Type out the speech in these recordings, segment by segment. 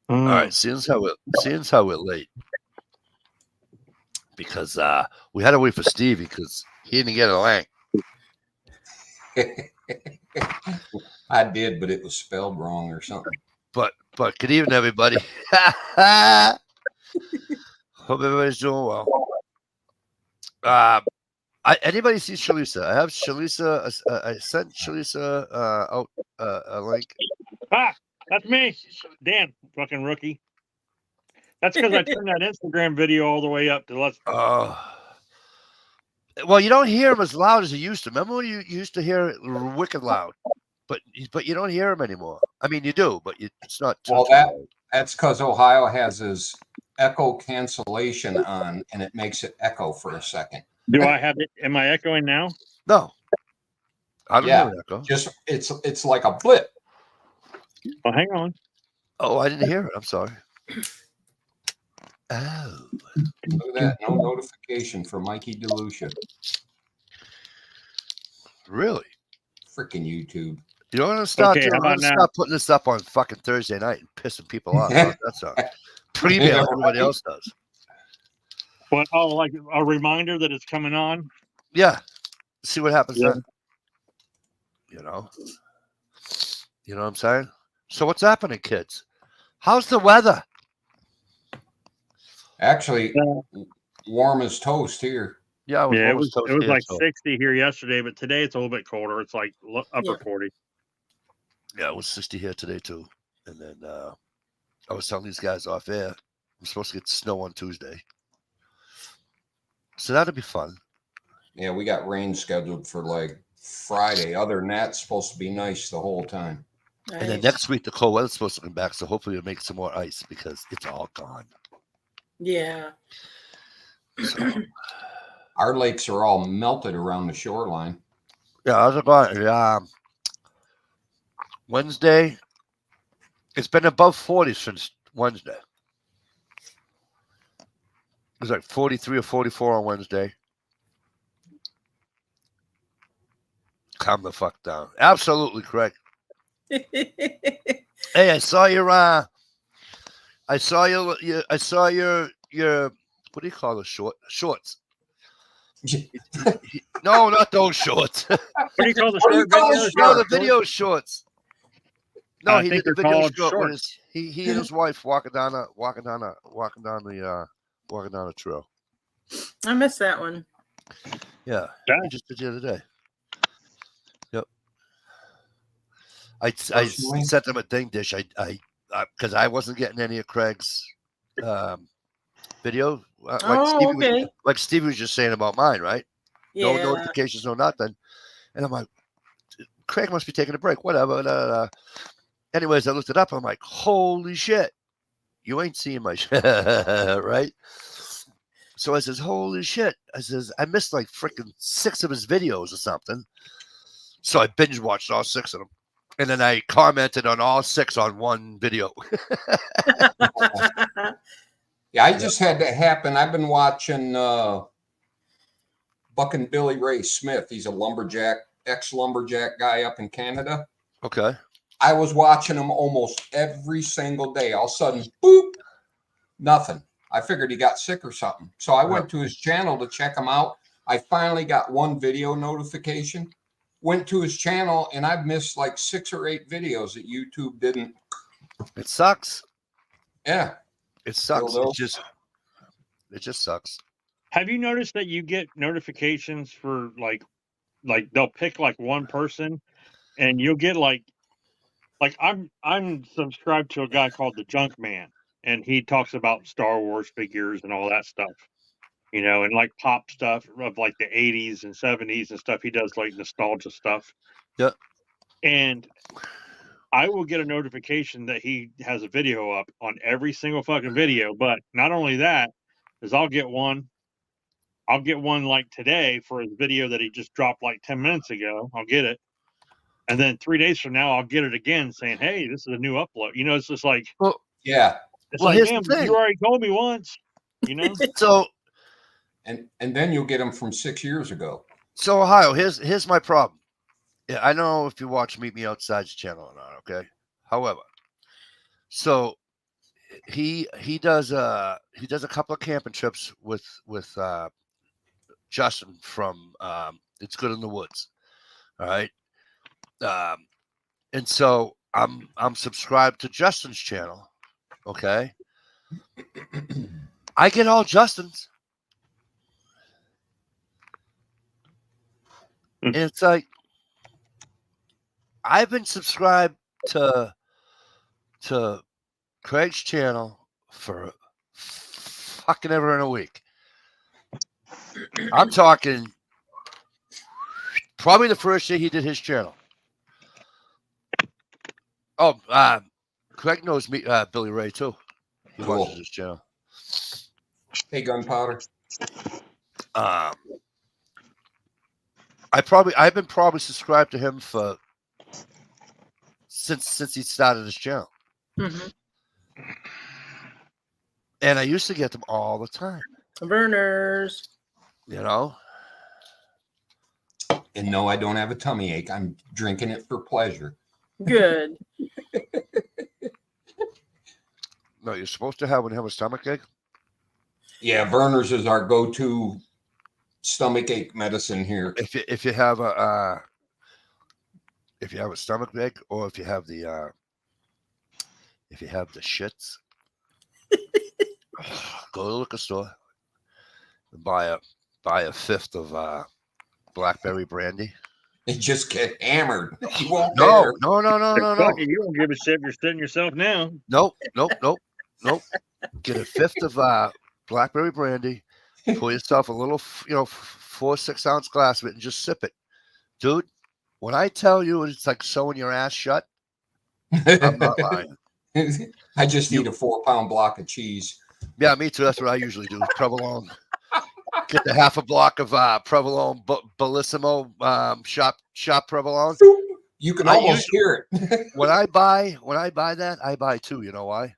All right, seeing how we're late because we had to wait for Stevie because he didn't get a link. I did, but it was spelled wrong or something. But good evening, everybody. Hope everybody's doing well. Anybody see Shalisa? I have Shalisa. I sent Shalisa out a link. That's me, Dan, fucking rookie. That's because I turned that Instagram video all the way up to let's. Well, you don't hear him as loud as you used to. Remember when you used to hear it wicked loud, but you don't hear him anymore. I mean, you do, but it's not. Well, that's because Ohio has his echo cancellation on, and it makes it echo for a second. Do I have it? Am I echoing now? No, I don't hear an echo. Just it's like a blip. Well, hang on. Oh, I didn't hear it. I'm sorry. Oh, look at that! No notification for Mikey DeLucia. Really? Freaking YouTube. You don't want to stop. Okay, I'm gonna stop putting this up on fucking Thursday night and pissing people off. That's all. Pre-mail everybody else does. What? Oh, like a reminder that it's coming on. Yeah. See what happens then. You know what I'm saying? So what's happening, kids? How's the weather? Actually, warm as toast here. Yeah, it was like 60 here yesterday, but today it's a little bit colder. It's like upper 40. Yeah, it was 60 here today too. And then I was telling these guys off air, we're supposed to get snow on Tuesday. So that'll be fun. Yeah, we got rain scheduled for like Friday. Other than that, it's supposed to be nice the whole time. Nice. And then next week, the cold weather's supposed to come back. So hopefully we'll make some more ice because it's all gone. Yeah. So, our lakes are all melted around the shoreline. Yeah, how's it going? Yeah. Wednesday, it's been above 40 since Wednesday. It was like 43 or 44 on Wednesday. Calm the fuck down. Absolutely correct. Hey, I saw your what do you call those shorts? No, not those shorts. What do you call the short videos? No, the video shorts. No, he did the video short with shorts. he and his wife walking down the trail. I missed that one. Yeah, he just did the other day. Yep. I sent them a thing dish. I because I wasn't getting any of Craig's video. Like Stevie was just saying about mine, right? Yeah. No notifications, no nothing. And I'm like, Craig must be taking a break. Whatever. Anyways, I looked it up. I'm like, holy shit, you ain't seeing my shit, right? So I says, holy shit. I says, I missed like freaking 6 of his videos or something. So I binge watched all 6 of them. And then I commented on all 6 on one video. Yeah, I just had that happen. I've been watching Bucking Billy Ray Smith. He's a lumberjack, ex-lumberjack guy up in Canada. Okay. I was watching him almost every single day. All of a sudden, boop, nothing. I figured he got sick or something. So I went to his channel to check him out. I finally got one video notification. Went to his channel, and I've missed like 6 or 8 videos that YouTube didn't. It sucks. Yeah. It sucks. It just sucks. Have you noticed that you get notifications for like they'll pick like one person, and you'll get like I'm subscribed to a guy called the Junk Man, and he talks about Star Wars figures and all that stuff, you know, and like pop stuff of like the 80s and 70s and stuff. He does like nostalgia stuff. Yeah. And I will get a notification that he has a video up on every single fucking video. But not only that, is I'll get one like today for his video that he just dropped like 10 minutes ago. I'll get it. And then 3 days from now, I'll get it again saying, hey, this is a new upload. You know, it's just like, yeah. It's like, damn, you already told me once, you know? So, and then you'll get them from 6 years ago. So, Ohio, here's my problem. Yeah, I don't know if you watch Meet Me Outside's channel or not, okay? However, so he does a couple of camping trips with Justin from It's Good in the Woods. All right. And so I'm subscribed to Justin's channel. Okay. I get all Justin's. And it's like I've been subscribed to Craig's channel for fucking ever in a week. I'm talking probably the first day he did his channel. Oh, Craig knows me, Billy Ray too. He watches his channel. Hey, Gunpowder. I've been probably subscribed to him for since he started his channel. Mm-hmm. And I used to get them all the time. Burners. You know? And no, I don't have a tummy ache. I'm drinking it for pleasure. Good. No, you're supposed to have a stomach ache. Yeah, Verner's is our go-to stomach ache medicine here. If you have a stomach ache, or if you have the shits, go to the liquor store and buy a fifth of blackberry brandy. And just get hammered. You won't No. dare. No. You don't give a shit if you're sitting yourself now. Nope. Get a fifth of blackberry brandy. Pour yourself a little, 4-6 ounce glass of it, and just sip it, dude. When I tell you it's like sewing your ass shut, I'm not lying. I just need a 4-pound block of cheese. Yeah, me too. That's what I usually do. Provolone. Get the half a block of Provolone Bellissimo shop Provolone. You can almost hear it. When I buy that, I buy 2. You know why?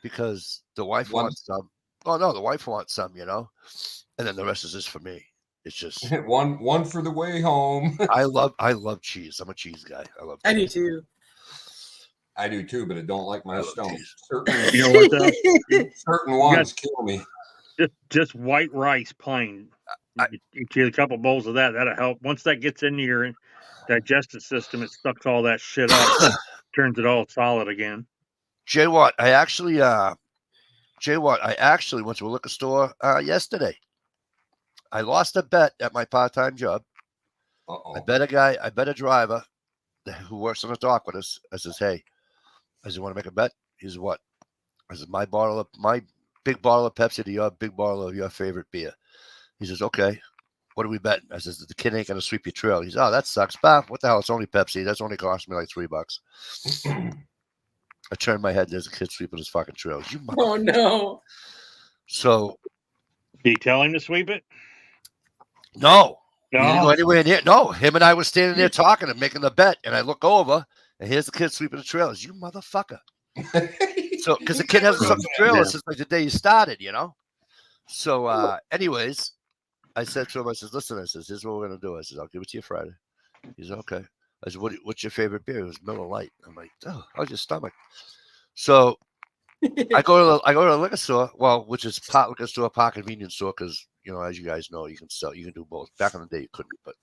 Because the wife wants some. Oh no, the wife wants some, and then the rest is just for me. It's just one for the way home. I love cheese. I'm a cheese guy. I love cheese. I do too. I do too, but I don't like my stomach. You know what though? Certain ones kill me. Just white rice plain. You eat a couple bowls of that. That'll help. Once that gets into your digestive system, it sucks all that shit up. Turns it all solid again. Jay Watt, I actually went to a liquor store yesterday. I lost a bet at my part-time job. I bet a driver who works on the dock with us. I says, hey, want to make a bet? He says, what? I said, my big bottle of Pepsi to your big bottle of your favorite beer. He says, okay, what are we betting? I says, the kid ain't going to sweep your trail. He says, oh, that sucks. Bah, what the hell? It's only Pepsi. That's only cost me like $3. I turned my head. There's a kid sweeping his fucking trail. Oh, no. So. Did you tell him to sweep it? No. He didn't go anywhere near. No, him and I were standing there talking and making the bet. And I look over, and here's the kid sweeping the trailers. You motherfucker. So, because the kid hasn't swept the trailers since like the day he started, So, anyways, I said to him, I says, listen, here's what we're going to do. I says, I'll give it to you Friday. He said, okay. I said, what's your favorite beer? It was Miller Lite. I'm like, oh, how's your stomach? So I go to the liquor store, which is part liquor store, part convenience store, because as you guys know, you can do both. Back in the day, you couldn't, but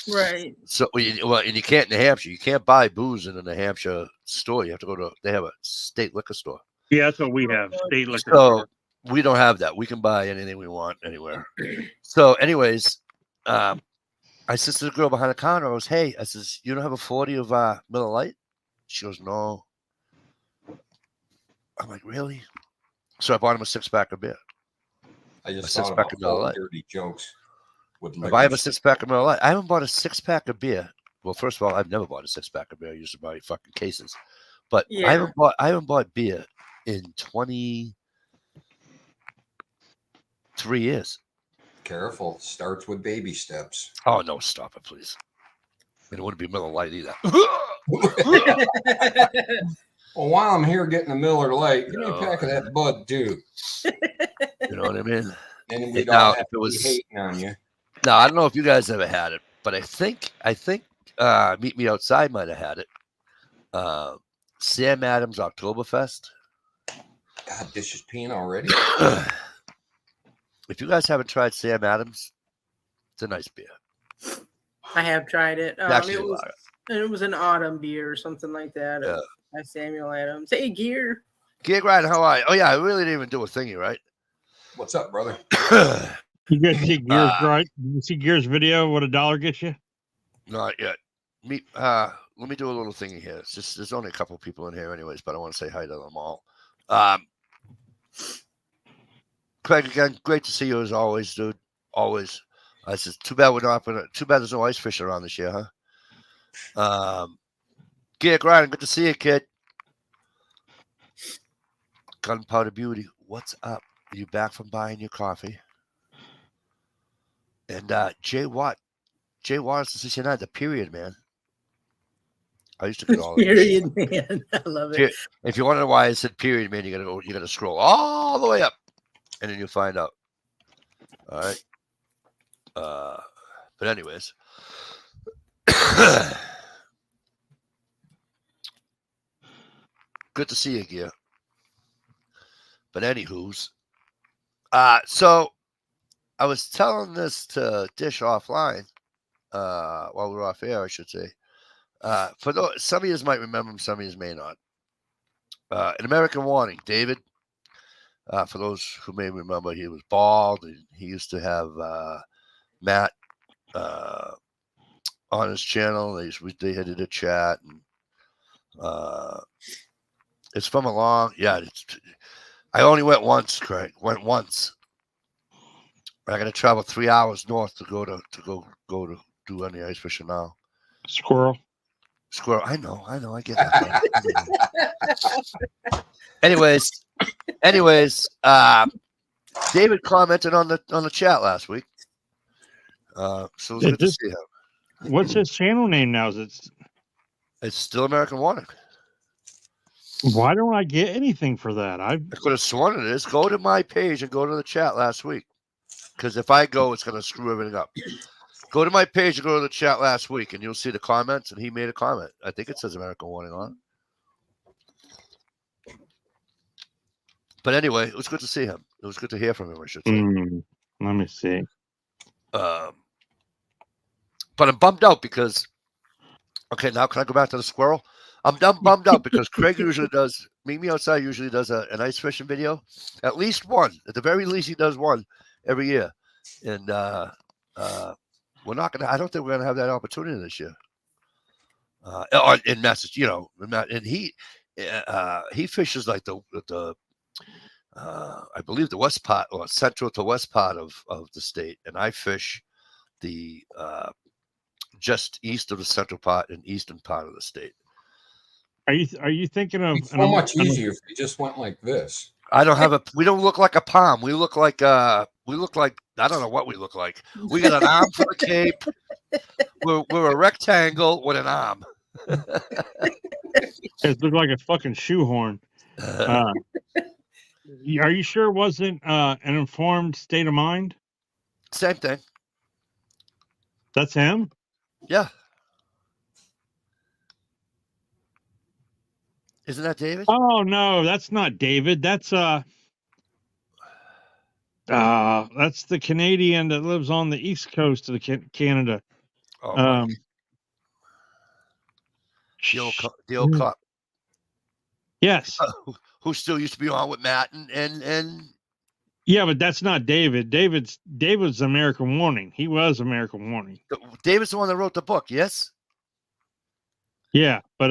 right. So and you can't in New Hampshire. You can't buy booze in a New Hampshire store. You have to go to. They have a state liquor store. Yeah, that's what we have. State liquor store. We don't have that. We can buy anything we want anywhere. So, anyways, I said to the girl behind the counter, I says, you don't have a 40 of Miller Lite? She goes, no. I'm like, really? So I bought him a 6-pack of beer. I just thought about all dirty jokes. If I have a 6-pack of Miller Lite, I haven't bought a 6-pack of beer. Well, first of all, I've never bought a 6-pack of beer. I used to buy fucking cases. But I haven't bought beer in 23 years. Careful. Starts with baby steps. Oh, no, stop it, please. And it wouldn't be Miller Lite either. Well, while I'm here getting a Miller Lite, give me a pack of that Bud, too. You know what I mean? And we'd all have to be hating on you. Now, I don't know if you guys ever had it, but I think Meet Me Outside might have had it. Sam Adams Oktoberfest. God, this is peeing already. If you guys haven't tried Sam Adams, it's a nice beer. I have tried it. Actually, It was an autumn beer or something like that. Yeah. By Samuel Adams. Hey, Gear. Gear Grind, how are you? Oh, yeah, I really didn't even do a thingy, right? What's up, brother? You guys see Gears, right? You see Gears video? What $1 gets you? Not yet. Let me do a little thingy here. It's just there's only a couple people in here, anyways, but I want to say hi to them all. Craig, again, great to see you as always, dude. Always. It's just too bad too bad there's no ice fish around this year, huh? Gear Grind, good to see you, kid. Gunpowder Beauty, what's up? Are you back from buying your coffee? And Jay Watt is the 69, the period man. I used to get all period man. I love it. If you wonder why I said period man, you gotta scroll all the way up, and then you'll find out. All right. But anyways. Good to see you, Gear. But anywho's, so I was telling this to Dish offline, while we were off air, I should say. For those, some of you might remember him, some of you may not. An American Warning, David. For those who may remember, he was bald, and he used to have Matt on his channel. They had a chat, and it's from a long, I only went once, Craig. Went once. I got to travel 3 hours north to go to do any ice fishing now. Squirrel. I know. I get that. anyways, David commented on the chat last week. So it was good to see him. What's his channel name now? It's still American Warning. Why don't I get anything for that? I could have sworn it is. Go to my page and go to the chat last week. Because if I go, it's going to screw everything up. Go to my page and go to the chat last week, and you'll see the comments, and he made a comment. I think it says American Warning on it. But anyway, it was good to see him. It was good to hear from him, I should say. Let me see. But I'm bummed out because, okay, now can I go back to the squirrel? I'm bummed out because Craig usually does, Meet Me Outside usually does an ice fishing video. At least one. At the very least, he does one every year. And we're not going to, I don't think we're going to have that opportunity this year. In Massachusetts, and he fishes like the I believe the west part or central to west part of the state. And I fish the just east of the central part and eastern part of the state. Are you thinking of so much easier if you just went like this? I don't have we don't look like a palm. We look like I don't know what we look like. We got an arm for the cape. We're a rectangle with an arm. It looked like a fucking shoehorn. Are you sure it wasn't an Informed State of Mind? Same thing. That's him? Yeah. Isn't that David? Oh no, that's not David. That's the Canadian that lives on the east coast of Canada. Oh, the old cop. Yes. Who still used to be on with Matt and yeah, but that's not David. David's American Warning. He was American Warning. David's the one that wrote the book, yes? Yeah, but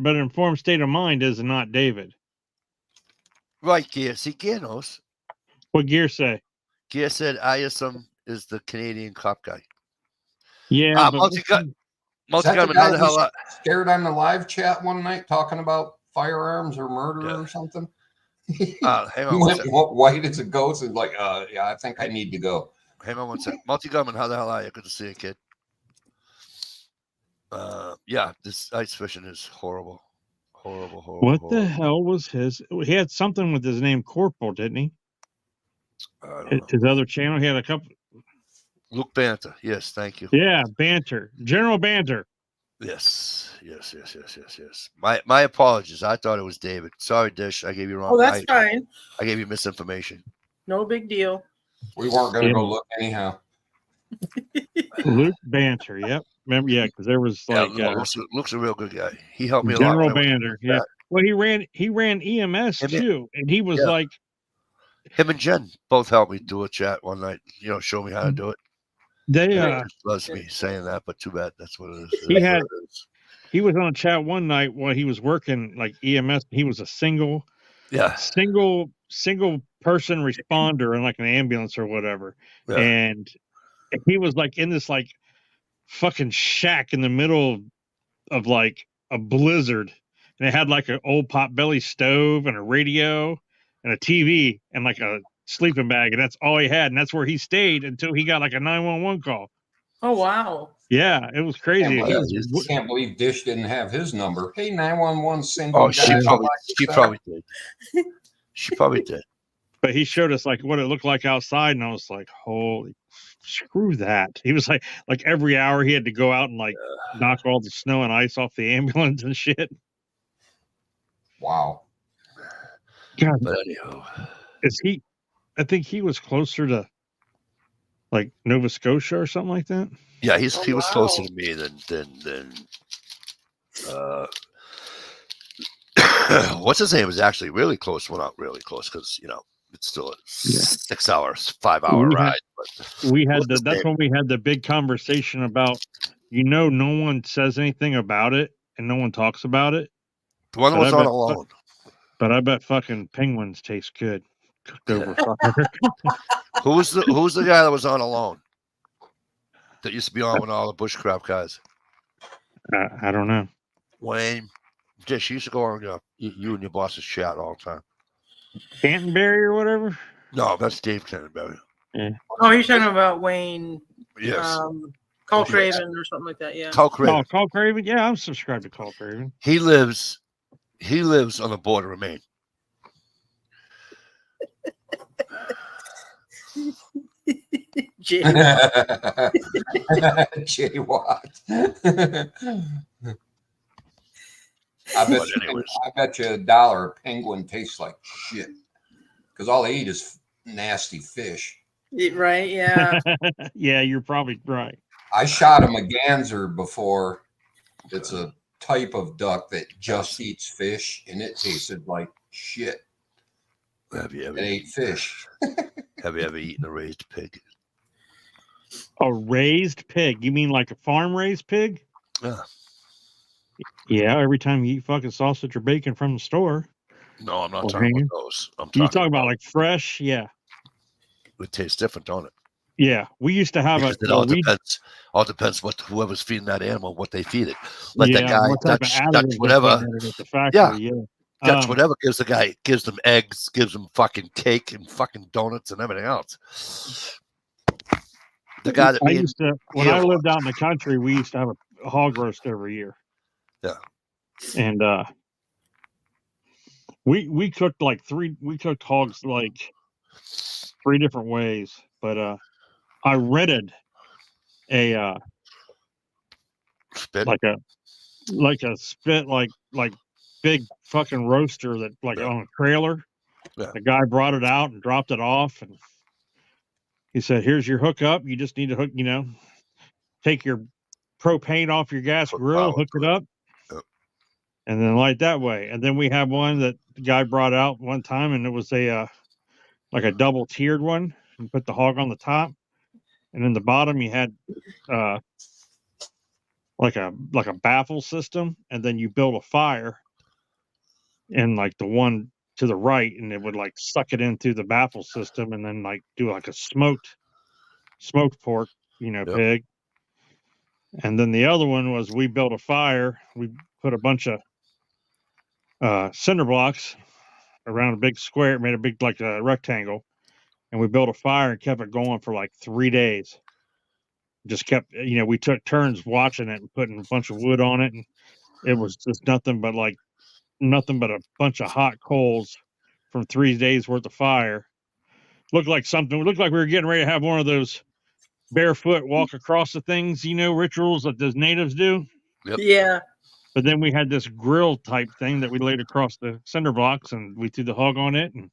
Informed State of Mind is not David. Right, Gear. See, Gear knows. What Gear say? Gear said ISM is the Canadian cop guy. Yeah, Multi-gun, how the hell scared on the live chat one night talking about firearms or murder or something? Hang on. He went white as a ghost and like, yeah, I think I need to go. Hang on one second. Multi-gunman, how the hell are you? Good to see you, kid. Yeah, this ice fishing is horrible. Horrible. What the hell was his? He had something with his name Corporal, didn't he? His other channel, he had a couple. Luke Banter. Yes, thank you. Yeah, Banter. General Banter. Yes. My apologies. I thought it was David. Sorry, Dish. I gave you wrong. Oh, that's fine. I gave you misinformation. No big deal. We weren't going to go look anyhow. Luke Banter. Yep. Remember? Yeah, because there was like Luke's a real good guy. He helped me a General lot. Banter. Yeah. Well, he ran EMS too, and he was like. Him and Jen both helped me do a chat one night. Show me how to do it. They loves me saying that, but too bad. That's what it is. He was on a chat one night while he was working like EMS. He was a single person responder in like an ambulance or whatever, and he was like in this like fucking shack in the middle of like a blizzard, and it had like an old potbelly stove and a radio and a TV and like a sleeping bag, and that's all he had, and that's where he stayed until he got like a 911 call. Oh wow! Yeah, it was crazy. Can't believe Dish didn't have his number. Hey, 911 single. Oh, she probably did. She probably did. But he showed us like what it looked like outside, and I was like, holy screw that. He was like every hour he had to go out and like knock all the snow and ice off the ambulance and shit. Wow. God. But anyhow, I think he was closer to like Nova Scotia or something like that. Yeah, he was closer to me than what's his name was actually really close. Well, not really close because it's still a 6 hours, 5 hour ride. But we had that's when we had the big conversation about no one says anything about it and no one talks about it. The one that was on alone. But I bet fucking penguins taste good cooked over fire. Who's the guy that was on alone? That used to be on with all the bushcraft guys. I don't know. Wayne, Dish, you used to go on you and your boss's chat all the time. Canterbury or whatever? No, that's Dave Canterbury. Yeah. Oh, you're talking about Wayne. Yes. Call Craven or something like that. Yeah. Call Craven. Oh, Call Craven. Yeah, I'm subscribed to Call Craven. He lives on the border of Maine. Jaywalk. I bet you $1 a penguin tastes like shit because all they eat is nasty fish. Right? Yeah. Yeah, you're probably right. I shot a merganser before. It's a type of duck that just eats fish, and it tasted like shit. It ate fish. Have you ever eaten a raised pig? A raised pig? You mean like a farm raised pig? Yeah. Yeah, every time you eat fucking sausage or bacon from the store. No, I'm not talking about those. You talking about like fresh? Yeah. It tastes different, don't it? Yeah, we used to have it all depends. All depends what whoever's feeding that animal, what they feed it. Like that guy, Dutch whatever. Dutch whatever gives them eggs, gives them fucking cake and fucking donuts and everything else. The guy that when I lived out in the country, we used to have a hog roast every year. Yeah, and we cooked like we cooked hogs like 3 different ways, but I rented a spit like a spit like big fucking roaster that like on a trailer. Yeah. The guy brought it out and dropped it off, and he said, "Here's your hookup. You just need to hook, take your propane off your gas grill, hook it up, and then light that way." And then we have one that the guy brought out one time, and it was like a double tiered one. You put the hog on the top, and in the bottom you had like a baffle system, and then you build a fire in like the one to the right, and it would like suck it in through the baffle system, and then like do like a smoked pork, pig. And then the other one was we built a fire. We put a bunch of cinder blocks around a big square, made a big like a rectangle, and we built a fire and kept it going for like 3 days. Just kept, we took turns watching it and putting a bunch of wood on it, and it was just nothing but a bunch of hot coals from 3 days worth of fire. Looked like we were getting ready to have one of those barefoot walk across the things, rituals that those natives do. Yep. Yeah. But then we had this grill type thing that we laid across the cinder blocks, and we threw the hog on it and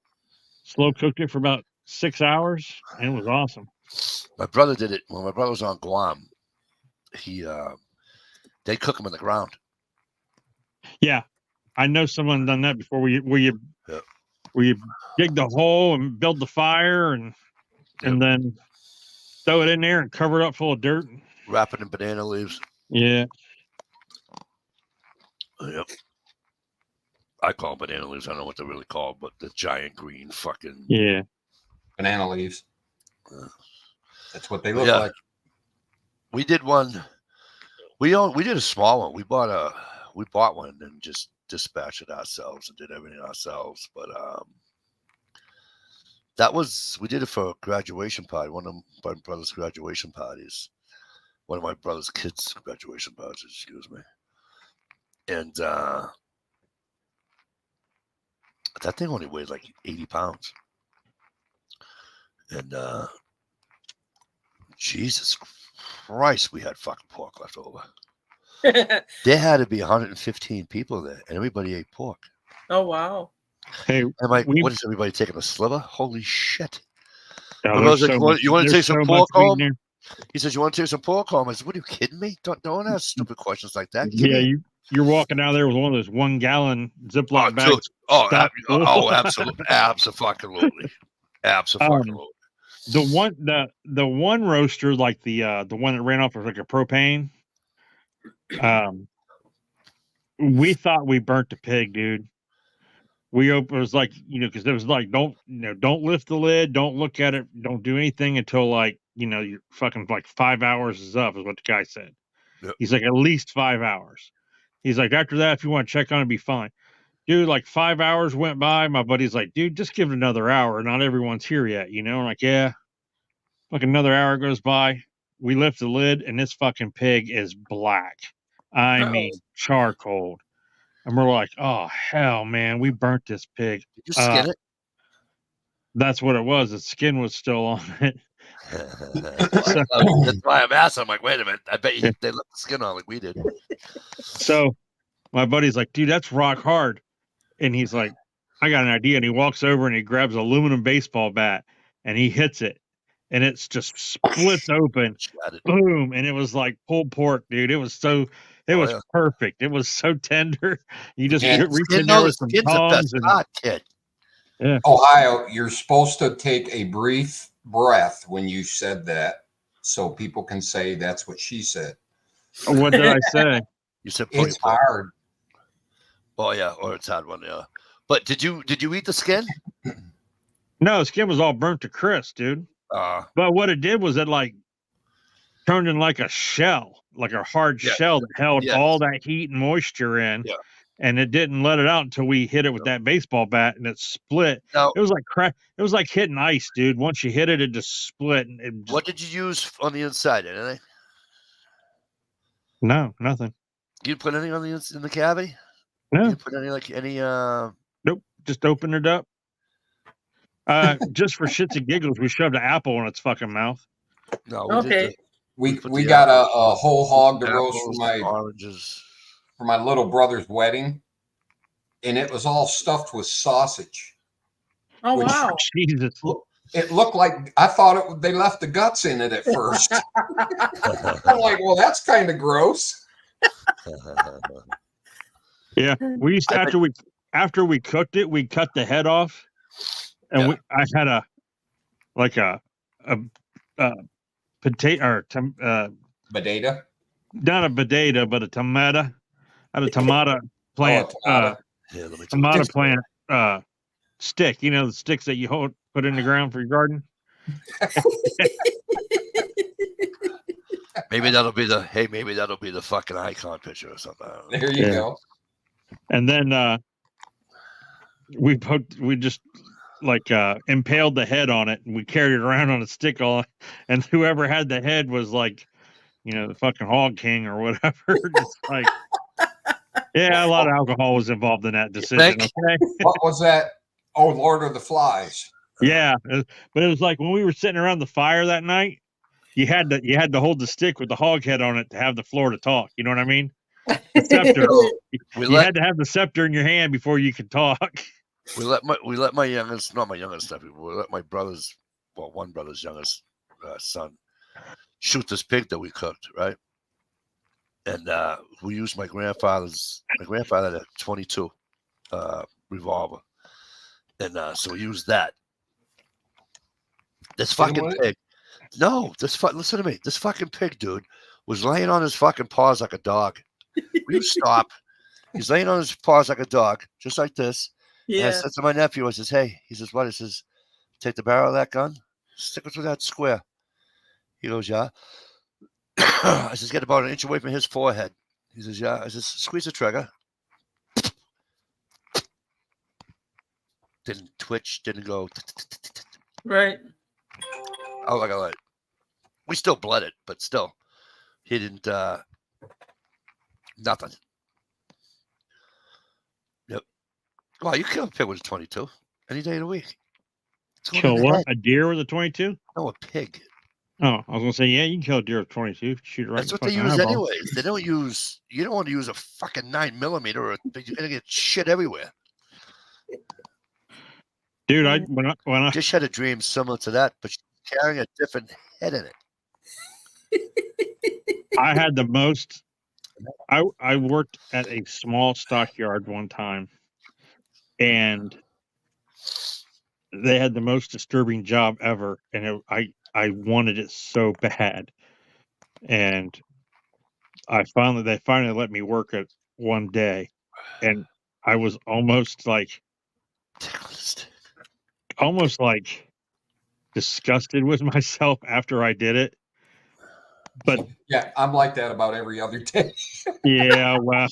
slow cooked it for about 6 hours, and it was awesome. My brother did it when my brother was on Guam. They cook them on the ground. Yeah, I know someone done that before. Where you dig the hole and build the fire, and then throw it in there and cover it up full of dirt. Wrap it in banana leaves. Yeah. Yep. I call them banana leaves. I don't know what they're really called, but the giant green fucking banana leaves. That's what they look like. We did one. We did a small one. We bought one and just dispatched it ourselves and did everything ourselves. But we did it for a graduation party. One of my brother's graduation parties. One of my brother's kids' graduation parties. Excuse me. And that thing only weighed like 80 pounds. And Jesus Christ, we had fucking pork left over. There had to be 115 people there, and everybody ate pork. Oh, wow. Hey, I'm like, what is everybody taking a sliver? Holy shit. Oh, I was like, you want to take some pork home? He says, you want to take some pork home? I said, what are you kidding me? Don't ask stupid questions like that. You're walking out there with one of those 1 gallon Ziploc bags. Absolutely. Absolutely. The one roaster, like the one that ran off was like a propane. We thought we burnt the pig, dude. It was like, because there was like, don't lift the lid, don't look at it, don't do anything until like, you're fucking like 5 hours is up, is what the guy said. Yep. He's like, at least 5 hours. He's like, after that, if you want to check on it, be fine. Dude, like 5 hours went by. My buddy's like, dude, just give it another hour. Not everyone's here yet, I'm like, yeah. Like another hour goes by. We lift the lid, and this fucking pig is black. I mean, charcoal. And we're like, oh, hell, man, we burnt this pig. Did you skin it? That's what it was. The skin was still on it. That's why I'm asking. I'm like, wait a minute. I bet they left the skin on like we did. So my buddy's like, dude, that's rock hard. And he's like, I got an idea. And he walks over and he grabs an aluminum baseball bat and he hits it. And it's just splits open. Boom. And it was like pulled pork, dude. It was perfect. It was so tender. You just reach in there with some tongs. Yeah. Ohio, you're supposed to take a brief breath when you said that so people can say that's what she said. What did I say? You said it's hard. Oh, yeah. Or it's hard one, yeah. But did you eat the skin? No, the skin was all burnt to crisp, dude. But what it did was it like turned in like a shell, like a hard shell that held all that heat and moisture in. Yeah. And it didn't let it out until we hit it with that baseball bat, and it split. Now, it was like It was like hitting ice, dude. Once you hit it, it just split. And what did you use on the inside? Anything? No, nothing. You put anything on in the cavity? No. You put any Nope. Just open it up. Just for shits and giggles, we shoved an apple in its fucking mouth. No. We got a whole hog to roast for my oranges. For my little brother's wedding, and it was all stuffed with sausage. Oh, wow. Jesus. It looked like, I thought they left the guts in it at first. I'm like, well, that's kind of gross. Yeah, we used to, after we cooked it, we cut the head off, and I had a potato or bodega, not a bodega, but a tomato. I had a tomato plant. Tomato plant stick. You know the sticks that you put in the ground for your garden. Maybe that'll be the fucking icon picture or something. There you go. And then we just impaled the head on it, and we carried it around on a stick and whoever had the head was like, the fucking hog king or whatever. Just like, yeah, a lot of alcohol was involved in that decision. Okay? What was that? Oh, Lord of the Flies. Yeah, but it was like when we were sitting around the fire that night, you had to hold the stick with the hog head on it to have the floor to talk. You know what I mean? The scepter. We You had to have the scepter in your hand before you could talk. We let my youngest, not my youngest nephew, we let my brother's, well, one brother's youngest son shoot this pig that we cooked, right? And we used my grandfather had a 22 revolver, and so we used that. This fucking pig. No, listen to me. This fucking pig, dude, was laying on his fucking paws like a dog. Will you stop? He's laying on his paws like a dog, just like this. Yeah. And I said to my nephew, I says, hey, he says, what? He says, take the barrel of that gun, stick it through that square. He goes, yeah. I says, get about an inch away from his forehead. He says, yeah. I says, squeeze the trigger. Didn't twitch, didn't go. Right. Oh, like we still bled it, but still, he didn't. Nothing. Yep. Well, you kill a pig with a 22 any day of the week. Kill what? A deer with a 22? No, a pig. Oh, I was gonna say, yeah, you can kill a deer with 22. Shoot it right. That's what they use anyways. They don't use. You don't want to use a fucking 9mm, or you're gonna get shit everywhere. Dude, when I just had a dream similar to that, but carrying a different head in it. I had the most. I worked at a small stockyard one time, and they had the most disturbing job ever, and I wanted it so bad, and they finally let me work it one day, and I was almost like disgusted with myself after I did it. But yeah, I'm like that about every other day. Yeah, well,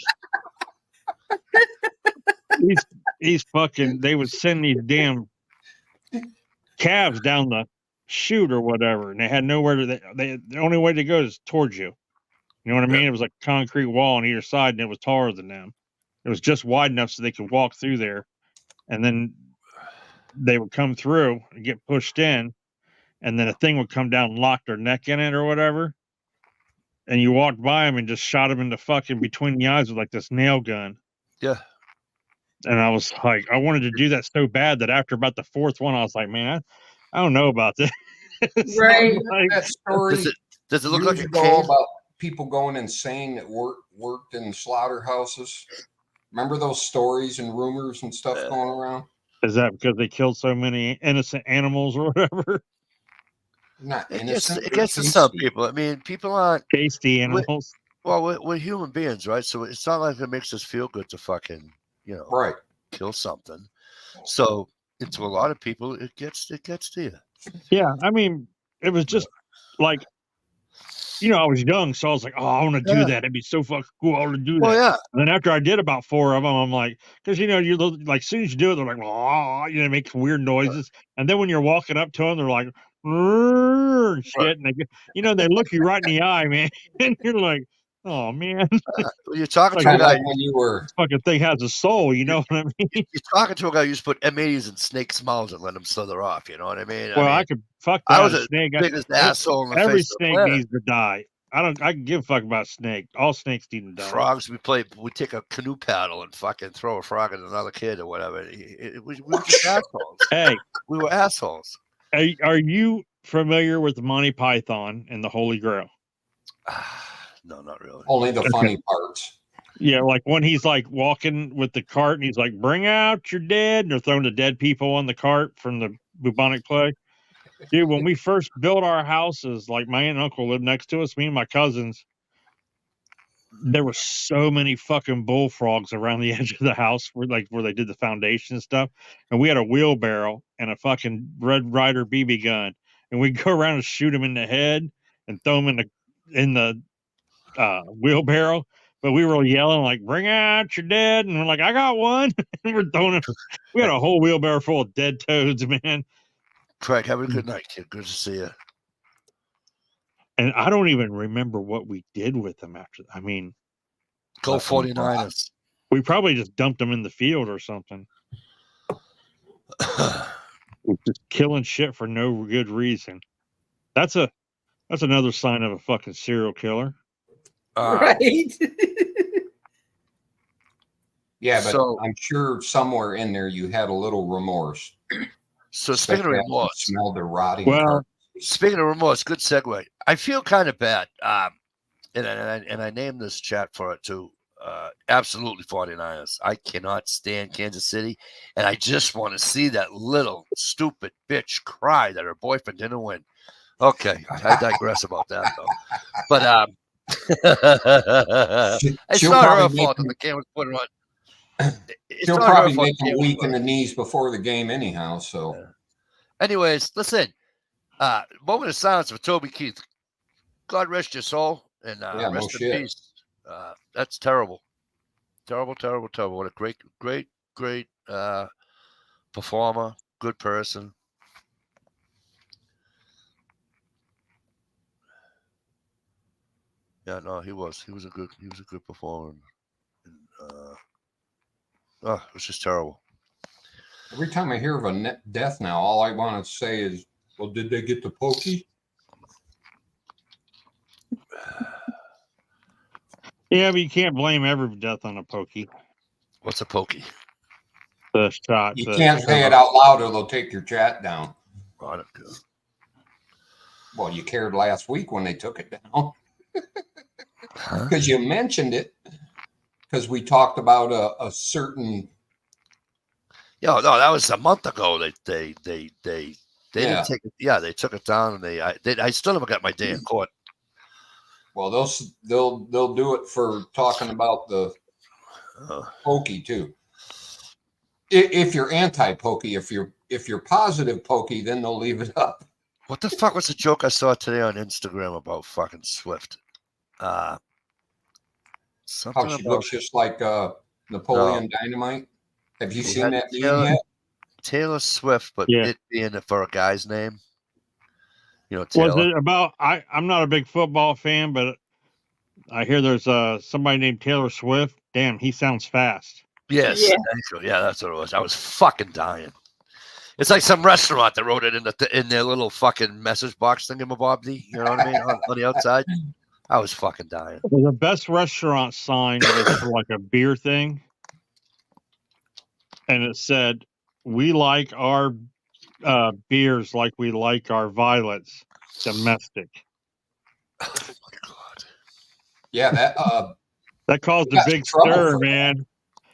he's fucking. They would send these damn calves down the chute or whatever, and they had nowhere to. The only way to go is towards you. You know what I mean? It was like a concrete wall on either side, and it was taller than them. It was just wide enough so they could walk through there, and then they would come through and get pushed in, and then a thing would come down and lock their neck in it or whatever. And you walked by them and just shot them in the fucking between the eyes with like this nail gun. Yeah. And I was like, I wanted to do that so bad that after about the fourth one, I was like, man, I don't know about this. Right. Like, that story. Does it look like a cave? About people going insane that worked in slaughterhouses? Remember those stories and rumors and stuff going around? Is that because they killed so many innocent animals or whatever? Not innocent. It gets to some people. I mean, people aren't tasty animals. We're human beings, right? So it's not like it makes us feel good to fucking, right, kill something. So to a lot of people, it gets to you. Yeah, I mean, it was just like, I was young, so I was like, oh, I want to do that. It'd be so fucking cool. I want to do that. Well, yeah. And then after I did about 4 of them, I'm like, because you're like, as soon as you do it, they're like, oh, they make weird noises. And then when you're walking up to them, they're like, and shit, and they look you right in the eye, man, and you're like, oh man. You're talking to a guy when you were. This fucking thing has a soul, you know what I mean? You're talking to a guy who used to put M80s in snakes' mouths and let them slither off. You know what I mean? Well, I could fuck that. I was a snake. Biggest asshole in the Every face snake of the needs to die. I can give a fuck about snake. All snakes need to die. Frogs, we take a canoe paddle and fucking throw a frog at another kid or whatever. We were just assholes. Hey, we were assholes. Are you familiar with Monty Python and the Holy Grail? No, not really. Only the funny parts. Yeah, like when he's like walking with the cart and he's like, "Bring out your dead," and they're throwing the dead people on the cart from the bubonic plague. Dude, when we first built our houses, like my aunt and uncle lived next to us, me and my cousins, there were so many fucking bullfrogs around the edge of the house where they did the foundation and stuff. And we had a wheelbarrow and a fucking Red Ryder BB gun. And we'd go around and shoot them in the head and throw them in the wheelbarrow. But we were yelling like, "Bring out your dead." And we're like, "I got one." And we're throwing it. We had a whole wheelbarrow full of dead toads, man. Craig, have a good night, kid. Good to see you. And I don't even remember what we did with them after. I mean, go 49ers. We probably just dumped them in the field or something. Just killing shit for no good reason. That's another sign of a fucking serial killer. Right. Yeah, but so, I'm sure somewhere in there you had a little remorse. so speaking of Especially after you remorse, smelled the rotting Well, carcasses. speaking of remorse, good segue. I feel kind of bad. And I named this chat for it too. Absolutely 49ers. I cannot stand Kansas City, and I just want to see that little stupid bitch cry that her boyfriend didn't win. Okay, I digress about that though. But it's She'll not probably her make fault that him, the game was put on. It's she'll not her probably fault make the him game was weak put in on. the knees before the game anyhow. So Anyways, listen. Moment of silence for Toby Keith. God rest your soul and yeah, no rest in shit. peace. That's terrible. Terrible, terrible, terrible. What a great, great, great performer, good person. Yeah, no, he was. He was a good performer. And, it was just terrible. Every time I hear of a death now, all I want to say is, well, did they get the pokey? yeah, but you can't blame every death on a pokey. What's a pokey? The shot. You can't say it out loud or they'll take your chat down. Oh, I don't care. Well, you cared last week when they took it down Huh? because you mentioned it because we talked about a certain. No, that was a month ago. They didn't take it. Yeah, they took it down, and I still haven't got my day in court. Well, they'll do it for talking about the pokey too. If you're anti-pokey, if you're positive pokey, then they'll leave it up. What the fuck was the joke I saw today on Instagram about fucking Swift? Something How she about looks just like Napoleon Dynamite. Have you seen that meme yet? Taylor Swift, but Yeah. it being for a guy's name. You know, Was Taylor. it about? I'm not a big football fan, but I hear there's somebody named Taylor Swift. Damn, he sounds fast. Yes, Yeah. yeah, that's what it was. I was fucking dying. It's like some restaurant that wrote it in their little fucking message box thingamabobby. You know what I mean? On the outside, I was fucking dying. The best restaurant sign was for like a beer thing, and it said, "We like our beers like we like our violets, domestic." Oh my god! Yeah, that caused they a got big in trouble stir, for man.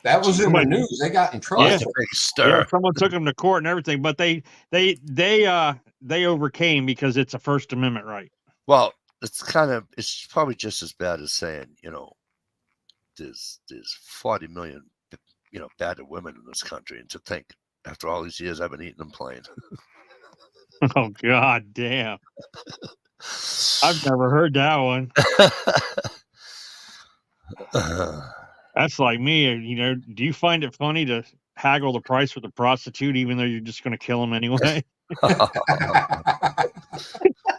that was in the Somebody- news. They got in trouble. Yeah. It's a big Yeah, stir. someone took them to court and everything, but they overcame because it's a First Amendment right. Well, it's probably just as bad as saying, you know, there's 40 million, you know, battered women in this country, and to think after all these years I've been eating them plain. Oh god damn! I've never heard that one. That's like me. You know, do you find it funny to haggle the price with a prostitute, even though you're just going to kill them anyway?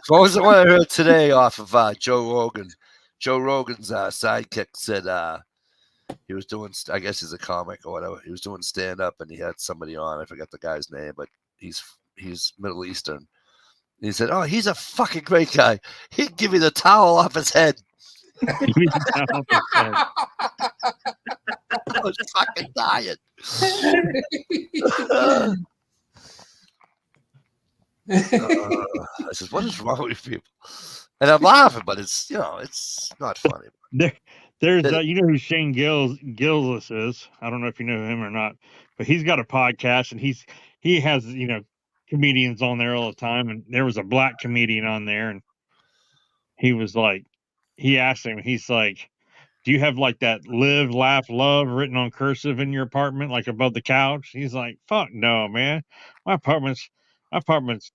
What was the one I heard today off of Joe Rogan? Joe Rogan's sidekick said he was doing, I guess he's a comic or whatever. He was doing stand up and he had somebody on. I forget the guy's name, but he's Middle Eastern. And he said, "Oh, he's a fucking great guy. He'd give you the towel off his head." I was fucking dying. I said, "What is wrong with people?" And I'm laughing, but it's not funny. There's you know who Shane Gillis is. I don't know if you know him or not, but he's got a podcast and he has comedians on there all the time. And there was a black comedian on there, and he was like, he asked him, he's like, "Do you have like that live, laugh, love written on cursive in your apartment, like above the couch?" He's like, "Fuck no, man. My apartment's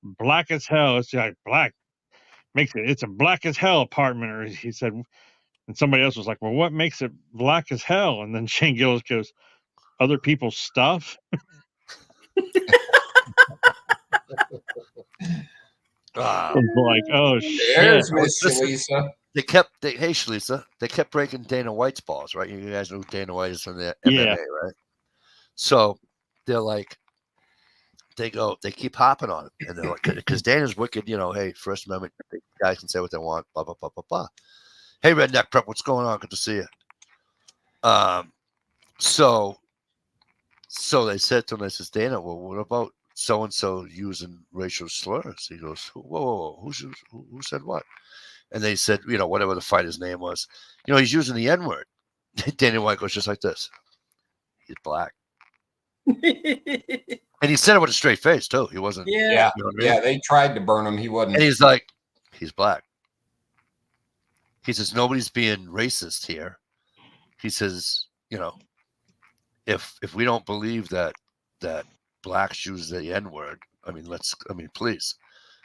black as hell. It's like black it's a black as hell apartment." Or he said, and somebody else was like, "Well, what makes it black as hell?" And then Shane Gillis goes, "Other people's stuff." It's like, oh shit. There's Miss Shalisa. Hey Shalisa, they kept breaking Dana White's balls, right? You guys know who Dana White is from the MMA, right? So they're like, they keep hopping on it, and they're like, because Dana's wicked, you know. Hey, First Amendment, guys can say what they want, blah blah blah blah blah. Hey, Redneck Prep, what's going on? Good to see you. So So they said to him, I says, Dana, well, what about so and so using racial slurs? He goes, whoa, who said what? And they said, whatever the fighter's name was, he's using the N word. Dana White goes just like this. He's black. And he said it with a straight face too. He wasn't. Yeah. Yeah. They tried to burn him. He wasn't. And he's like, he's black. He says, nobody's being racist here. He says, if we don't believe that blacks use the N word, please.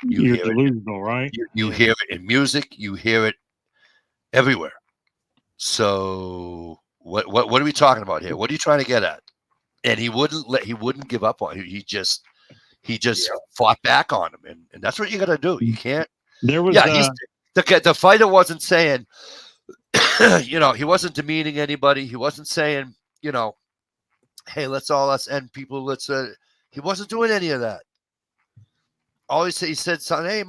You're delusional, right? You hear it in music. You hear it everywhere. So what are we talking about here? What are you trying to get at? And he wouldn't give up on it. He just fought back on him, and that's what you got to do. You can't. There was the fighter wasn't saying, he wasn't demeaning anybody. He wasn't saying, hey, let's end people. He wasn't doing any of that. All he said something. Hey,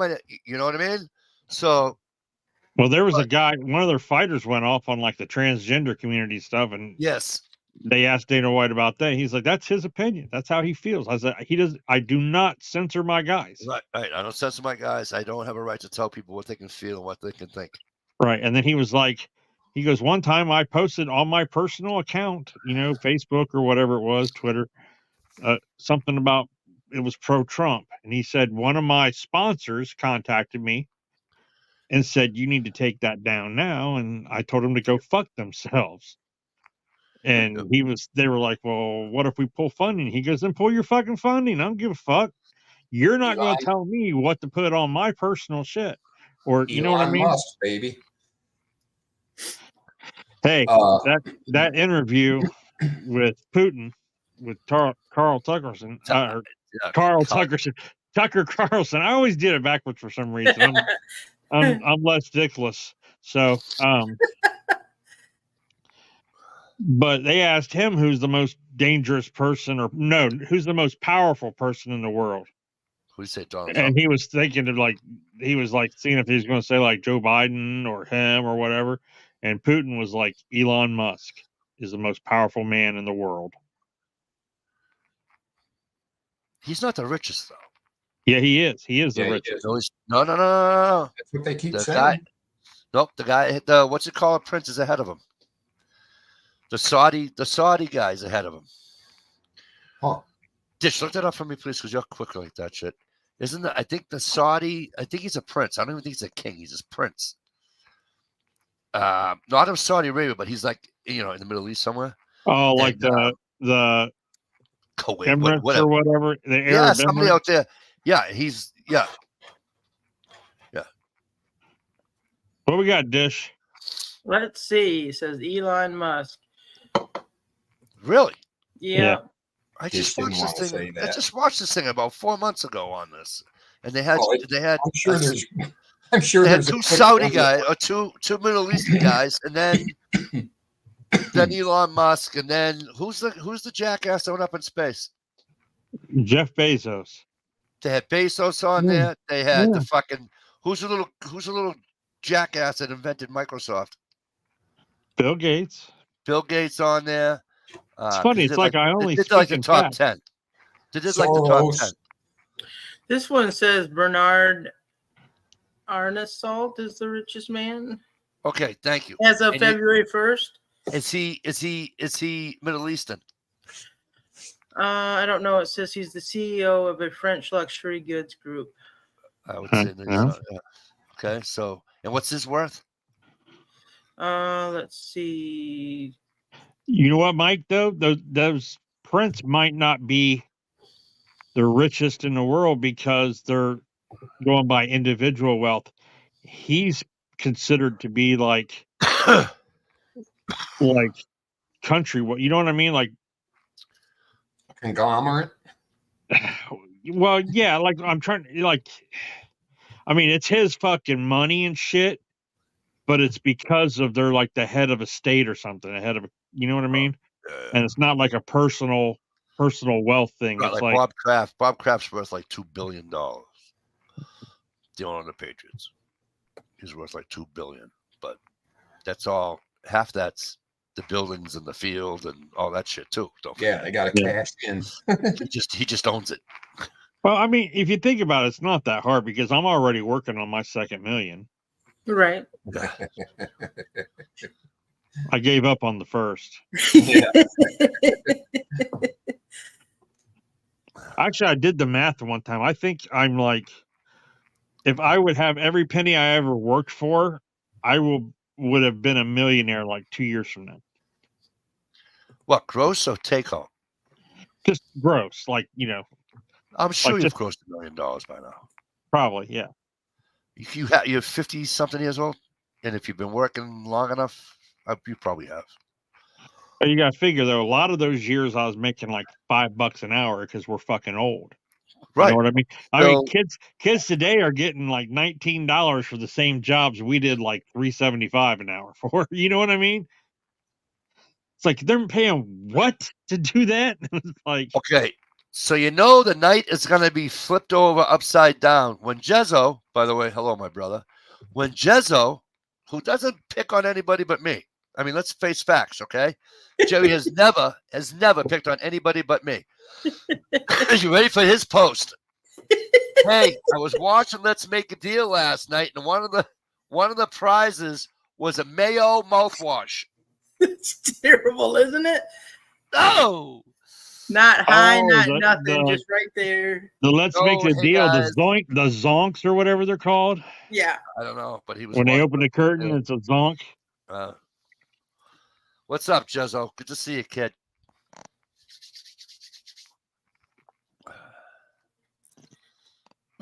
you know what I mean? So. Well, there was a guy. One of their fighters went off on like the transgender community stuff, and yes. They asked Dana White about that. He's like, that's his opinion. That's how he feels. I said, I do not censor my guys. Right. I don't censor my guys. I don't have a right to tell people what they can feel and what they can think. Right. And then he was like, he goes, one time I posted on my personal account, Facebook or whatever it was, Twitter, something about it was pro-Trump. And he said, one of my sponsors contacted me and said, you need to take that down now. And I told him to go fuck themselves. And they were like, well, what if we pull funding? He goes, then pull your fucking funding. I don't give a fuck. You're not going to tell me what to put on my personal shit. Or, you know what I mean? Musk, baby. Hey, that interview with Putin, with Carl Tuckerson, Tucker Carlson. I always did it backwards for some reason. I'm less dickless. So, but they asked him who's the most dangerous person, who's the most powerful person in the world. Who said Donald Trump? And he was thinking of he was seeing if he was going to say like Joe Biden or him or whatever. And Putin was like, Elon Musk is the most powerful man in the world. He's not the richest though. Yeah, he is. He is the richest. No. That's what they keep saying. The guy, what's it called? Prince is ahead of him. The Saudi guy's ahead of him. Huh. Dish, look that up for me, please, because you're quick like that shit. Isn't that? I think he's a prince. I don't even think he's a king. He's a prince. Not of Saudi Arabia, but he's like, in the Middle East somewhere. Oh, like the Kuwait, Emirates or whatever. The Arab somebody Emirates. out there. Yeah, yeah. What we got, Dish? Let's see. It says Elon Musk. Really? Yeah. I just watched this thing. I just watched this thing about 4 months ago on this, and they had. I'm sure there's two Saudi guys or two Middle Eastern guys, and then Elon Musk, and then who's the jackass that went up in space? Jeff Bezos. They had Bezos on there. They had the fucking who's a little jackass that invented Microsoft? Bill Gates. Bill Gates on there. It's funny. It's like I only did like the top 10. They did like the top 10. This one says Bernard Arnault is the richest man. Okay, thank you. As of February 1st. Is he Middle Eastern? I don't know. It says he's the CEO of a French luxury goods group. I would say that. Okay, so and what's his worth? Let's see. You know what, Mike? Though those prince might not be the richest in the world because they're going by individual wealth. He's considered to be like country. You know what I mean? Like conglomerate. Well, yeah. Like I'm trying. I mean, it's his fucking money and shit, but it's because of they're like the head of a state or something, you know what I mean? And it's not like a personal wealth thing. It's like Bob Kraft. Bob Kraft's worth like $2 billion. The owner of the Patriots. He's worth like $2 billion, but that's all. Half that's the buildings and the field and all that shit too. Don't Yeah, forget. they got to cash in. he just owns it. Well, I mean, if you think about it, it's not that hard because I'm already working on my second million. Right. Yeah. I gave up on the first. Yeah. Actually, I did the math one time. I think I'm like, if I would have every penny I ever worked for, I would have been a millionaire like 2 years from now. What, gross or take home? Just gross, like, I'm sure like you've just- grossed $1 million by now. probably, yeah. You're 50 something years old, and if you've been working long enough, you probably have. But you got to figure though, a lot of those years I was making like $5 an hour because we're fucking old. Right. You know what I mean? I So- mean, kids today are getting like $19 for the same jobs we did like $3.75 an hour for. You know what I mean? It's like they're paying what to do that? It's like, Okay, so you know the night is going to be flipped over upside down when Jezzo, by the way, hello, my brother, when Jezzo, who doesn't pick on anybody but me, I mean, let's face facts, okay? Jerry has never picked on anybody but me. You ready for his post? Hey, I was watching Let's Make a Deal last night, and one of the prizes was a Mayo mouthwash. It's terrible, isn't it? No. Not high, not the- nothing, the- just right there. the let's make the hey, deal, guys. the zonks or whatever they're called. Yeah. I don't know, but he was When they watching open the curtain, it's a zonk. What's up, Jezzo? Good to see you, kid.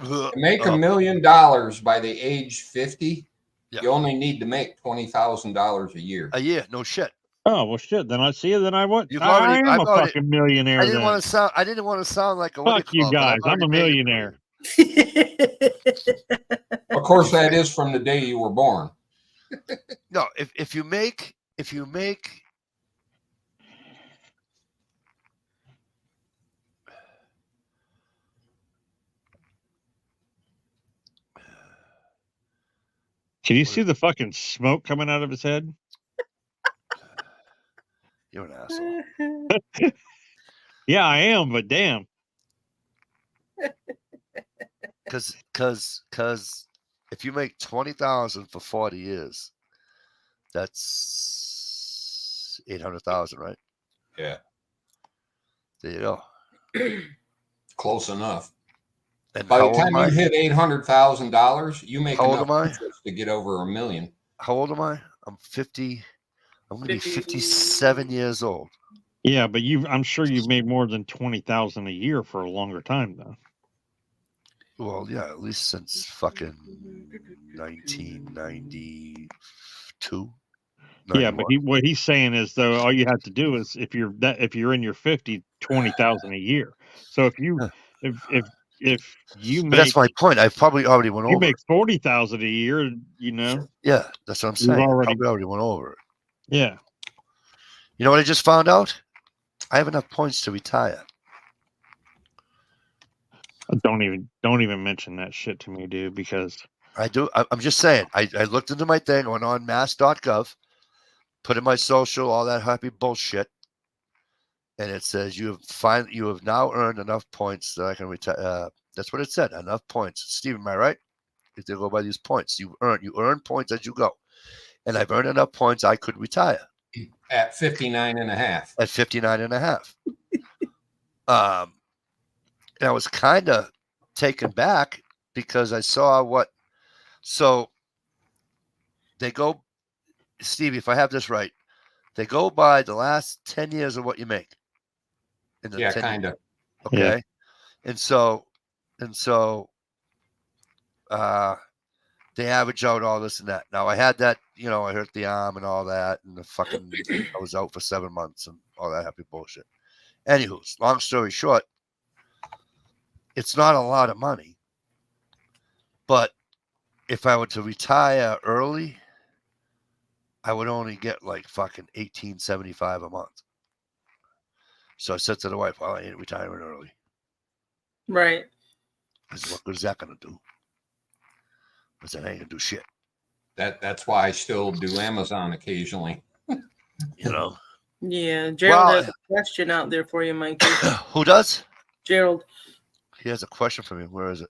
To make $1 million by the age 50, Yeah. you only need to make $20,000 a year. A year, no shit. Oh well, shit. Then I see it. Then I what? You've I already- am I've a already- fucking millionaire. I didn't then. want to sound like a Fuck you guys. I'm a millionaire. Of course, that is from the day you were born. No, if you make Can you see the fucking smoke coming out of his head? you're an asshole. Yeah, I am, but damn. Because if you make 20,000 for 40 years, that's 800,000, right? Yeah. There you go. Close enough. And By how the old time am I? you hit $800,000, you make How old enough am I? interest to get over $1 million. How old am I? I'm 50. I'm going to be 57 years old. Yeah, but I'm sure you've made more than 20,000 a year for a longer time, though. Well, yeah, at least since fucking 1992. Yeah, but what he's saying is though, all you have to do is if you're in your 50, 20,000 a year. So if you But that's my point. I probably already went you over. make 40,000 a year, you know. Yeah, that's what I'm You've saying. already- I probably already went over it. Yeah. You know what I just found out? I have enough points to retire. Don't even mention that shit to me, dude, because I do. I'm just saying. I looked into my thing, went on mass.gov, put in my social, all that happy bullshit, and it says you have now earned enough points that I can retire. That's what it said. Enough points. Steve, am I right? If they go by these points, you earn points as you go, and I've earned enough points I could retire At 59 and a half. at 59 and a half. And I was kind of taken back because I saw what. So they go, Stevie, if I have this right, they go by the last 10 years of what you make. Yeah, kind of. Okay. Yeah. And so they average out all this and that. Now I had that, I hurt the arm and all that, and I was out for 7 months and all that happy bullshit. Anywho, long story short, it's not a lot of money, but if I were to retire early, I would only get like fucking $18.75 a month. So I said to the wife, well, I ain't retiring early. Right. I said, what good is that going to do? I said, I ain't going to do shit. That's why I still do Amazon occasionally. You know. Yeah, Gerald has a question out there for you, Mikey. Who does? Gerald. He has a question for me. Where is it?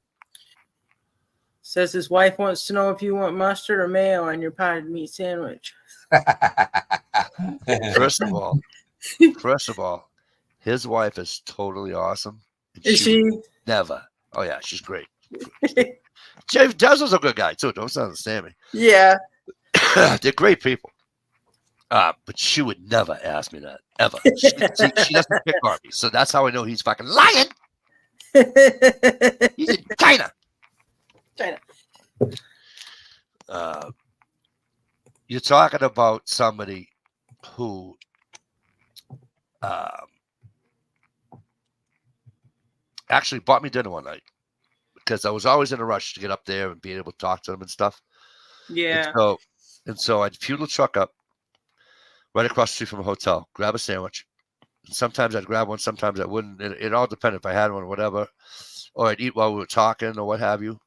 Says his wife wants to know if you want mustard or mayo on your potted meat sandwich. First of all, his wife is totally awesome. Is she? Never. Oh yeah, she's great. Dazzle's a good guy too. Don't understand me. Yeah. They're great people. But she would never ask me that ever. She doesn't pick on me, so that's how I know he's fucking lying. He's in China. You're talking about somebody who actually bought me dinner one night because I was always in a rush to get up there and being able to talk to them and stuff. Yeah. And so I'd fuel the truck up right across the street from a hotel, grab a sandwich. Sometimes I'd grab one, sometimes I wouldn't. It all depended if I had one or whatever. Or I'd eat while we were talking or what have you.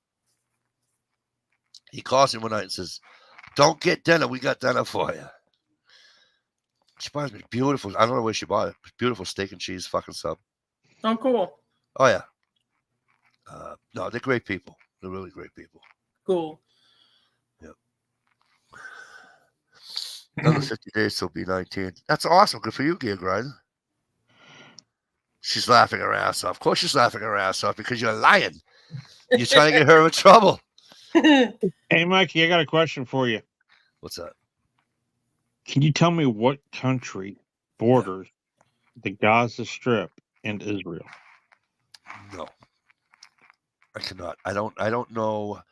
He calls me one night and says, "Don't get dinner. We got dinner for you." She buys me beautiful. I don't know where she bought it. Beautiful steak and cheese fucking sub. Oh, cool. Oh, yeah. No, they're great people. They're really great people. Cool. Yep. Another 50 days till be 19. That's awesome. Good for you, Gear Grinder. She's laughing her ass off. Of course she's laughing her ass off because you're lying. You're trying to get her in trouble. Hey, Mikey, I got a question for you. What's that? Can you tell me what country borders the Gaza Strip and Israel? No, I cannot. I don't know.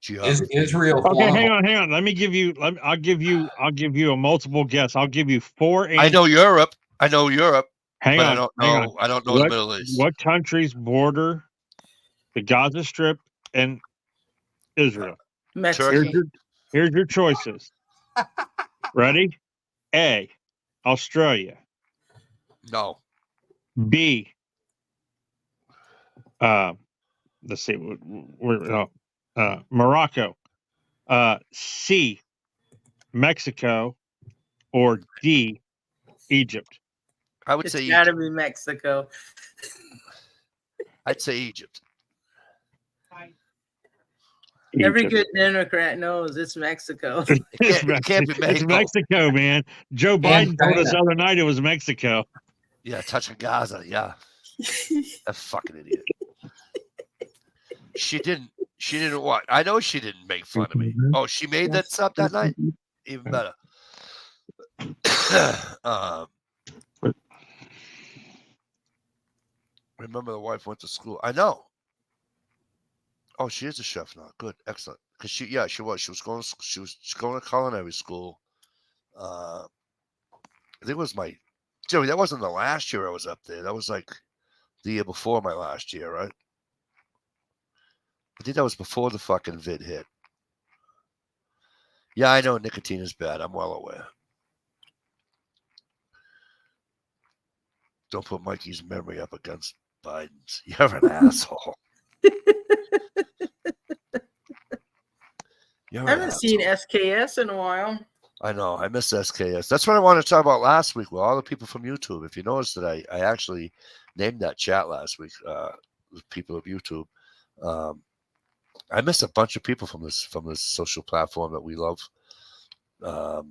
Is Israel? Okay, hang on. Let me give you. I'll give you a multiple guess. I'll give you 4 answers. I know Europe. Hang on. I don't know the Middle East. What countries border the Gaza Strip and Israel? Mexico. Here's your choices. Ready? A, Australia. No. B, let's see, Morocco. C, Mexico, or D, Egypt. I would say It's gotta be Mexico. I'd say Egypt. Every good Democrat knows it's Mexico. It can't be Mexico. It's Mexico, man. Joe Biden told us the other night it was Mexico. Yeah, touching Gaza. Yeah, that fucking idiot. She didn't what? I know she didn't make fun of me. Oh, she made that sub that night? Even better. Remember the wife went to school. I know. Oh, she is a chef now. Good, excellent. Because she was going to culinary school. I think it was Joey, that wasn't the last year I was up there. That was like the year before my last year, right? I think that was before the fucking vid hit. Yeah, I know nicotine is bad. I'm well aware. Don't put Mikey's memory up against Biden's. You're an asshole. I haven't seen SKS in a while. I know. I miss SKS. That's what I wanted to talk about last week with all the people from YouTube. If you noticed that I actually named that chat last week, with people of YouTube. I miss a bunch of people from this social platform that we love. I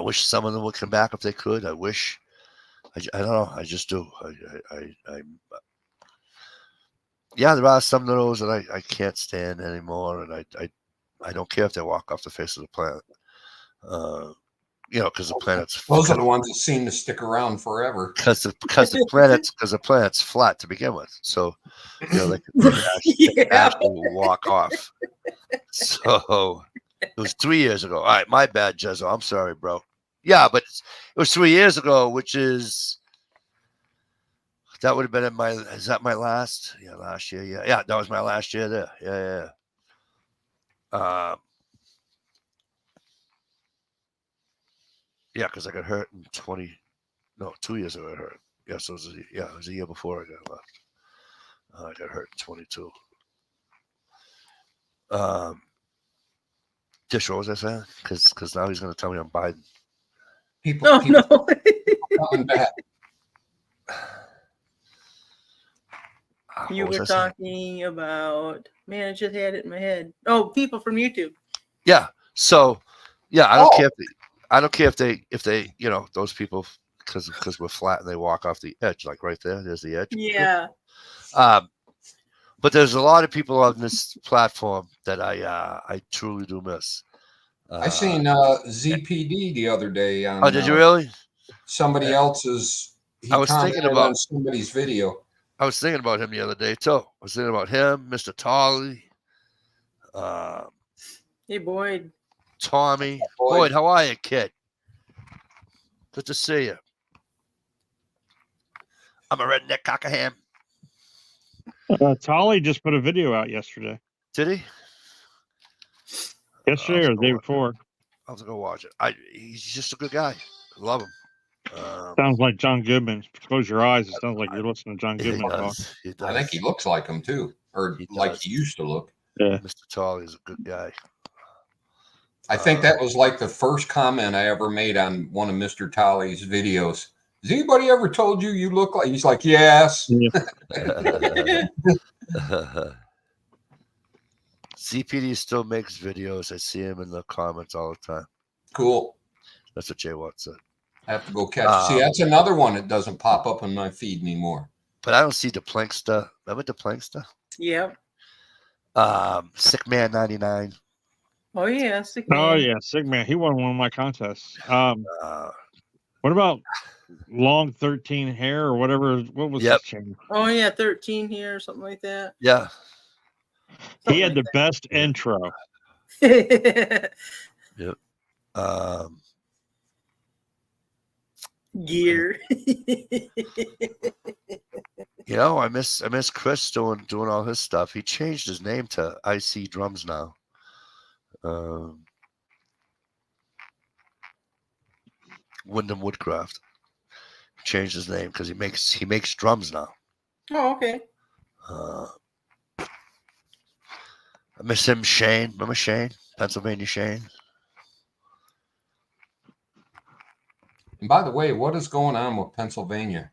wish some of them would come back if they could. I wish. I don't know. I just do. Yeah, there are some of those that I can't stand anymore, and I don't care if they walk off the face of the planet. Because the planet's those are the ones that seem to stick around forever. Because the planet's flat to begin with, so they can actually walk off. So it was 3 years ago. All right, my bad, Jezzo. I'm sorry, bro. Yeah, but it was 3 years ago, which is. That would have been is that my last? Yeah, last year. Yeah, that was my last year there. Yeah. Yeah, because I got hurt in 2 years ago I hurt. Yeah, so it was a year before I got left. I got hurt in 22. Dish, what was I saying? Because now he's going to tell me I'm Biden. People, Oh people no. coming back. You What were was I saying? talking about, man, I just had it in my head. Oh, people from YouTube. Yeah. So, yeah, I Oh. don't care if they, I don't care if they, you know, those people, because we're flat and they walk off the edge, like right there. There's the edge. Yeah. But there's a lot of people on this platform that I truly do miss. I seen ZPD the other day on. Oh, did you really? Somebody else's. He I was thinking commented about on somebody's video. I was thinking about him the other day too. I was thinking about him, Mr. Tolley, Hey, Boyd. Tommy. Boyd, how are you, kid? Good to see you. I'm a redneck cockerham. Tolly just put a video out yesterday. Did he? Yesterday or the day before. I'll have to go watch it. He's just a good guy. I love him. Sounds like John Goodman. Close your eyes. It sounds like you're listening to John Goodman talk. He does. I think he looks like him too, or like he used to look. Yeah. Mr. Tolley is a good guy. I think that was like the first comment I ever made on one of Mr. Tolley's videos. Has anybody ever told you you look like? He's like, yes. CPD still makes videos. I see him in the comments all the time. Cool. That's what Jay Watt said. I have to go catch. See, that's another one that doesn't pop up in my feed anymore. But I don't see the Plankster. Remember the Plankster? Yep. Sick Man 99. Oh yeah, Sick Man. Oh yeah, Sick Man. He won one of my contests. What about Long 13 Hair or whatever? What was his channel? Oh yeah, 13 here or something like that. Yeah. He had the best intro. Yep. Gear. You know, I miss Chris doing all his stuff. He changed his name to IC Drums now. Wyndham Woodcraft changed his name because he makes drums now. Oh, okay. I miss him, Shane. Remember Shane? Pennsylvania Shane? And by the way, what is going on with Pennsylvania?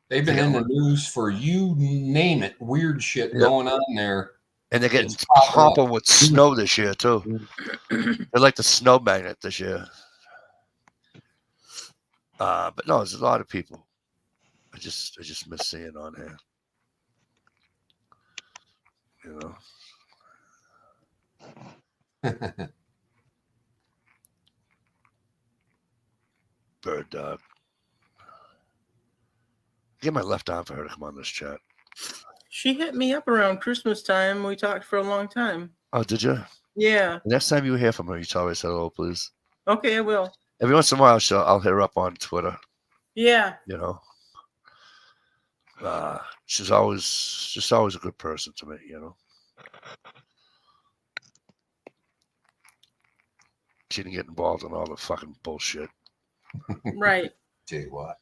They've been in the news for you name it, weird shit going on there. And they're getting toppled with snow this year too. They're like the snow magnet this year. But no, there's a lot of people. I just miss seeing on here. You know. Bird dog. Get my left arm for her to come on this chat. She hit me up around Christmas time. We talked for a long time. Oh, did you? Yeah. The next time you hear from her, you tell her hello, please. Okay, I will. Every once in a while, I'll hit her up on Twitter. Yeah. You know. She's always a good person to me, you know. She didn't get involved in all the fucking bullshit. Right. Tell you what.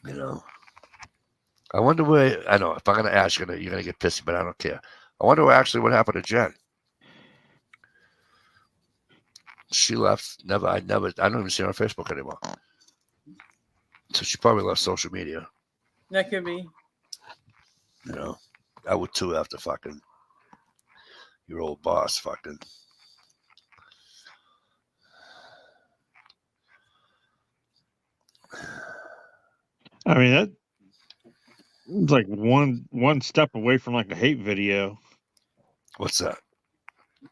You know. I wonder where. I know if I'm gonna ask, you're gonna get pissy, but I don't care. I wonder what happened to Jen. She left. I don't even see her on Facebook anymore. So she probably left social media. That could be. You know, I would too after fucking your old boss fucking. I mean, that it's like one step away from like a hate video. What's that?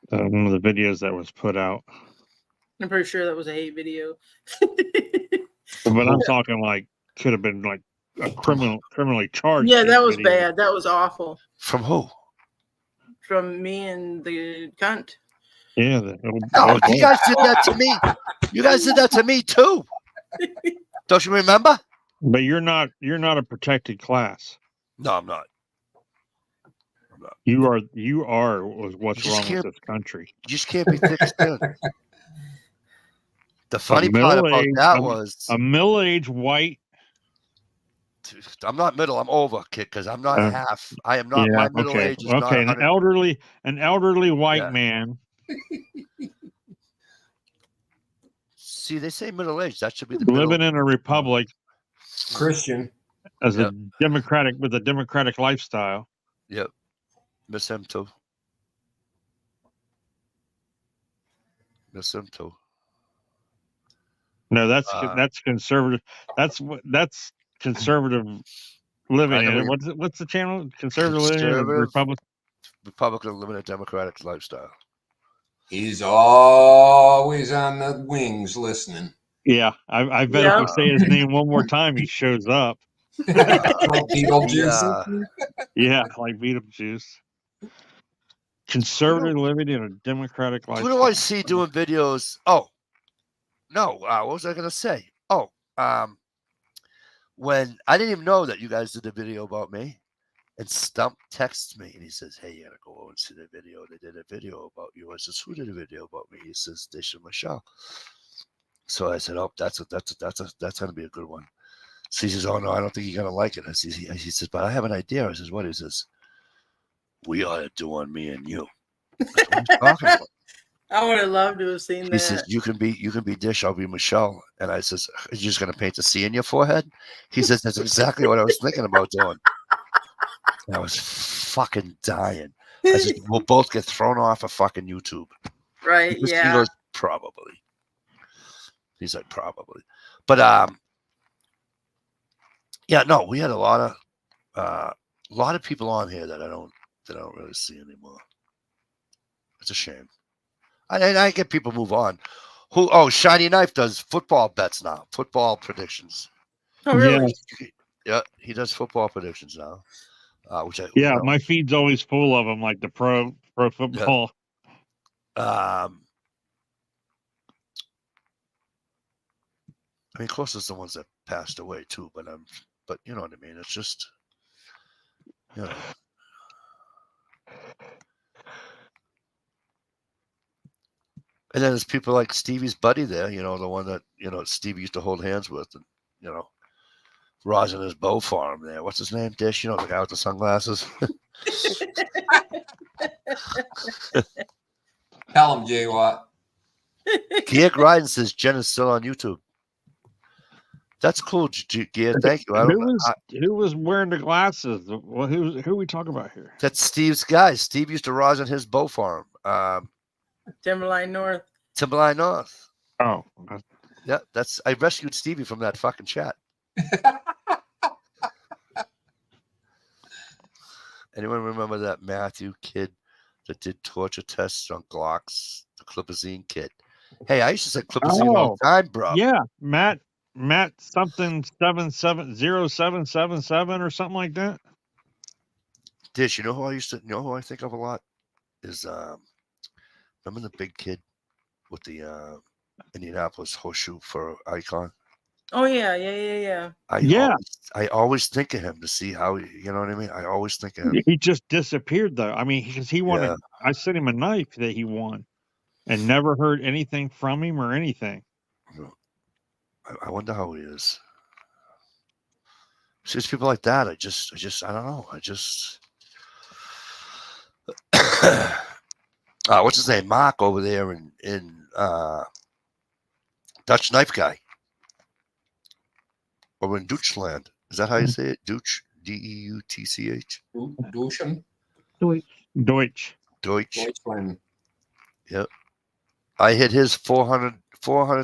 One of the videos that was put out. I'm pretty sure that was a hate video. But I'm talking like could have been like a criminally charged. Yeah, that was video. bad. That was awful. From who? From me and the cunt. Yeah. You guys did that to me. You guys did that to me too. Don't you remember? But you're not a protected class. No, I'm not. You are what's wrong with this country. You just can't be thick-skinned. The funny part about that was a middle-aged white. I'm not middle. I'm over, kid, because I'm not half. I am not. My middle age is not. An elderly white man. See, they say middle age. That should be the Living middle. in a republic Christian. as Yep. with a democratic lifestyle. Yep. Miss him too. Miss him too. No, that's conservative. That's conservative living in it. What's the channel? Conservative living in a republic. Republican living a democratic lifestyle. He's always on the wings listening. Yeah, I bet if we say his name one more time, he shows up. Like Beetlejuice. Yeah, like Beetlejuice. Conservative living in a democratic lifestyle. Who do I see doing videos? Oh, no. What was I going to say? Oh, when I didn't even know that you guys did a video about me, and Stump texts me and he says, "Hey, you got to go over and see the video. They did a video about you." I says, "Who did a video about me?" He says, "Station Michelle." So I said, "Oh, that's going to be a good one." So he says, "Oh no, I don't think you're going to like it." He says, "But I have an idea." I says, "What?" He says, "We ought to do on me and you." That's what he's talking about. I would have loved to have seen that. He says, you can be Dish, I'll be Michelle. And I says, "Are you just going to paint a C in your forehead?" He says, "That's exactly what I was thinking about doing." And I was fucking dying. I said, "We'll both get thrown off of fucking YouTube." Right, He yeah. goes, "Probably." He's like, "Probably." But yeah, no, we had a lot of people on here that I don't really see anymore. It's a shame. I get people move on. Shiny Knife does football bets now, football predictions. Oh, really? Yeah, he does football predictions now. My feed's always full of them, like the pro football. Yeah. I mean, of course, it's the ones that passed away too, but you know what I mean. It's just, you know. And then there's people like Stevie's buddy there, you know, the one that, you know, Stevie used to hold hands with, and, you know, rosin his bow farm there. What's his name? Dish, you know, the guy with the sunglasses. Tell him, Jay Watt. Gear Gryden says Jen is still on YouTube. That's cool, Gear. Thank you. Who was wearing the glasses? Well, who are we talking about here? That's Steve's guy. Steve used to rosin his bow farm. Timberline North. Timberline North. Oh. Yeah, I rescued Stevie from that fucking chat. Anyone remember that Matthew kid that did torture tests on Glocks, the Clipazine kid? Hey, I used to say Clipazine all the time, bro. Yeah, Matt something 77077 or something like that. Dish, you know who I think of a lot is remember the big kid with the Indianapolis horseshoe for icon? Oh yeah. I always think of him to see how you know what I mean. I always think of him. He just disappeared though. I mean, because he wanted. Yeah. I sent him a knife that he won, and never heard anything from him or anything. I wonder how he is. See, it's people like that. I don't know. What's his name? Mark over there in Dutch Knife Guy. Or in Deutschland. Is that how you say it? Deutsch? D-E-U-T-C-H? Deutsch. Deutschland. Yep. I hit his 400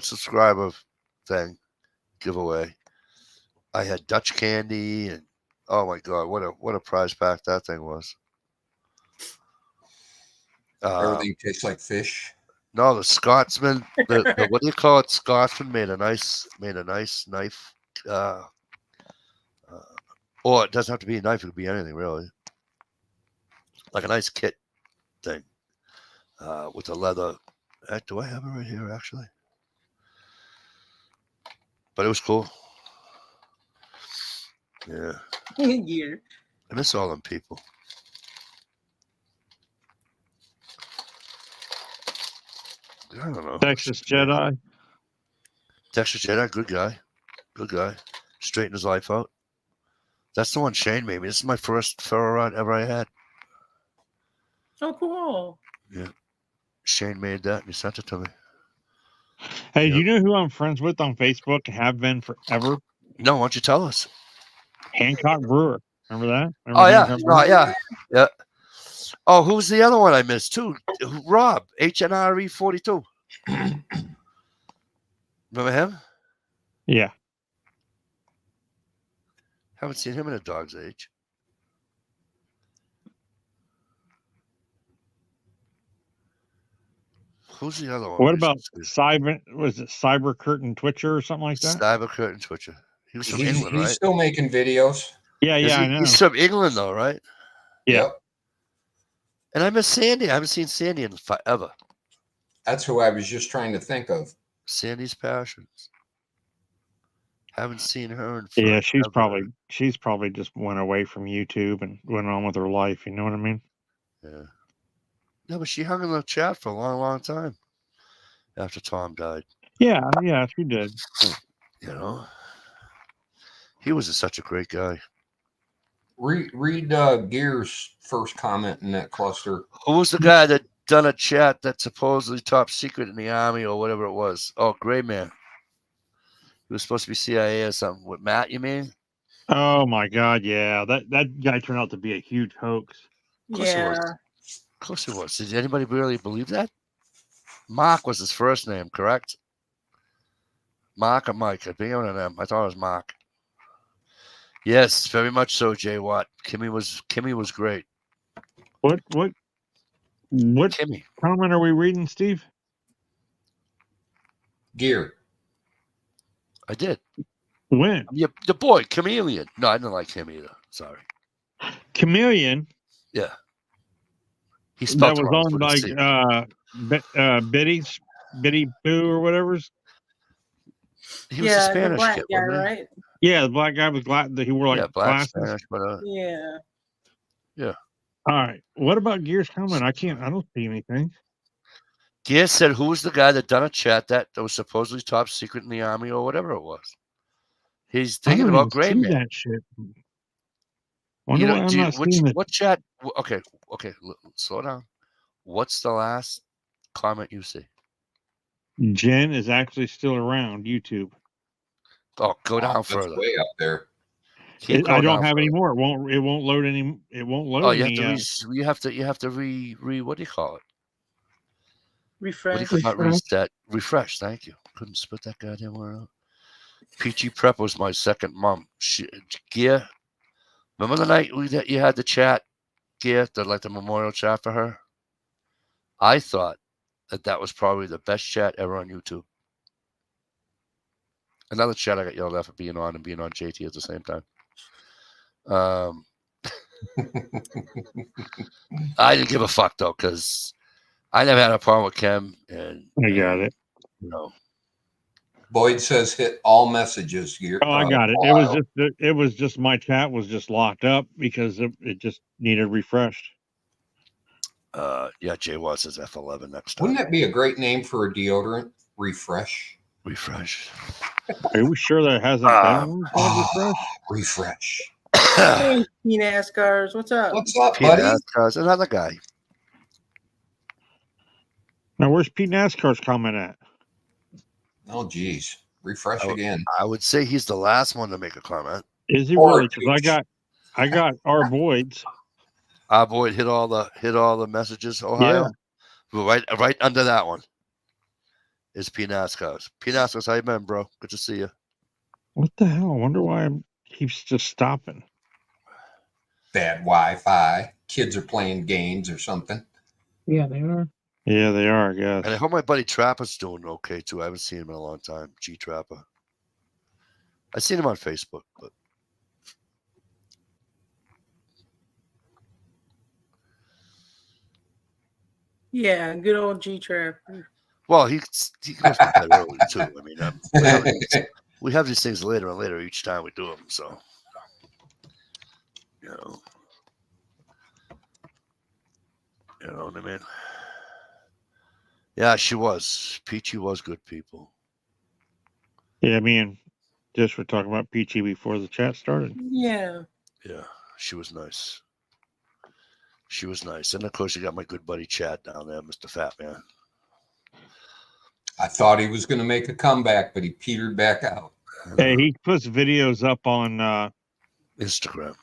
subscriber thing giveaway. I had Dutch candy and oh my god, what a prize pack that thing was. Everything tastes like fish. No, the Scotsman, the what do you call it? Scotsman made a nice knife. Or it doesn't have to be a knife; it could be anything really. Like a nice kit thing with the leather. Do I have it right here actually? But it was cool. Yeah. Yeah. I miss all them people. I don't know. Texas Jedi. Texas Jedi, good guy. Straightened his life out. That's the one Shane made me. This is my first ferro rod ever I had. Oh, cool. Yeah. Shane made that and he sent it to me. Hey, Yep. do you know who I'm friends with on Facebook? Have been forever. No, why don't you tell us? Hancock Brewer. Remember that? Oh yeah, Hancock Brewer? yeah. Oh, who's the other one I missed too? Rob, HNRE 42. Remember him? Yeah. Haven't seen him in a dog's age. Who's the other one? What about Cyber? Was it Cyber Curtain Twitcher or something like that? Cyber Curtain Twitcher. He was from England, He's right? still making videos. Yeah, I know. He's from England, though, right? Yeah. Yep. And I miss Sandy. I haven't seen Sandy in forever. That's who I was just trying to think of. Sandy's Passions. Haven't seen her in forever. Yeah, she's probably just went away from YouTube and went on with her life. You know what I mean? Yeah. No, but she hung in the chat for a long, long time after Tom died. Yeah, she did. You know, he was such a great guy. Read Gear's first comment in that cluster. Who was the guy that done a chat that's supposedly top secret in the army or whatever it was? Oh, Gray Man. He was supposed to be CIA or something. With Matt, you mean? Oh my God, yeah. That guy turned out to be a huge hoax. Of course it was. Of course it was. Did anybody really believe that? Mark was his first name, correct? Mark or Mike? I think I thought it was Mark. Yes, very much so, Jay Watt. Kimmy was great. What Kimmy? comment are we reading, Steve? Gear. I did. When? The boy, Chameleon. No, I didn't like him either. Sorry. Chameleon. Yeah. He That spelled was wrong. on like Bitty Boo or whatever's. He was a Spanish the black kid, guy, wasn't he? right? Yeah, the black guy with he wore like black glasses. Spanish, but Yeah. All right. What about Gear's comment? I don't see anything. Gear said, who was the guy that done a chat that was supposedly top secret in the army or whatever it was? He's thinking about Gray Man. That shit. Wonder why I'm not seeing it. What chat? Okay, slow down. What's the last comment you see? Jen is actually still around YouTube. Oh, go down That's further. way up there. I don't have any more. It won't load any. It won't load. Oh, you have to re what do you call it? Refresh. What do you call it? Reset. Refresh. Thank you. Couldn't spit that goddamn word out. Peachy Prep was my second mom. Gear. Remember the night you had the chat, Gear, the memorial chat for her? I thought that was probably the best chat ever on YouTube. Another chat I got yelled at for being on and being on JT at the same time. I didn't give a fuck though, because I never had a problem with Kim, and I got it. You know, Boyd says hit all messages. Gear. Oh, I got it. It was just my chat was just locked up because it just needed refreshed. Yeah, Jay Watt says F11 next time. Wouldn't that be a great name for a deodorant? Refresh. Refresh. Are we sure there hasn't been one called Refresh? Hey, P-NASCARs, what's up? What's up, buddy? P-NASCAR's another guy. Now, where's Pete NASCAR's comment at? Oh, geez. Refresh again. I would say he's the last one to make a comment. Is he really? Because I got our Boyd's. Our Boyd hit all the messages. Ohio. Yeah. Right under that one is P NASCAR's. P NASCAR's, how you been, bro? Good to see you. What the hell? I wonder why it keeps just stopping. Bad Wi-Fi. Kids are playing games or something. Yeah, they are. Yeah, they are, I guess. And I hope my buddy Trapper's doing okay too. I haven't seen him in a long time. G Trapper. I've seen him on Facebook, but yeah, good old G Trapper. Well, he goes to bed early too. I mean, we have these things later and later each time we do them. So, you know what I mean. Yeah, she was. Peachy was good, people. Yeah, me and just were talking about Peachy before the chat started. Yeah. Yeah, she was nice. She was nice. And of course, you got my good buddy Chad down there, Mr. Fat Man. I thought he was going to make a comeback, but he petered back out. Hey, he puts videos up on Instagram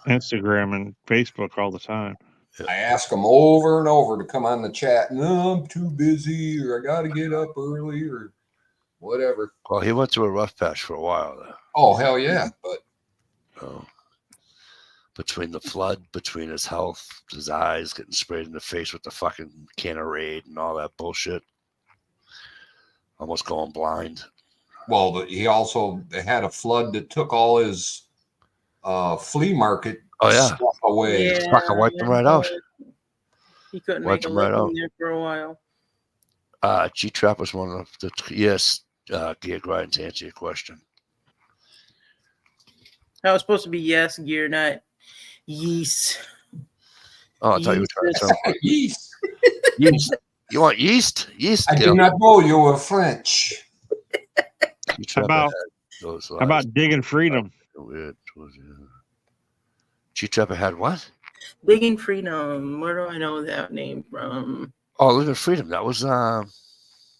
and Facebook all the time. I ask him over and over to come on the chat. No, I'm too busy, or I got to get up early, or whatever. Well, he went through a rough patch for a while there. Oh, hell yeah. But between the flood, between his health, his eyes getting sprayed in the face with the fucking can of Raid and all that bullshit, almost going blind. Well, he also had a flood that took all his flea market stuff away. Yeah, fucking wiped him right out. He couldn't Wiped make a him right living there for a while. G-Trap was one of the gear grind, to answer your question. That was supposed to be yes gear, not yeast. Oh, I thought you were trying to tell Yeast. yeast. You want yeast? Yeast. I do not know you were French. How about digging freedom? Weird. G-Trapper had what? Digging Freedom. Where do I know that name from? Oh, Living Freedom. That was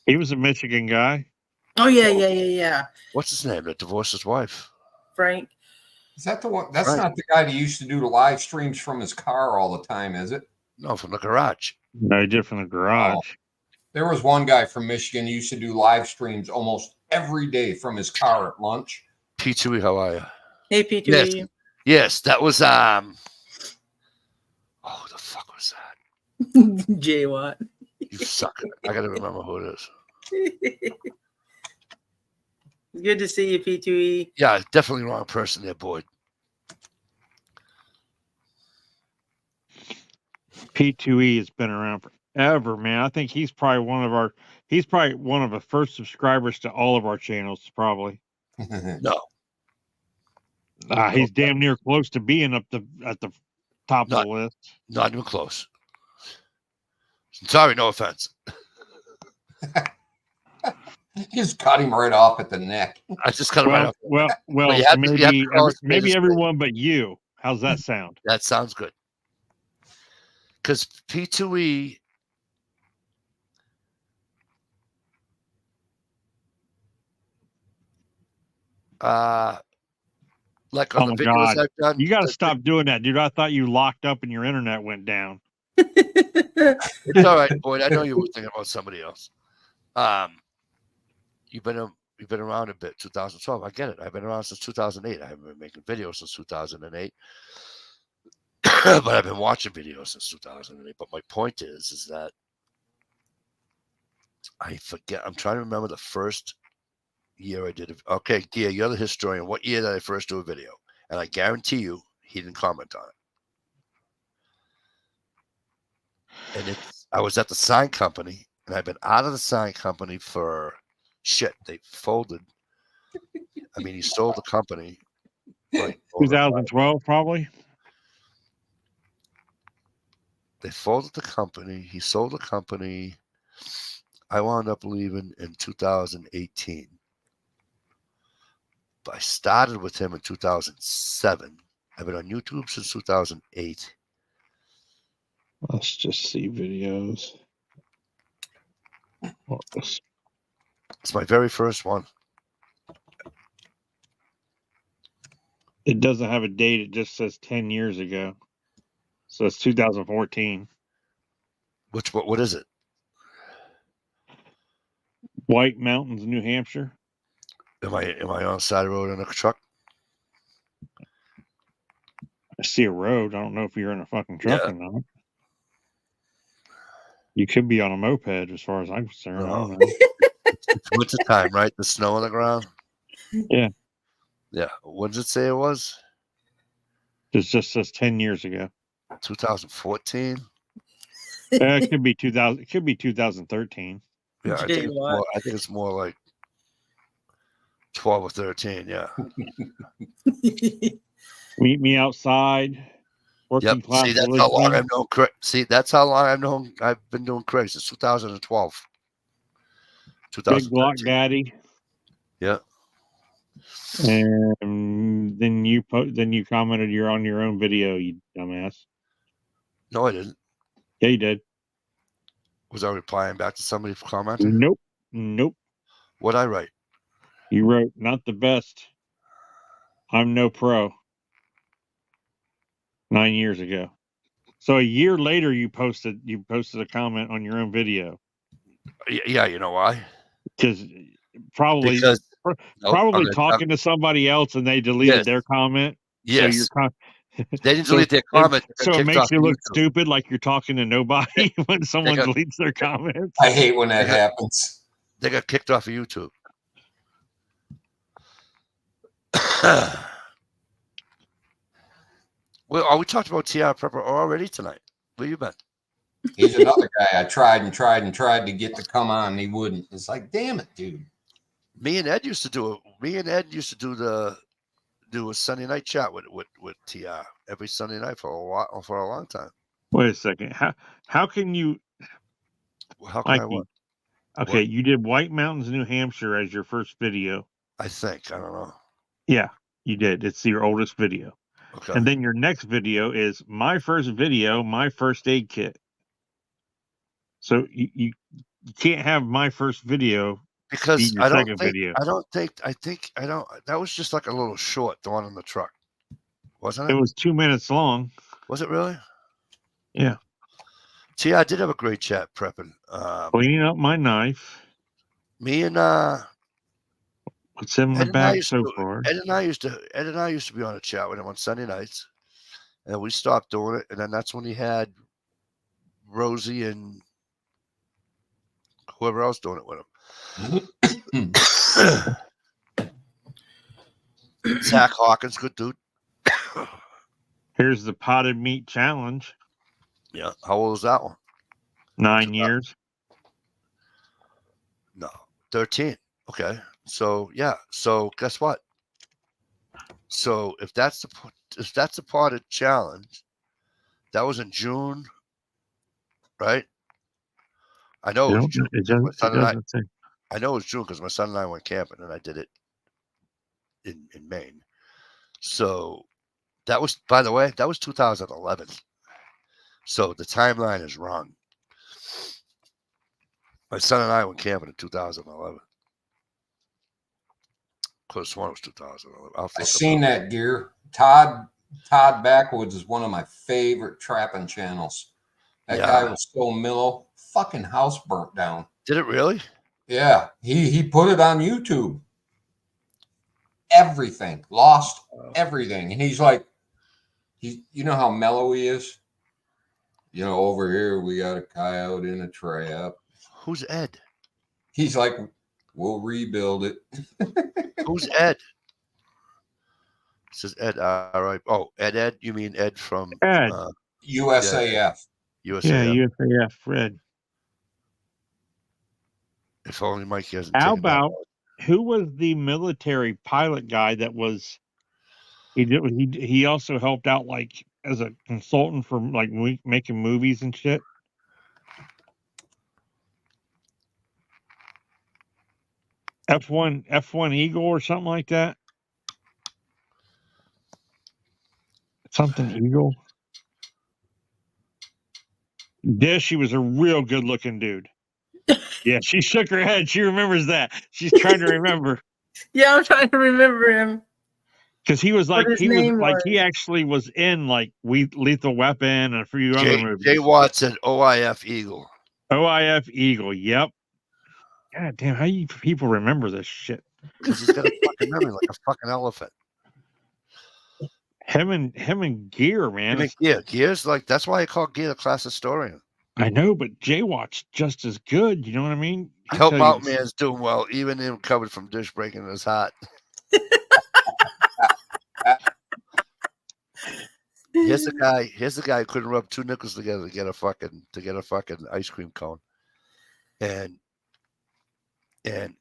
he was a Michigan guy. Oh yeah. What's his name? That divorced his wife. Frank. Is that the one? That's not the guy that used to do the live streams from his car all the time, is it? No, from the garage. No, he did from the garage. Oh. There was one guy from Michigan who used to do live streams almost every day from his car at lunch. P2E, how are you? Hey, P2E. Yes, that was oh, the fuck was that? Jay Watt. You suck. I gotta remember who it is. Good to see you, P2E. Yeah, definitely wrong person there, boy. P2E has been around forever, man. I think he's probably one of the first subscribers to all of our channels, probably. No. He's damn near close to being at the top of the list. Not even close. Sorry, no offense. Just cut him right off at the neck. I just cut him right off. Well, maybe everyone but you. How's that sound? That sounds good. Because P2E like on the videos I've done. You got to stop doing that, dude. I thought you locked up and your internet went down. It's all right, Boyd. I know you were thinking about somebody else. You've been around a bit. 2012. I get it. I've been around since 2008. I haven't been making videos since 2008, but I've been watching videos since 2008. But my point is that I forget. I'm trying to remember the first year I did it. Okay, Gia, you're the historian. What year did I first do a video? And I guarantee you, he didn't comment on it. And I was at the sign company, and I've been out of the sign company for shit. They folded. I mean, he sold the company. Like 2012, probably. They folded the company. He sold the company. I wound up leaving in 2018. But I started with him in 2007. I've been on YouTube since 2008. Let's just see videos. It's my very first one. It doesn't have a date. It just says 10 years ago. So it's 2014. What is it? White Mountains, New Hampshire. Am I on the side of the road in a truck? I see a road. I don't know if you're in a fucking truck or not. You could be on a moped, as far as I'm concerned. I don't know. It's winter time, right? The snow on the ground. Yeah. Yeah. When did it say it was? It just says 10 years ago. 2014. It could be 2000. It could be 2013. Yeah, I think it's more like 12 or 13. Yeah. Meet me outside. Working class. See, that's how long I've known Craig. See, that's how long I've been doing Craig since 2012. Big Block Daddy. Yeah. And then you commented you're on your own video, you dumbass. No, I didn't. Yeah, you did. Was I replying back to somebody for commenting? Nope. Nope. What'd I write? You wrote, not the best. I'm no pro. 9 years ago. So a year later, you posted a comment on your own video. Yeah, you know why? Because probably talking to somebody else and they deleted their comment. Yes. So they didn't delete their comment. So it makes you look stupid, like you're talking to nobody when someone deletes their comments. I hate when that happens. They got kicked off of YouTube. Well, we talked about TR Prepper already tonight. Where you been? He's another guy I tried to get to come on, and he wouldn't. It's like, damn it, dude. Me and Ed used to do it. Me and Ed used to do a Sunday night chat with TR every Sunday night for a long time. Wait a second. How can you? How can I what? Okay, what? You did White Mountains, New Hampshire as your first video. I think. I don't know. Yeah, you did. It's your oldest video. Okay. And then your next video is my first video, my first aid kit. So you can't have my first video because your second video. That was just like a little short, the one on the truck, wasn't it? It was 2 minutes long. Was it really? Yeah. See, I did have a great chat prepping. Cleaning up my knife. Me and what's in my bag so far? Ed and I used to be on a chat with him on Sunday nights, and we stopped doing it. And then that's when he had Rosie and whoever else doing it with him. Zach Hawkins, good dude. Here's the potted meat challenge. Yeah. How old was that one? 9 years. No, 13. Okay. So yeah. So guess what? So if that's the potted challenge, that was in June, right? I know it was June. I know it was June because my son and I went camping and I did it in Maine. So that was, by the way, that was 2011. So the timeline is wrong. My son and I went camping in 2011. Could have sworn it was 2011. I've seen that gear. Todd Backwoods is one of my favorite trapping channels. That guy was so mellow. Fucking house burnt down. Did it really? Yeah. He put it on YouTube. Everything. Lost everything. And he's like, you know how mellow he is? You know, over here we got a coyote in a trap. Who's Ed? He's like, we'll rebuild it. Who's Ed? It says Ed. All right. Oh, Ed. You mean Ed from Ed. USAF. USAF. Yeah, USAF. Fred. If only Mike hasn't. How about who was the military pilot guy that was? He also helped out like as a consultant for like making movies and shit. F1 Eagle or something like that. Something Eagle. She was a real good looking dude. Yeah, she shook her head. She remembers that. She's trying to remember. Yeah, I'm trying to remember him. Because he actually was in like Lethal Weapon and a few other movies. Jay Watson, OIF Eagle. OIF Eagle, yep. God damn, how you people remember this shit? Because he's got a fucking memory like a fucking elephant. Him and Gear, man. Gear's like, that's why I call Gear the class historian. I know, but Jaywatt's just as good. You know what I mean? Help Out Man's doing well, even him covered from dish breaking his heart. Here's the guy who couldn't rub two nickels together to get a fucking ice cream cone. And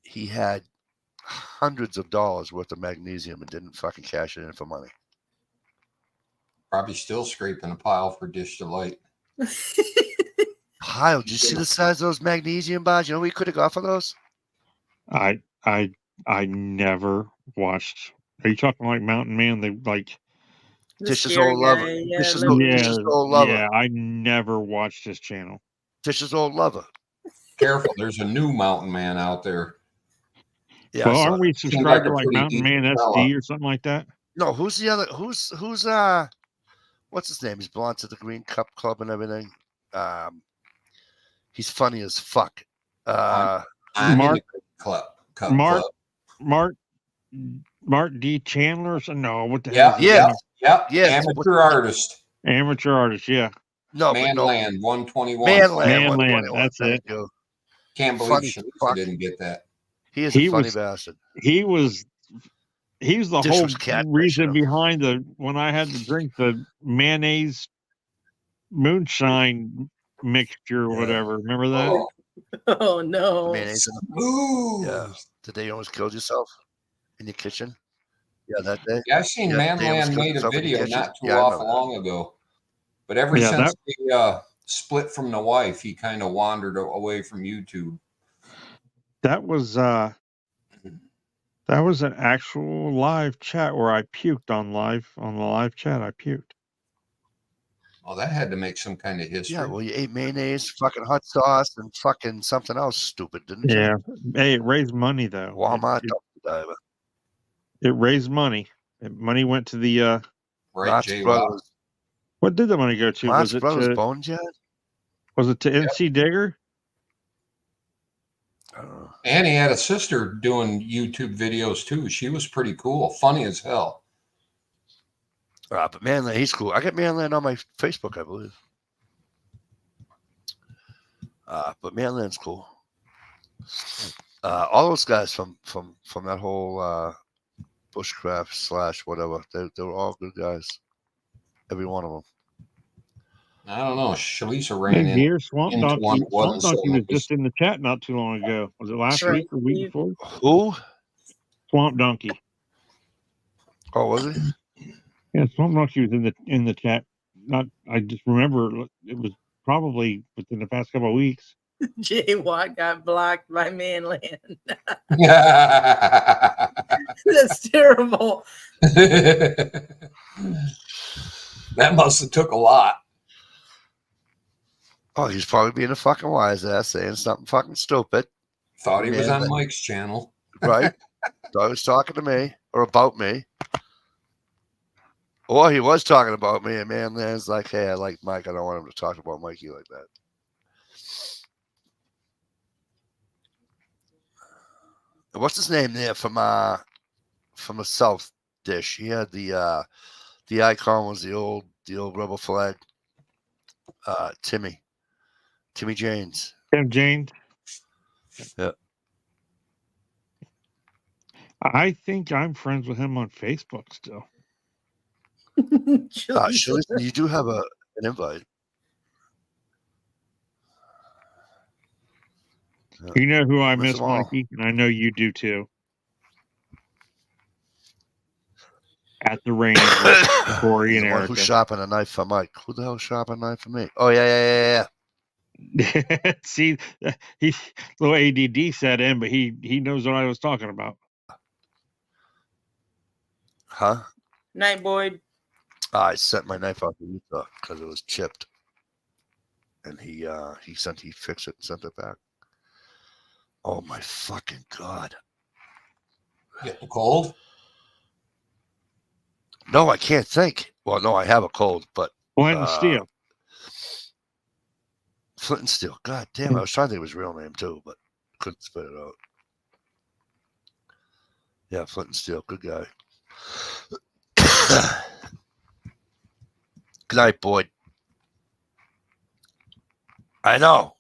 he had hundreds of dollars worth of magnesium and didn't fucking cash it in for money. Probably still scraping a pile for Dish Delight. Pile, did you see the size of those magnesium bars? You know what we could have got for those? I never watched. Are you talking like Mountain Man? They like Dish's old lover. Dish's old lover. Yeah, I never watched his channel. Dish's old lover. Careful, there's a new mountain man out there. Yeah. Well, I saw aren't we that. Seems subscribed like to a like pretty Mountain Man decent fella. SD or something like that? No, who's the other? Who's what's his name? He's belongs to the Green Cup Club and everything. He's funny as fuck. I'm in Mark- the club. Mark Mark D. Chandler? No, what the Yeah, hell is his Yeah. name? Yep. Yes. Amateur artist. Amateur artist, yeah. No, but no. Manland 121. Manland. Manland, 121. that's Thank it. you. Can't believe Funny Shalisa fuck. didn't get that. He is He a funny was- bastard. He's the Dish whole was catfishing reason him. behind when I had to drink the mayonnaise moonshine mixture or Yeah. whatever. Remember that? Oh, Oh no. Mayonnaise in the smooth. Yeah. The day you almost killed yourself in your kitchen. Yeah, that day. Yeah, I've seen Yeah, they almost Manland killed made a himself in the video kitchen. not too Yeah, I awful remember that. long ago. But ever Yeah, since he split from the wife, he kind of wandered away from YouTube. That was an actual live chat where I puked on the live chat. I puked. Oh, that had to make some kind of history. Yeah, well, you ate mayonnaise, fucking hot sauce, and fucking something else stupid, didn't you? Yeah. Hey, it raised money though. Walmart dumpster diver. It raised money. Money went to the Right, Marx Jay? Brothers. what did the money go to? Marx Was it Brothers to Boneyard? NC Digger? I don't know. And he had a sister doing YouTube videos too. She was pretty cool, funny as hell. But Manland, he's cool. I got Manland on my Facebook, I believe. But Manland's cool. All those guys from that whole bushcraft / whatever, they were all good guys. Every one of them. I don't know. Shalisa ran in. Gear Swamp into one Donkey. that wasn't Swamp Donkey so was nice. just in the chat not too long ago. Was it last Right, week or week Steve. before? Who? Swamp Donkey. Oh, was he? Yeah, Swamp Donkey was in the chat. I just remember it was probably within the past couple of weeks. Jay Watt got blocked by Manland. That That's terrible. must have took a lot. Oh, he's probably being a fucking wise ass saying something fucking stupid. Thought he was on Manland. Mike's channel. Right? Thought he was talking to me or about me. Or he was talking about me, and Manland's like, hey, I like Mike. I don't want him to talk about Mikey like that. What's his name there from the South dish? He had the icon was the old rebel flag. Timmy James. Tim James. Yeah. I think I'm friends with him on Facebook still. Shalisa, you do have an invite. You know who I miss, them all. Mikey, and I know you do too. At the range with Corey and The one Erica. who's sharpening a knife for Mike. Who the hell sharpened a knife for me? Oh yeah. See, he little ADD set in, but he knows what I was talking about. Huh? Night, Boyd. I sent my knife out to Utah because it was chipped, and he fixed it and sent it back. Oh my fucking god! Getting cold? No, I can't think. Well, no, I have a cold, but Flint and Steel. Flint and Steel. God damn! I was trying to think of his real name too, but couldn't spit it out. Yeah, Flint and Steel. Good guy. Good night, Boyd. I know.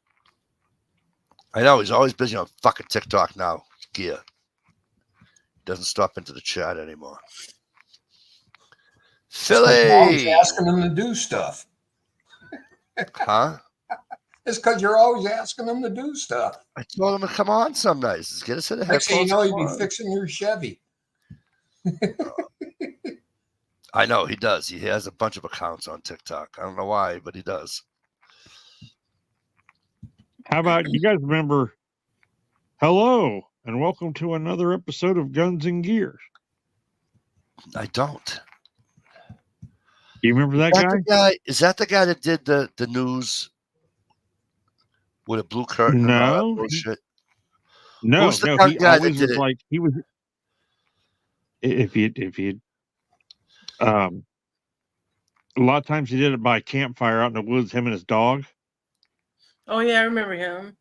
He's always busy on fucking TikTok now. Gear. Doesn't stop into the chat anymore. Philly. Always asking him to do stuff. Huh? It's because you're always asking him to do stuff. I told him to come on some nights. Just get us in the Next thing you headphones. know, he'd be fixing your Chevy. I know he does. He has a bunch of accounts on TikTok. I don't know why, but he does. How about you guys remember? Hello and welcome to another episode of Guns and Gears. I don't. You remember that guy? Is that the guy that did the news with a blue curtain and all that bullshit? No, Who's the no, young he guy that always did was it? like he was. If you a lot of times he did it by campfire out in the woods, him and his dog. Oh yeah, I remember him.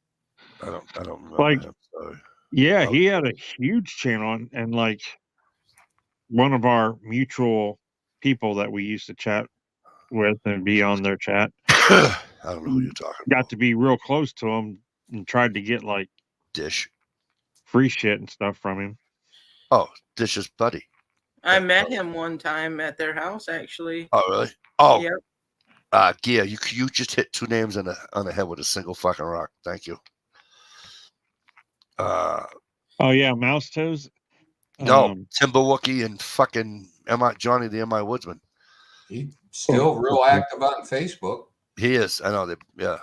I don't remember Like, him. Sorry. yeah, he had a huge channel, and like one of our mutual people that we used to chat with and be on their chat. I don't know who you're talking about. Got to be real close to him and tried to get like Dish. free shit and stuff from him. Oh, Dish's buddy. I met him one time at their house, actually. Oh, really? Oh, yep. Gia, you just hit 2 names on the head with a single fucking rock. Thank you. Oh yeah, Mouse Toes. No, Timber Wookie and fucking Johnny the M.I. Woodsman. He's still real active on Facebook. He is. I know that. Yeah,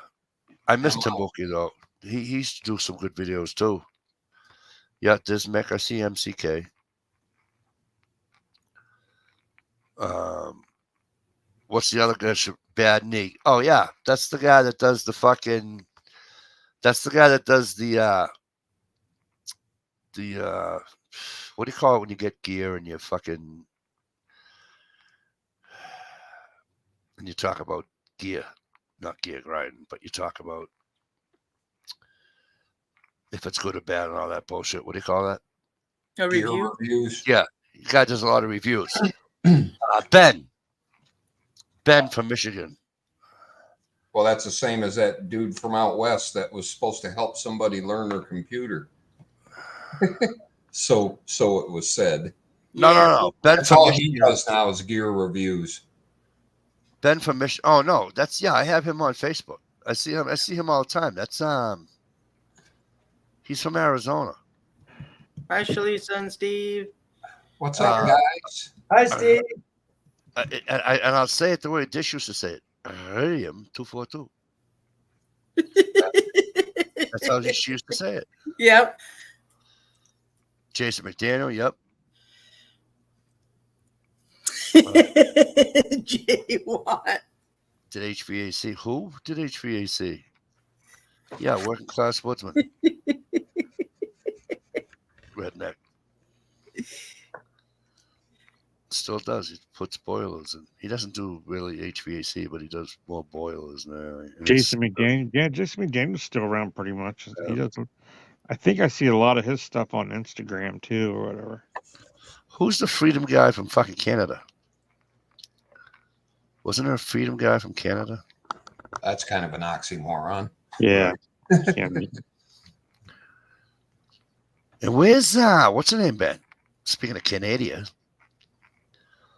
I miss Timber Wookie though. He used to do some good videos too. Yeah, there's Mick. I see MCK. What's the other guy? Bad Knee. Oh yeah, that's the guy that does the fucking. That's the guy that does the. What do you call it when you get gear and you fucking. And you talk about gear, not gear grinding, but you talk about if it's good or bad and all that bullshit. What do you call that? A review? Reviews. Yeah, the guy does a lot of reviews. Ben from Michigan. Well, that's the same as that dude from out west that was supposed to help somebody learn their computer. so it was said. No. Ben that's from all Michigan. He does now is gear reviews. Ben from Michigan. Oh no, I have him on Facebook. I see him all the time. That's he's from Arizona. Hi, Shalisa and Steve. What's up, guys? Hi, Steve. And I'll say it the way Dish used to say it. Radium 242. That's how she used to say it. Yep. Jason McDaniel. Yep. Jay Watt. Did HVAC? Who did HVAC? Yeah, working class woodsman. Redneck. Still does. He puts boilers in. He doesn't do really HVAC, but he does more boilers now. Jason McDaniel. Yeah, Jason McDaniel's still around pretty much. Yeah. He doesn't. I think I see a lot of his stuff on Instagram too, or whatever. Who's the freedom guy from fucking Canada? Wasn't there a freedom guy from Canada? That's kind of an oxymoron. Yeah. Right. And where's what's her name, Ben? Speaking of Canada.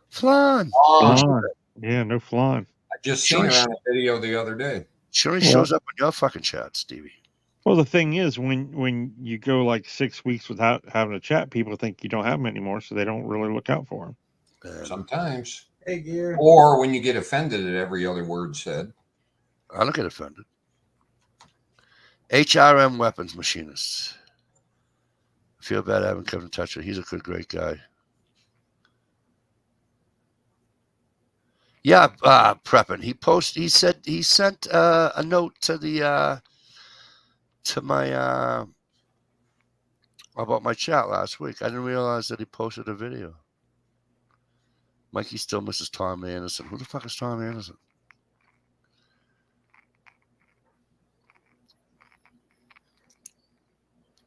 Flan. Yeah, no flan. I just seen her on a video the other day. Sure, he shows up on your fucking chat, Stevie. Well, the thing is, when you go like 6 weeks without having a chat, people think you don't have them anymore, so they don't really look out for them. Sometimes. Hey, Gear. Or when you get offended at every other word said. I don't get offended. HRM weapons machinists. I feel bad I haven't come in touch with him. He's a good, great guy. Yeah, prepping. He said he sent a note to the to my about my chat last week. I didn't realize that he posted a video. Mikey still misses Tom Anderson. Who the fuck is Tom Anderson?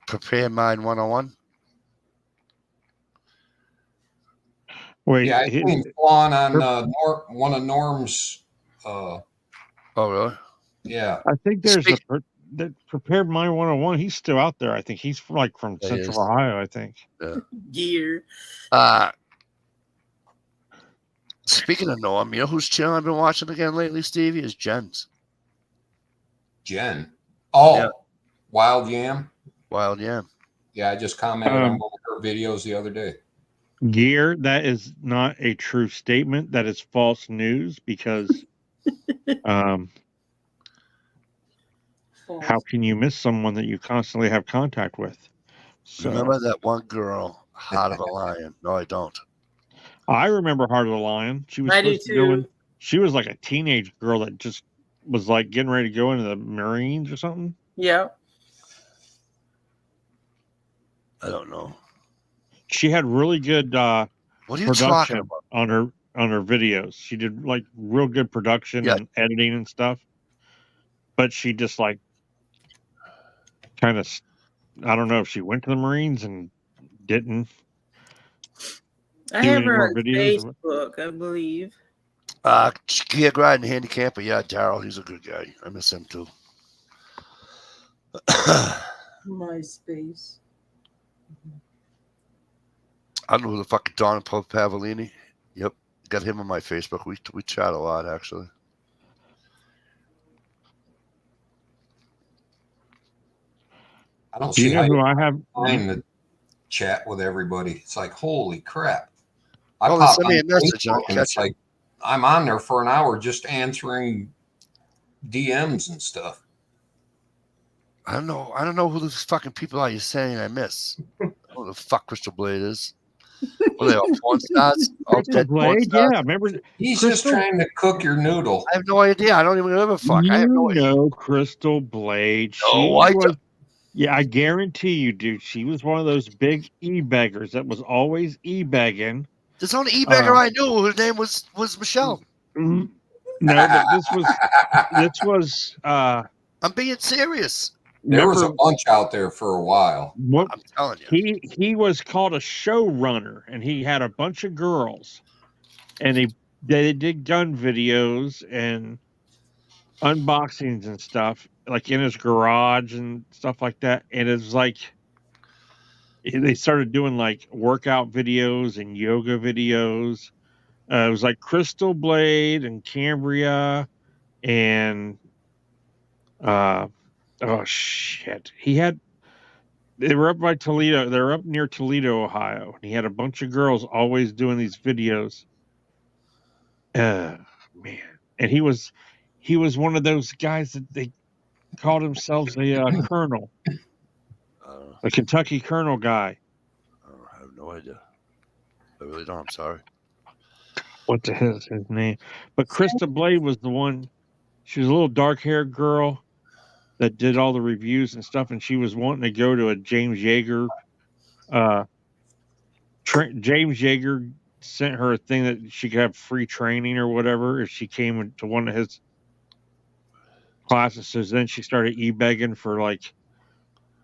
Prepare Mind 101. Wait, yeah, I seen Flan on one of Norm's. Oh, really? Yeah. I think there's the Prepared Mind 101. He's still out there. I think he's from Central Ohio. I think. Yeah. Gear. Speaking of Norm, you know whose channel I've been watching again lately, Stevie? Is Jen's. Jen. Oh, yeah. Wild Yam. Wild Yam. Yeah, I just commented on one of her videos the other day. Gear, that is not a true statement. That is false news because how can you miss someone that you constantly have contact with? So, remember that one girl, Heart of a Lion? No, I don't. I remember Heart of the Lion. She was she was like a teenage girl that just was like getting ready to go into the Marines or something. Yeah. I don't know. She had really good What are you talking production about? on her videos. She did like real good production and editing and stuff. But she just like kind of, I don't know if she went to the Marines and didn't. I have her on Facebook, I believe. Kia Gradden handicapper. Yeah, Daryl, he's a good guy. I miss him too. MySpace. I don't know who the fuck Don Pavellini. Yep, got him on my Facebook. We chat a lot actually. I don't Do you see know how who you I have? find the chat with everybody. It's like, holy crap. I Well, pop send me on a message and I'll Facebook and it's catch it. like I'm on there for an hour just answering DMs and stuff. I don't know who these fucking people are you're saying I miss. I don't know who the fuck Crystal Blade is. What are they all porn stars? All dead porn Blade? stars? Yeah, remember He's Crystal? just trying to cook your noodle. I have no idea. I don't even give a fuck. I have no idea. know Crystal Blade. No, She was. Yeah, I guarantee you, dude. She was one of those big e-beggars that was always e-begging. There's only e-beggar I knew. Her name was Michelle. No, but this was. I'm being serious. There was a bunch out there for a while. What I'm telling you. He was called a showrunner, and he had a bunch of girls, and they did gun videos and unboxings and stuff, like in his garage and stuff like that. And it's like they started doing like workout videos and yoga videos. It was like Crystal Blade and Cambria and oh shit, they were up by Toledo. They're up near Toledo, Ohio. And he had a bunch of girls always doing these videos. Man, and he was one of those guys that they called themselves a colonel, a Kentucky colonel guy. I have no idea. I really don't. I'm sorry. What the hell is his name? But Krista Blade was the one. She was a little dark-haired girl that did all the reviews and stuff, and she was wanting to go to a James Yeager. James Yeager sent her a thing that she could have free training or whatever if she came to one of his classes. So then she started e-begging for like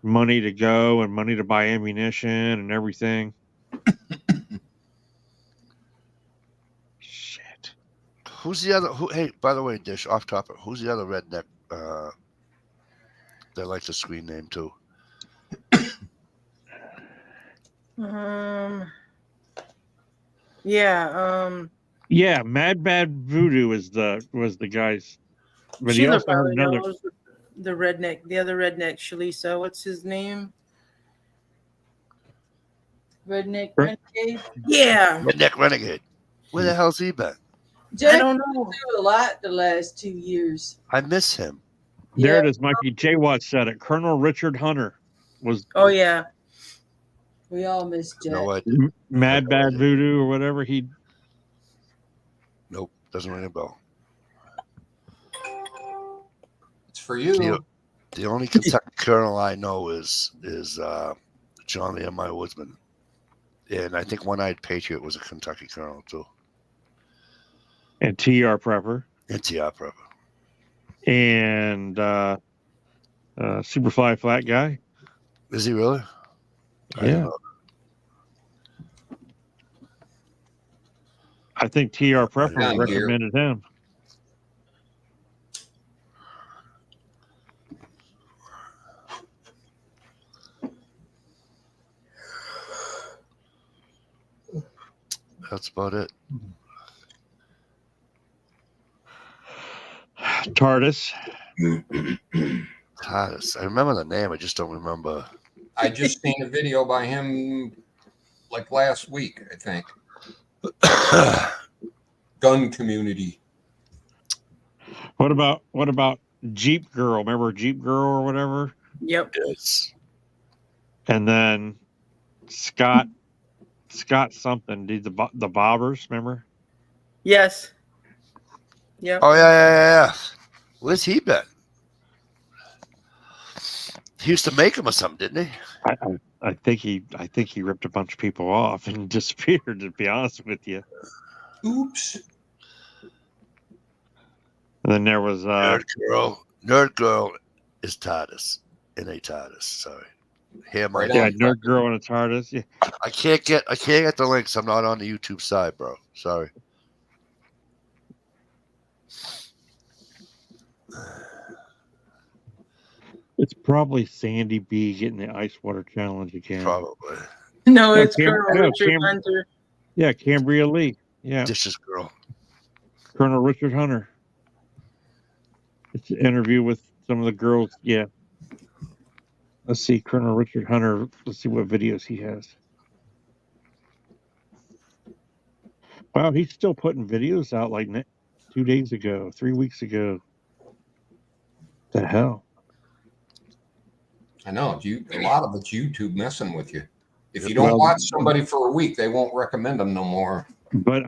money to go and money to buy ammunition and everything. Shit. Who's the other? Hey, by the way, Dish, off topic. Who's the other redneck that likes a screen name too? Yeah, Mad Bad Voodoo was the guy's. But he Sheila also had another. knows the other redneck, Shalisa. What's his name? Redneck Renegade? Yeah. Redneck Renegade. Where the hell's he been? Jack I don't know. do a lot the last 2 years. I miss him. There it is, Mikey. J. Watt said it. Colonel Richard Hunter was. Oh yeah. We all miss Jack. No idea. Mad Bad Voodoo or whatever he. Nope, doesn't ring a bell. It's for you. The only Kentucky colonel I know is John the M.I. Woodsman. And I think One-Eyed Patriot was a Kentucky colonel too. And T.R. Prepper. And T.R. Prepper. And Superfly Flat Guy. Is he really? Yeah. I think T.R. Prepper recommended him. That's about it. TARDIS. TARDIS. I remember the name. I just don't remember. I just seen a video by him like last week, I think. Gun community. What about Jeep Girl? Remember Jeep Girl or whatever? Yep. Yes. And then Scott something. Did the Bobbers, remember? Yes. Yep. Oh yeah. Where's he been? He used to make them or something, didn't he? I think he ripped a bunch of people off and disappeared. To be honest with you. Oops. And then there was Nerd Girl is TARDIS. N.A. TARDIS. Sorry. Right yeah, on. Nerd Girl and a TARDIS. Yeah. I can't get the links. I'm not on the YouTube side, bro. Sorry. It's probably Sandy B getting the ice water challenge again. Probably. No, No, it's Colonel Richard Cam- Hunter. Yeah, Cambria Lee. Yeah, Dishes Girl. Colonel Richard Hunter. It's an interview with some of the girls. Yeah. Let's see, Colonel Richard Hunter. Let's see what videos he has. Wow, he's still putting videos out like 2 days ago, 3 weeks ago. The hell? I know. A lot of it's YouTube messing with you. If you don't watch somebody for a week, they won't recommend them no more. But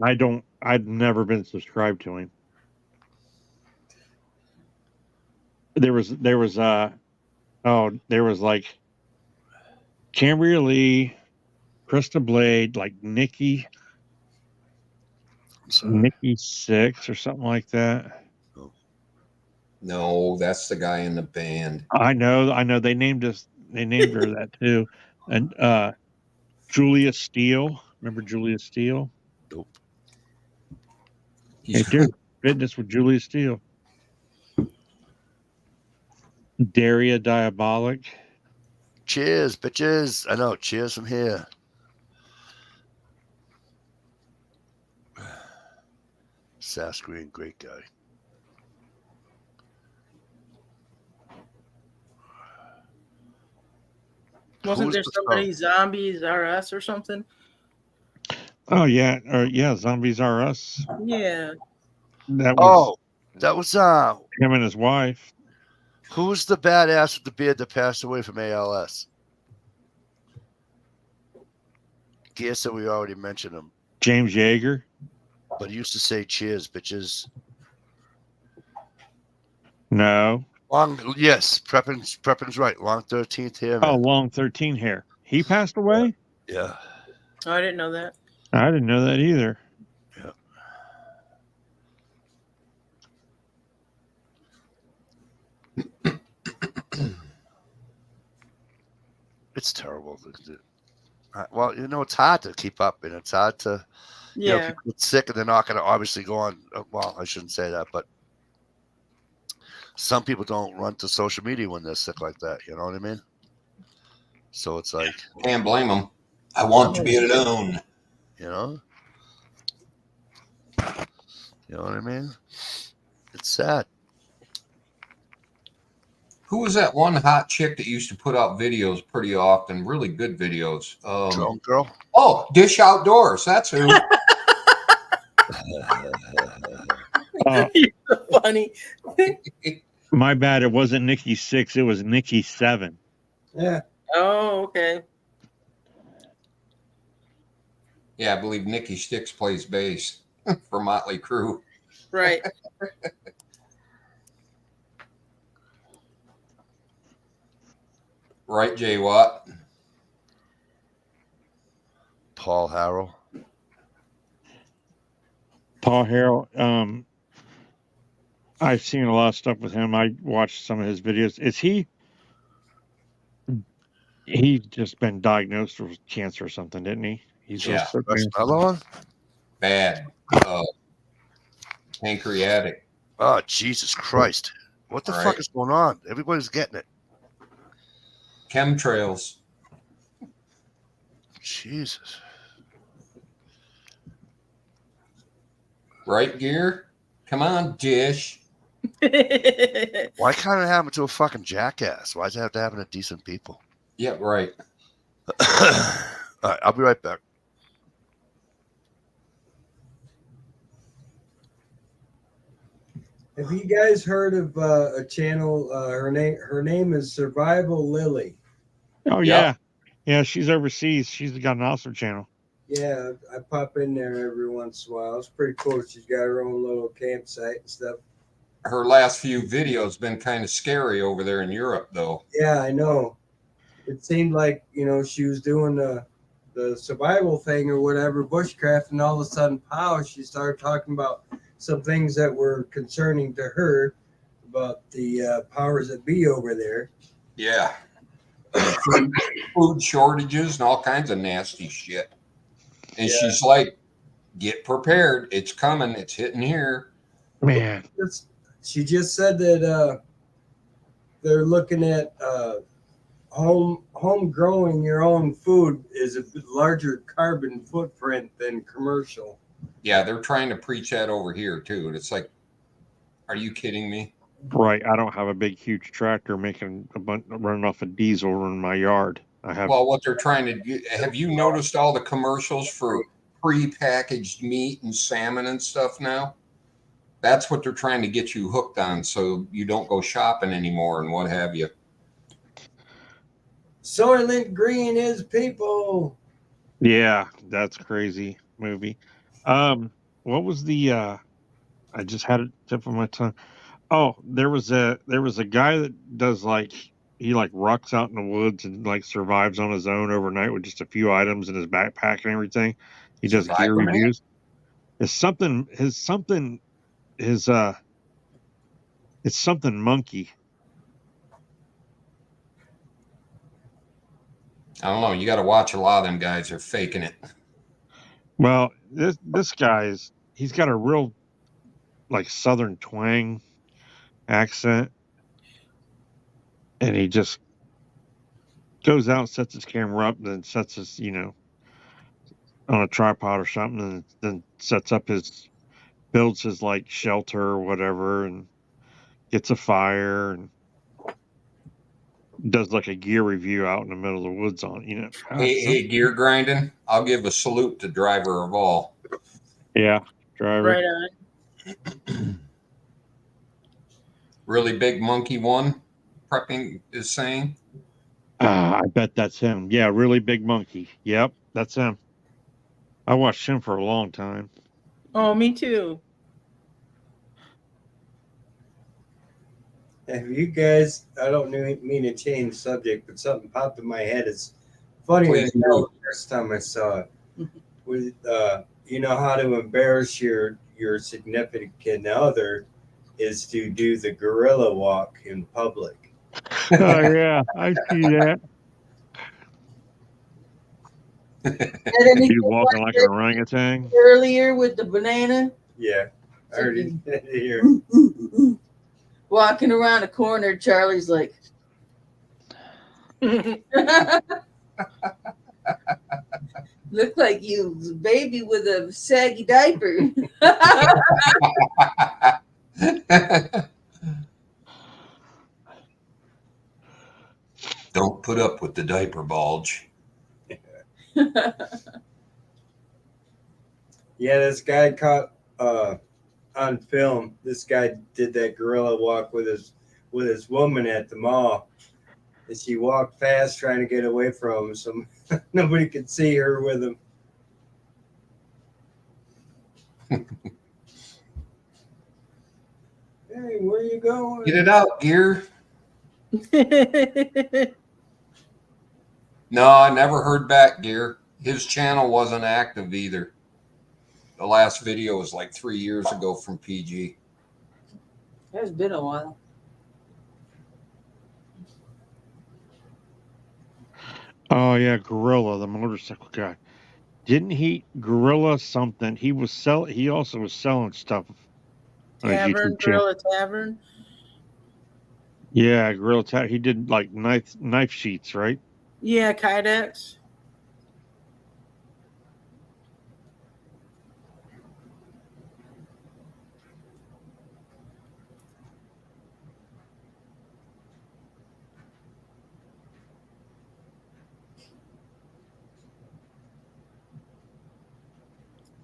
I've never been subscribed to him. There was like Cambria Lee, Krista Blade, like Nikki 6 or something like that. No, that's the guy in the band. I know. They named her that too. And Julia Steele. Remember Julia Steele? Nope. Hey, dude, fitness with Julia Steele. Daria Diabolic. Cheers, bitches. I know. Cheers from here. Sass Green, great guy. Wasn't there somebody Zombies R Us or something? Oh yeah, Zombies R Us. Yeah. That was him and his wife. Who's the badass with the beard that passed away from ALS? Guess that we already mentioned him. James Yeager. But he used to say cheers, bitches. No. Yes, Preppin's right. Long 13th hair. Man. Oh, long 13 hair. He passed away? Yeah. Oh, I didn't know that. I didn't know that either. Yeah. It's terrible. Well, it's hard to keep up, and it's hard to, people get sick, and they're not going to obviously go on. Well, I shouldn't say that, but some people don't run to social media when they're sick like that. You know what I mean? So it's like, can't blame them. I want to be alone. You know what I mean? It's sad. Who was that one hot chick that used to put out videos pretty often? Really good videos. Drone Girl. Oh, Dish Outdoors. That's who. You're so funny. My bad. It wasn't Nikki 6. It was Nikki 7. Yeah. Oh, okay. Yeah, I believe Nikki Sticks plays bass for Motley Crue. Right. Right, Jay Watt. Paul Harrell. Paul Harrell. I've seen a lot of stuff with him. I watched some of his videos. Is he just been diagnosed with cancer or something, didn't he? He's another one? Bad. Pancreatic. Oh, Jesus Christ. What the fuck is going on? Everybody's getting it. Chemtrails. Jesus. Right gear? Come on, Dish. Why can't it happen to a fucking jackass? Why does it have to happen to decent people? Yeah, right. All right, I'll be right back. Have you guys heard of a channel? Her name is Survival Lily. Oh yeah, she's overseas. She's got an awesome channel. Yeah, I pop in there every once in a while. It's pretty cool. She's got her own little campsite and stuff. her last few videos been kind of scary over there in Europe, though. Yeah, I know. It seemed like, you know, she was doing the survival thing or whatever, bushcraft, and all of a sudden, pow, she started talking about some things that were concerning to her about the powers that be over there. Yeah. Food shortages and all kinds of nasty shit. And Yeah. she's like, get prepared. It's coming. It's hitting here. Man, She just said that they're looking at home growing your own food is a larger carbon footprint than commercial. Yeah, they're trying to preach that over here too. And it's like, are you kidding me? right. I don't have a big, huge tractor making a bunch running off of diesel in my yard. I have. Well, what they're trying to do, have you noticed all the commercials for pre-packaged meat and salmon and stuff now? That's what they're trying to get you hooked on so you don't go shopping anymore and what have you. Soylent Green is people. Yeah, that's crazy movie. What was the? I just had it tip of my tongue. Oh, there was a guy that does like he like rucks out in the woods and like survives on his own overnight with just a few items in his backpack and everything. He does gear Survivor Man? reviews. It's something it's something monkey. I don't know. You got to watch a lot of them guys are faking it. Well, this guy's he's got a real like southern twang accent, and he just goes out, sets his camera up, then sets his on a tripod or something, and then sets up builds his like shelter or whatever, and gets a fire and does like a gear review out in the middle of the woods on Hey, gear grinding. I'll give a salute to driver of all. Yeah, driver. Right on. Really big monkey one. Prepping is saying. I bet that's him. Yeah, really big monkey. Yep, that's him. I watched him for a long time. Oh, me too. Have you guys, I don't mean to change subject, but something popped in my head. It's funny as hell the first time I saw it. With you know how to embarrass your significant other is to do the gorilla walk in public. Oh yeah, I see that. He's walking like an orangutan. Earlier with the banana. Yeah, I heard it here. Walking around the corner, Charlie's like, look like you was a baby with a saggy diaper. Don't put up with the diaper bulge. Yeah, this guy caught on film. This guy did that gorilla walk with his woman at the mall, and she walked fast trying to get away from him, so nobody could see her with him. Hey, where you going? Get it out, gear. No, I never heard back, gear. His channel wasn't active either. The last video was like 3 years ago from PG. It's been a while. Oh yeah, Gorilla, the motorcycle guy. Didn't he Gorilla something? He also was selling stuff on his Tavern, YouTube channel. Gorilla Tavern. Yeah, Gorilla Tavern. He did like knife sheets, right? Yeah, Kydex.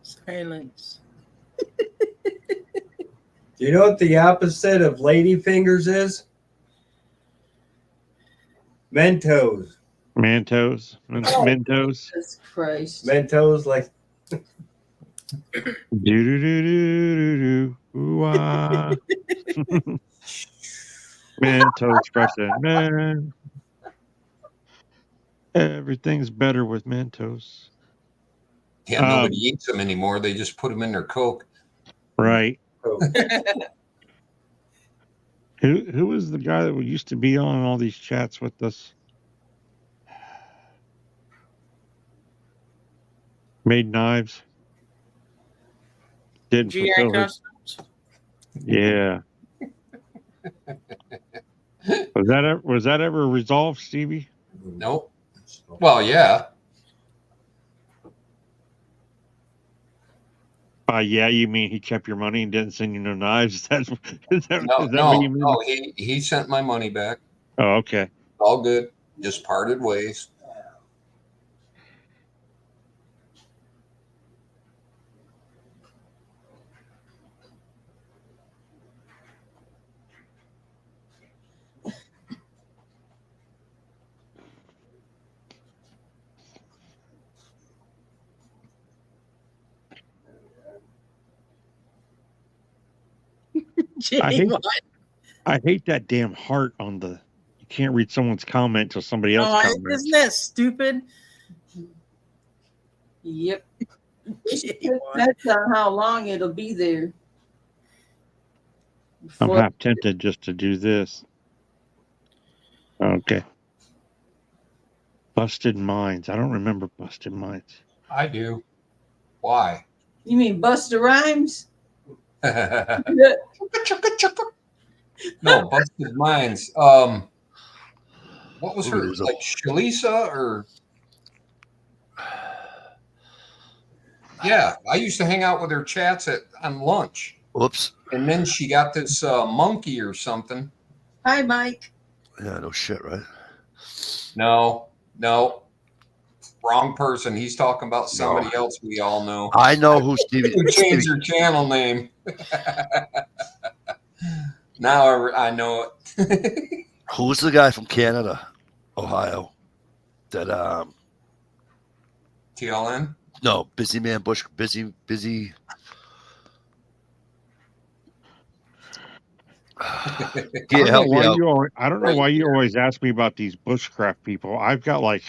Silence. Do you know what the opposite of ladyfingers is? Mentos. Mentos. Jesus Christ. Mentos, like Do do do do do do. Ooh, ah. Mentos fresh and man. Everything's better with Mentos. Yeah, nobody eats them anymore. They just put them in their Coke. Right. Oh, Who was the guy that used to be on all these chats with us? Made knives. Didn't GI fulfill his. Customs. Yeah. Was that ever resolved, Stevie? Nope. Well, yeah. Yeah, you mean he kept your money and didn't send you no knives? Is that No, what you mean? no. He sent my money back. Oh, okay. All good. Just parted ways. I hate that damn heart on the. You can't read someone's comment till somebody else comments. Isn't that stupid? Yep. That's how long it'll be there. I'm half tempted just to do this. Okay. Busted Minds. I don't remember Busted Minds. I do. Why? You mean Busta Rhymes? No, Busted Minds. What was her, Ooh, like Shalisa or? Yeah, I used to hang out with her chats on lunch. Whoops. And then she got this monkey or something. Hi, Mike. Yeah, no shit, right? No. Wrong person. He's talking about somebody else we all know. I know who Stevie. Who changed her channel name. Now I know it. Who's the guy from Canada, Ohio? That TLN? No, Busy Man Bush. Busy. I don't know why you always ask me about these bushcraft people. I've got like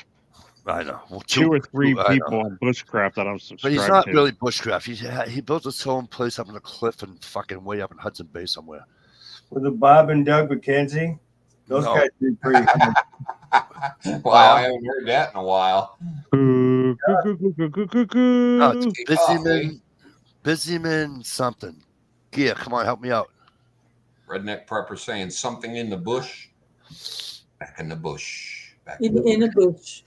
I know. Well, 2 or 3 people on bushcraft that I'm subscribed to. But he's not really bushcraft. He built his own place up on a cliff and fucking way up in Hudson Bay somewhere. with the Bob and Doug McKenzie, those guys do pretty good. Wow, I haven't heard that in a while. No, it's Busyman something. Yeah, come on, help me out. Redneck Prepper saying something in the bush. Back in the bush. In the bush.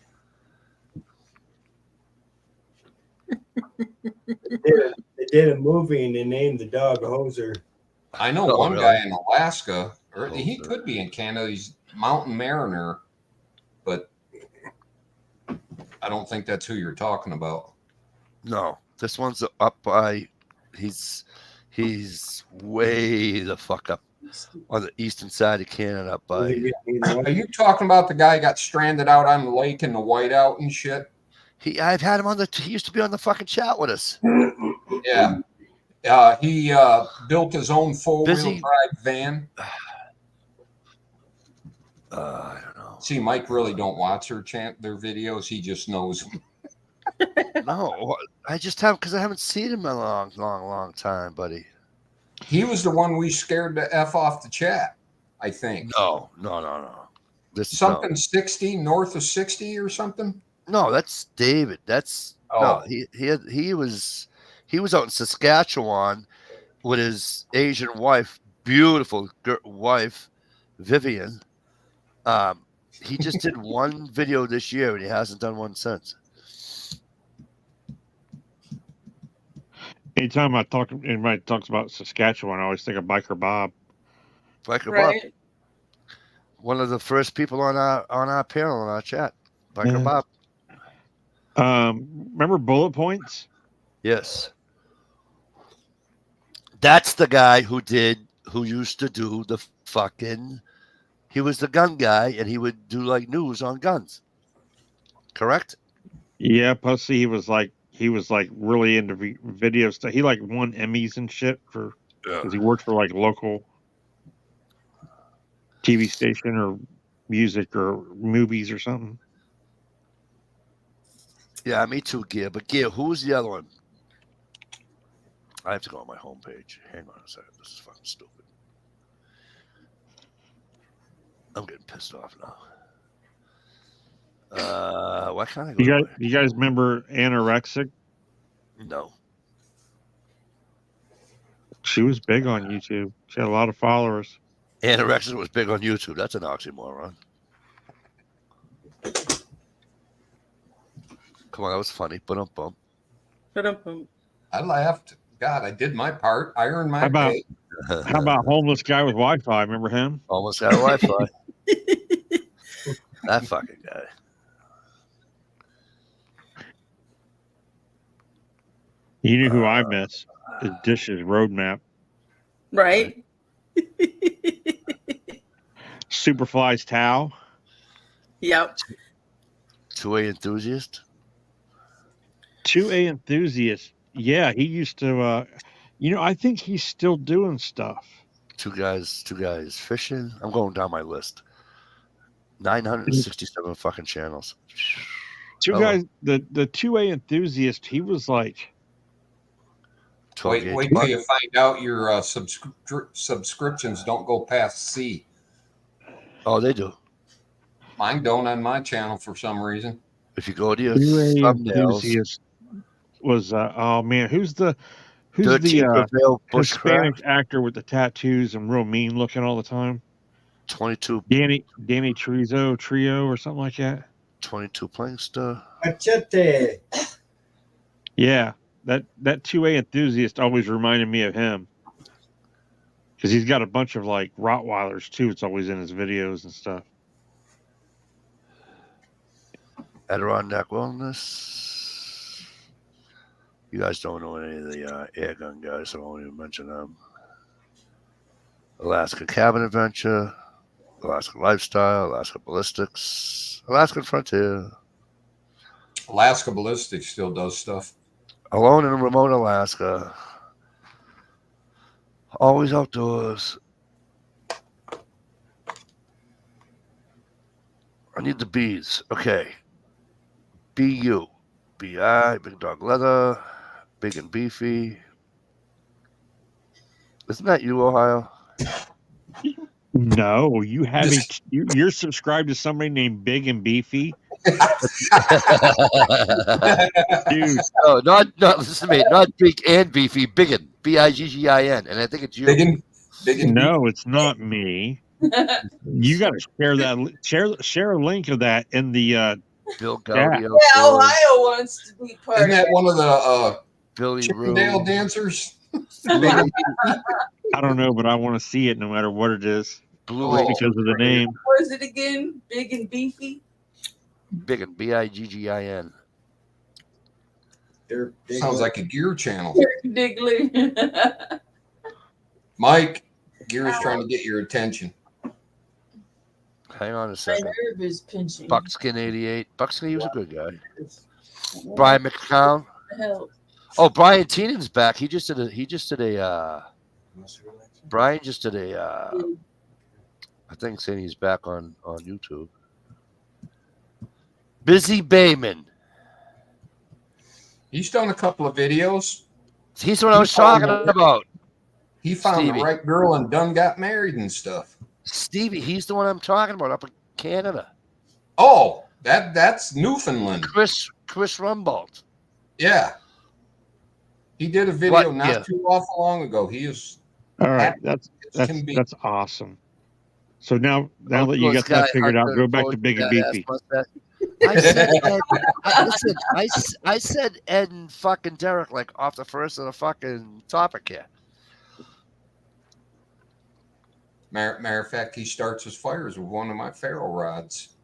They did a movie and they named the dog Hoser. I know one guy in Alaska, or he could be in Canada. He's Mountain Mariner, but I don't think that's who you're talking about. No, this one's up by. He's way the fuck up on the eastern side of Canada. Up by. Are you talking about the guy who got stranded out on the lake in the whiteout and shit? I've had him on the. He used to be on the fucking chat with us. Yeah. He built his own four-wheel drive van. I don't know. See, Mike really don't watch their videos. He just knows them. No, I just haven't because I haven't seen him in a long time, buddy. He was the one we scared the F off the chat, I think. No. Something 60, north of 60 or something? No, that's David. That's no. He was out in Saskatchewan with his Asian wife, beautiful wife, Vivian. He just did one video this year, and he hasn't done one since. Anytime anybody talks about Saskatchewan, I always think of Biker Bob. Biker Bob, one of the first people on our panel on our chat. Biker Bob. Remember Bullet Points? Yes. That's the guy who used to do the fucking. He was the gun guy, and he would do like news on guns. Correct? Yeah, plus he was like he was like really into video stuff. He like won Emmys and shit because he worked for like local TV station or music or movies or something. Yeah, me too, Gear. But Gear, who's the other one? I have to go on my homepage. Hang on a second. This is fucking stupid. I'm getting pissed off now. Why can't I go? You guys remember Anorexic? No. She was big on YouTube. She had a lot of followers. Anorexic was big on YouTube. That's an oxymoron. Come on, that was funny. Bump. I laughed. God, I did my part. I earned my pay. How about homeless guy with Wi-Fi? Remember him? Almost got Wi-Fi. That fucking guy. You knew who I miss. His Dishes Roadmap. Right. Superfly's Tao. Yep. 2A enthusiast. 2A enthusiast. Yeah, he used to. I think he's still doing stuff. Two guys fishing. I'm going down my list. 967 fucking channels. Two guys. The 2A enthusiast. He was like. Wait till you find out your subscriptions don't go past C. Oh, they do. Mine don't on my channel for some reason. If you go to your thumbnails, was oh man, who's the Hispanic actor with the tattoos and real mean looking all the time? 22. Danny Trio or something like that. 22 Plankster. Machete. Yeah, that 2A enthusiast always reminded me of him because he's got a bunch of like Rottweilers too. It's always in his videos and stuff. Adirondack Wellness. You guys don't know any of the air gun guys, so I won't even mention them. Alaska Cabin Adventure, Alaska Lifestyle, Alaska Ballistics, Alaskan Frontier. Alaska Ballistics still does stuff. Alone in remote Alaska. Always outdoors. I need the B's. Okay. BU. BI, Big Dog Leather, Big and Beefy. Isn't that you, Ohio? No, you have you're subscribed to somebody named Big and Beefy. Dude. No, not listen to me, not Big and Beefy, Biggin. Biggin. And I think it's you. Biggin. No, it's not me. You got to share that. Share a link of that in the Bill Gaudio. Yeah, Ohio wants to be part Isn't of that it. one of the Billy Chippendale Rue. dancers? I don't know, but I want to see it no matter what it is. Blue Because of the name. What is it again? Big and beefy? Biggin. Biggin. Sounds like a gear channel. Diggly. Mike, gear is trying to get your attention. Hang on a My second. nerve is pinching. Buckskin 88. Buckskin, he was a good guy. Brian McCown. Help. Oh, Brian Teenan's back. Brian just did a I think saying he's back on YouTube. Busy Bayman. He's done a couple of videos. He's what I was talking about. He found Stevie. the right girl and done got married and stuff. Stevie, he's the one I'm talking about up in Canada. Oh, that's Newfoundland. Chris Rumbold. Yeah. He did a video not too awful long ago. He is all right. That's awesome. So now that you got that figured out, go back to Big and Beefy. I said Ed and fucking Derek like off the first of the fucking topic here. Matter of fact, he starts his fires with one of my ferro rods.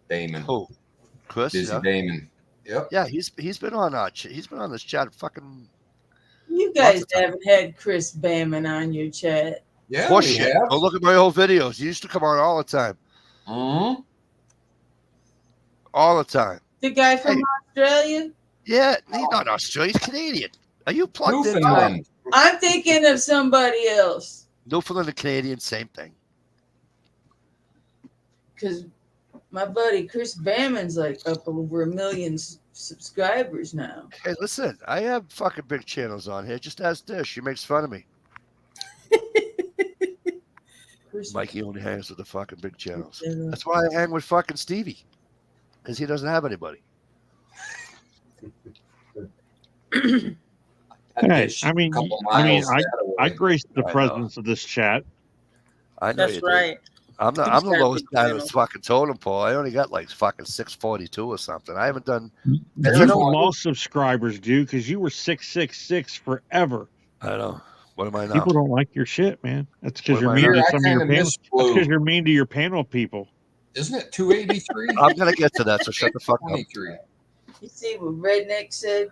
Damon. Who? Chris? Busy Damon. Yep. Yeah, he's been on this chat fucking. You guys haven't had Chris Bamman on your chat. Yeah, we have. Go look at my old videos. He used to come on all the time. Mm-hmm. All the time. The guy from Australia? Yeah, he's not Australian. He's Canadian. Are you plugged in? Newfoundland. I'm thinking of somebody else. Newfoundland and Canadian, same thing. Because my buddy Chris Bammon's like up over 1 million subscribers now. Hey, listen, I have fucking big channels on here. Just ask Dish. She makes fun of me. Mikey only hangs with the fucking big channels. That's why I hang with fucking Stevie. Because he doesn't have anybody. Hey, I graced the presence of this chat. I know. That's right. I'm the lowest guy on this fucking totem pole. I only got like fucking 642 or something. I haven't done. You lost subscribers, dude, because you were 666 forever. I know. What am I now? People don't like your shit, man. That's because you're What am I mean now? to some of your panel. miss That's Blue. because you're mean to your panel people. Isn't it 283? I'm gonna get to that, so shut the fuck up. 23. You see what Redneck said?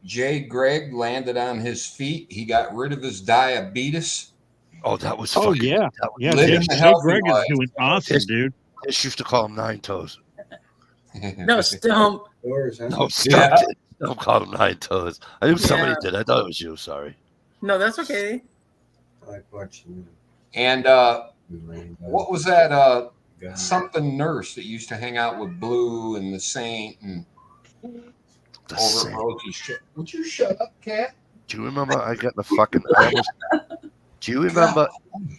Jay Gregg landed on his feet. He got rid of his diabetes. Oh, that was. Oh fucking, yeah, that was, yeah. Living Jay the healthy Greg is life. doing awesome, dude. Dish used to call him Nine Toes. No, Stump. Doors, huh? No, stop it. Don't call him Nine Toes. I knew somebody Yeah. did. I thought it was you. Sorry. No, that's okay. I like watching And the what was that? guy. Something nurse that used to hang out with Blue and the Saint and The over same. Rosie's shit. Would you shut up, cat? Do you remember I got the fucking do you remember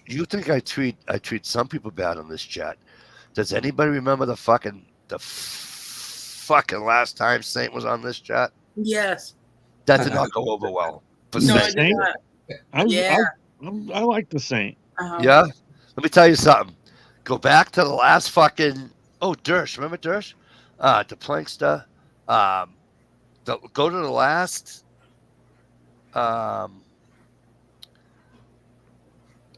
you think I treat some people bad on this chat? Does anybody remember the fucking last time Saint was on this chat? Yes. That did not go over well. For No, I Saint. did not. Yeah. I like the Saint. Yeah? Let me tell you something. Go back to the last fucking Dersh. Remember Dersh? The Plankster. Go to the last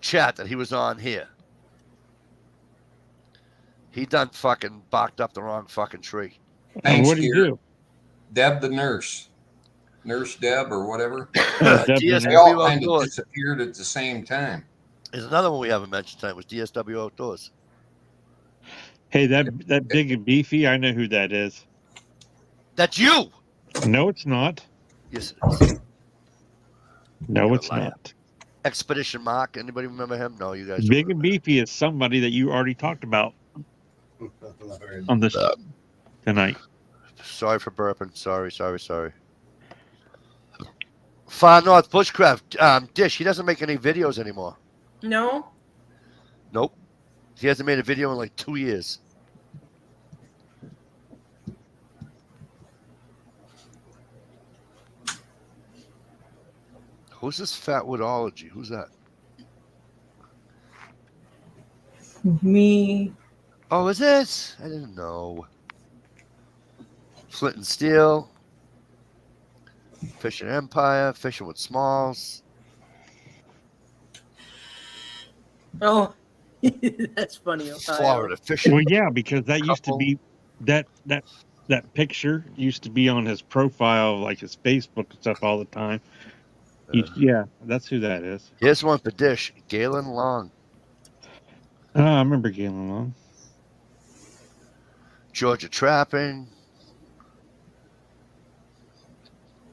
chat that he was on here. He done fucking barked up the wrong fucking tree. Thanks, What did you Gary. do? Deb the nurse. Nurse Deb or whatever. Deb DSW They all kind of Outdoors. disappeared at the same time. There's another one we haven't mentioned tonight was DSW Outdoors. Hey, that big and beefy, I know who that is. That's you. No, it's not. Yes, it is. No, You're it's a liar. not. Expedition Mark. Anybody remember him? No, you guys. don't Big and remember. beefy is somebody that you already talked about on this tonight. Sorry for burping. Sorry. Far North Bushcraft. Dish. He doesn't make any videos anymore. No? Nope. He hasn't made a video in like 2 years. Who's this Fatwoodology? Who's that? Me. Oh, is it? I didn't know. Flint and Steel. Fishing Empire. Fishing with Smalls. Oh, that's funny. Ohio. Florida Fishing. Well, yeah, because that used to Couple. be that picture used to be on his profile, like his Facebook and stuff all the time. Yeah, that's who that is. Here's one for Dish. Galen Long. I remember Galen Long. Georgia Trapping.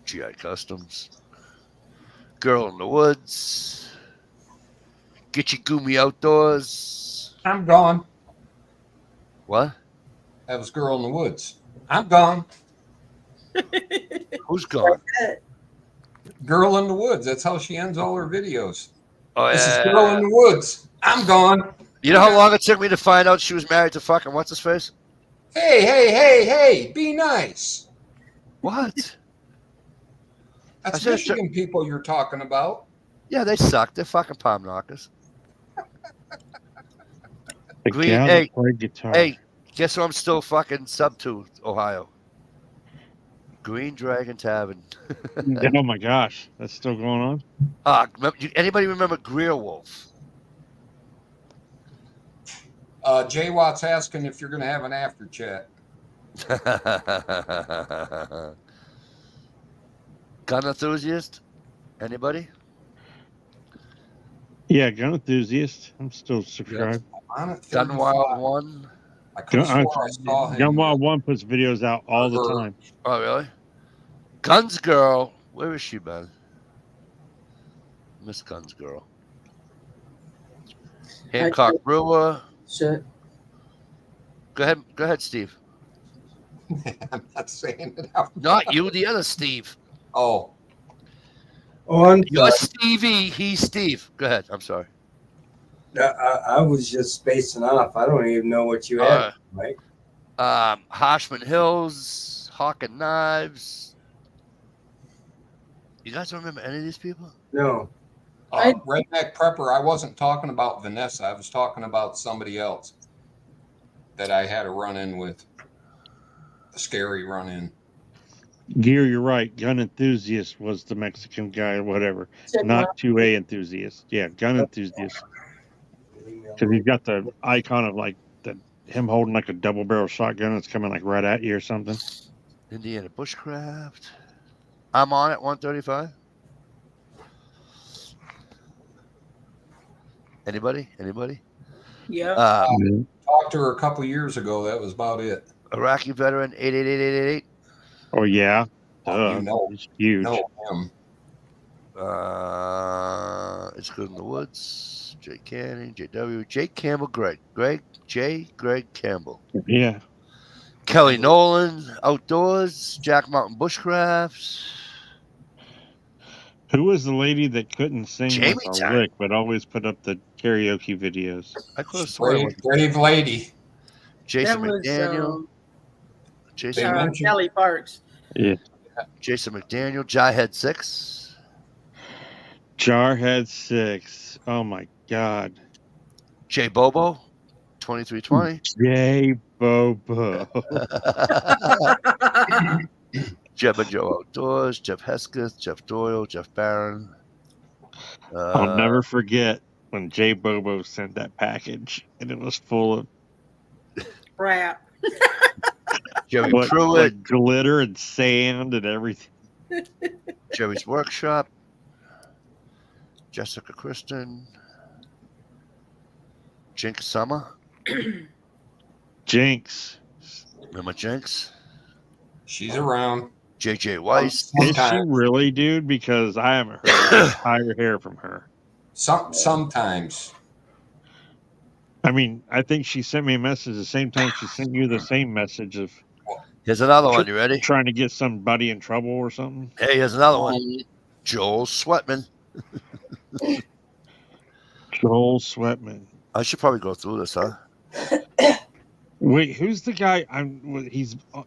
GI Customs. Girl in the Woods. Get Your Gumi Outdoors. I'm gone. What? That was Girl in the Woods. I'm gone. Who's gone? Girl in the Woods. That's how she ends all her videos. Oh, This is yeah. Girl in the Woods. I'm gone. You know how long it took me to find out she was married to fucking what's his face? Hey, be nice. What? That's I said- Michigan people you're talking about. Yeah, they suck. They're fucking palm knockers. The Green- gal hey, that played guitar. Hey, guess who I'm still fucking sub to? Ohio. Green Dragon Tavern. Oh my gosh, that's still going on. Anybody remember Greer Wolf? Jay Watt's asking if you're going to have an after chat. Gun enthusiast? Anybody? Yeah, gun enthusiast. I'm still subscribed. On it, Gun 35. Wild One. I could have swore I saw him. Gunwild One puts videos out all the time. Oh, really? Guns Girl. Where is she, man? Miss Guns Girl. Hancock Brewer. Shut. Go ahead, Steve. I'm not saying it out. Not you, the other Steve. Oh. Oh, I'm You're sorry. Stevie. He's Steve. Go ahead. I'm sorry. I was just spacing off. I don't even know what you had, Mike. Harshman Hills, Hawk and Knives. You guys don't remember any of these people? No. Redneck Prepper. I wasn't talking about Vanessa. I was talking about somebody else that I had a run-in with. A scary run-in. Gear, you're right. Gun Enthusiast was the Mexican guy or whatever. Not 2A Enthusiast. Yeah, Gun Enthusiast. Because he's got the icon of like him holding like a double barrel shotgun that's coming like right at you or something. Indiana Bushcraft. I'm on at 135. Anybody? Yeah. Talked to her a couple years ago. That was about it. Iraqi veteran 888888. Oh yeah. You know, he's huge. Know him. It's Good in the Woods. Jay Canning, JW, Jake Campbell, Greg Campbell. Yeah. Kelly Nolan, Outdoors, Jack Mountain Bushcrafts. Who was the lady that couldn't sing Jamie with a Time. lick, but always put up the karaoke videos? I could have sworn it was Brave lady. Jason That was, McDaniel. Jason Kelly Parks. Yeah. Jason McDaniel, Jaihead 6. Jarhead 6. Oh my God. Jay Bobo, 2320. Jay Bobo. Jeb and Joe Outdoors, Jeff Hesketh, Jeff Doyle, Jeff Barron. I'll never forget when Jay Bobo sent that package and it was full of crap. Jerry Pruitt, like glitter and sand and everything. Jerry's Workshop, Jessica Kristen, Jinx Summer. Jinx. Remember Jinx? She's around. JJ Weiss. Is she really, dude? Because I haven't heard higher hair from her. Sometimes. I mean, I think she sent me a message the same time she sent you the same message of. Here's another one. You ready? Trying to get somebody in trouble or something. Hey, here's another one. Joel Sweatman. Joel Sweatman. I should probably go through this, huh? Wait, who's the guy?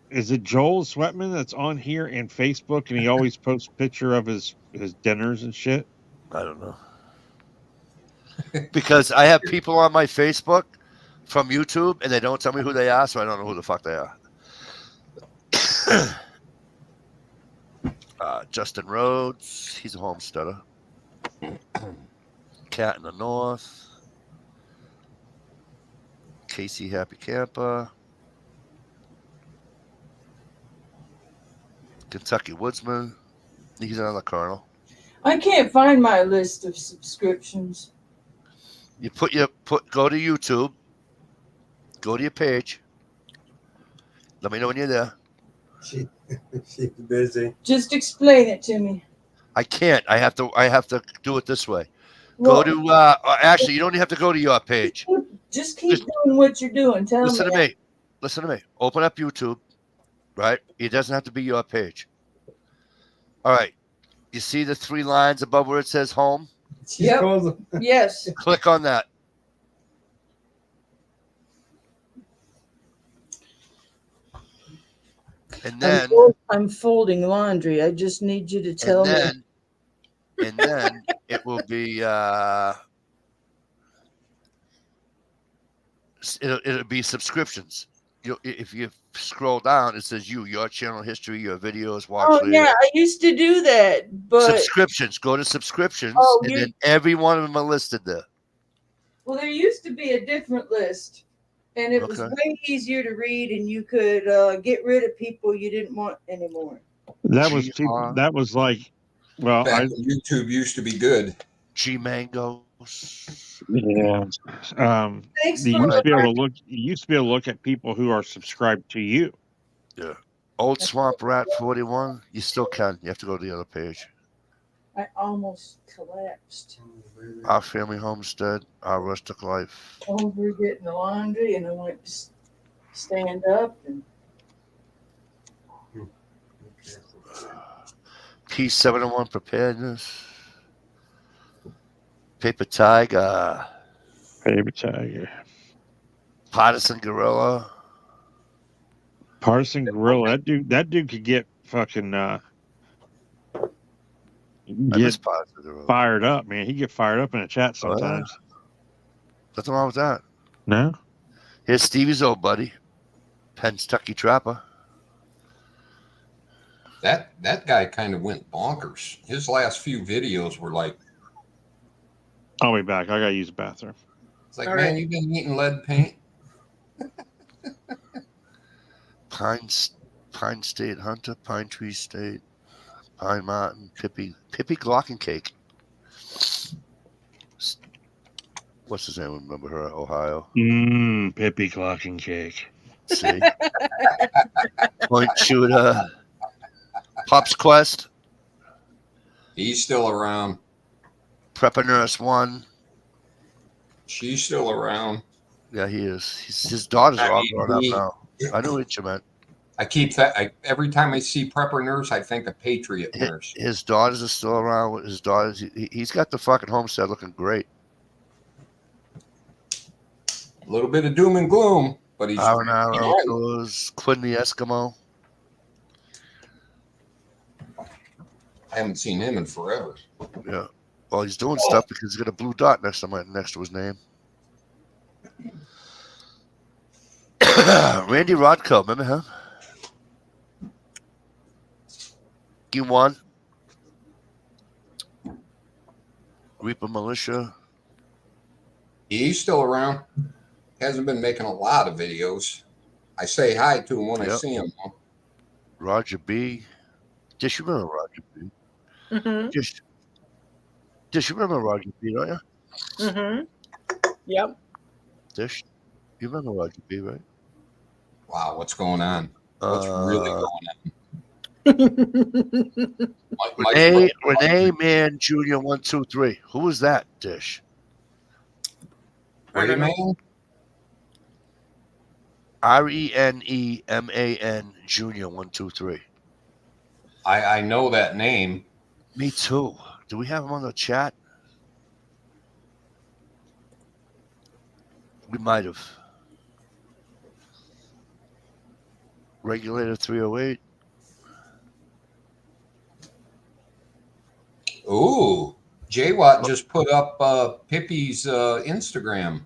Is it Joel Sweatman that's on here and Facebook, and he always posts picture of his dinners and shit? I don't know. Because I have people on my Facebook from YouTube, and they don't tell me who they are, so I don't know who the fuck they are. Justin Rhodes, he's a homesteader. Cat in the North. Casey Happy Camper. Kentucky Woodsman. He's another colonel. I can't find my list of subscriptions. You go to YouTube. Go to your page. Let me know when you're there. She's busy. Just explain it to me. I can't. I have to do it this way. Well, go to actually, you don't even have to go to your page. Just keep doing what you're doing. Listen to me. Listen to me. Open up YouTube, right? It doesn't have to be your page. All right. You see the 3 lines above where it says home? Yep. Yes. Click on that. And then I'm folding laundry. I just need you to tell me. And then it will be it'll be subscriptions. If you scroll down, it says your channel history, your videos, watch. Oh yeah, I used to do that, but subscriptions. Go to subscriptions, and then every one of them are listed there. Well, there used to be a different list, and it was way easier to read, and you could get rid of people you didn't want anymore. That was like, well, YouTube used to be good. G Mango. Yeah. Thanks You for used to be able to look. You used to be able to look at people who are subscribed to you. Yeah. Old Swamp Rat 41. You still can. You have to go to the other page. I almost collapsed Our Family Homestead, Our Rustic Life. over getting the laundry, and I went to stand up and P701 Preparedness. Paper Tiger. Paper Tiger. Partisan Gorilla. Partisan Gorilla. That dude could get fucking I get miss Partisan Gorilla. fired up, man. He get fired up in a chat sometimes. Nothing wrong with that. No? Here's Stevie's old buddy, Pennstucky Trapper. That guy kind of went bonkers. His last few videos were like, I'll be back. I gotta use the bathroom. it's like, All man, right. you've been eating lead paint. Pine State Hunter, Pine Tree State, Pine Mountain, Pippi Glockencake. What's his name? Remember her? Ohio. Pippi Glockencake. See? Point Shooter. Pop's Quest. He's still around. Prepper Nurse 1. She's still around. Yeah, he is. His daughters are all grown up now. I knew what you meant. I keep that. Every time I see Prepper Nurse, I think of Patriot Nurse. His daughters are still around. His daughters. He's got the fucking homestead looking great. A little bit of doom and gloom, but he's. R&R right. Outdoors. Quinn the Eskimo. I haven't seen him in forever. Yeah. Well, he's doing stuff because he's got a blue dot next to his name. Randy Rodko, remember him? He won. Reaper Militia. He's still around. Hasn't been making a lot of videos. I say hi to him when I see him. Roger B. Just you remember Roger B. Mm-hmm. Dish, you remember Roger B, don't you? Mm-hmm. Yep. Dish, you remember Roger B, right? Wow, what's going on? What's really going on? Renee Man Jr. 123. Who was that, Dish? Rayman? RENEMAN Jr. 123. I know that name. Me too. Do we have him on the chat? We might have. Regulator 308. Ooh, J-Watt just put up Pippi's Instagram.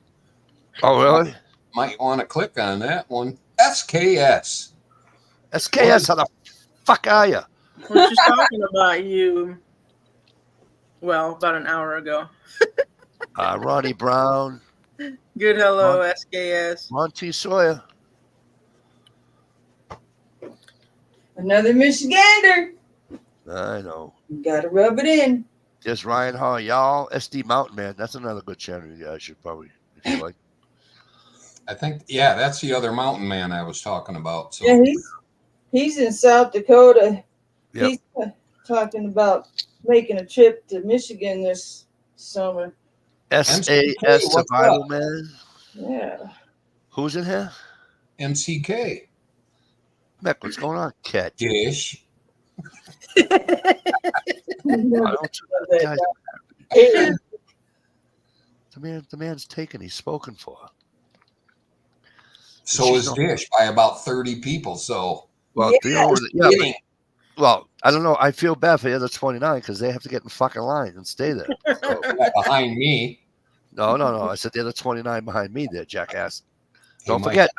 Oh, really? Might want to click on that one. SKS. SKS, how the fuck are you? We're just talking about you. Well, about an hour ago. Ronnie Brown. Good hello, SKS. Monty Sawyer. another Michigander. I know. You gotta rub it in. There's Ryan Hall. Y'all, SD Mountain Man. That's another good channel you guys should probably, if you like. I think, yeah, that's the other mountain man I was talking about. So Yeah, he's in South Dakota. Yep. He's talking about making a trip to Michigan this summer. SAS what's Survival up? Man. Yeah. Who's in here? MCK. Mick, what's going on, cat? Dish. I don't, guys, the man's taken. He's spoken for. So is Dish by about 30 people. So Well, well, I don't know. I feel bad for the other 29 because they have to get in fucking line and stay there. So, behind me. no. I said the other 29 behind me there, jackass. Hey, Don't Mike, forget.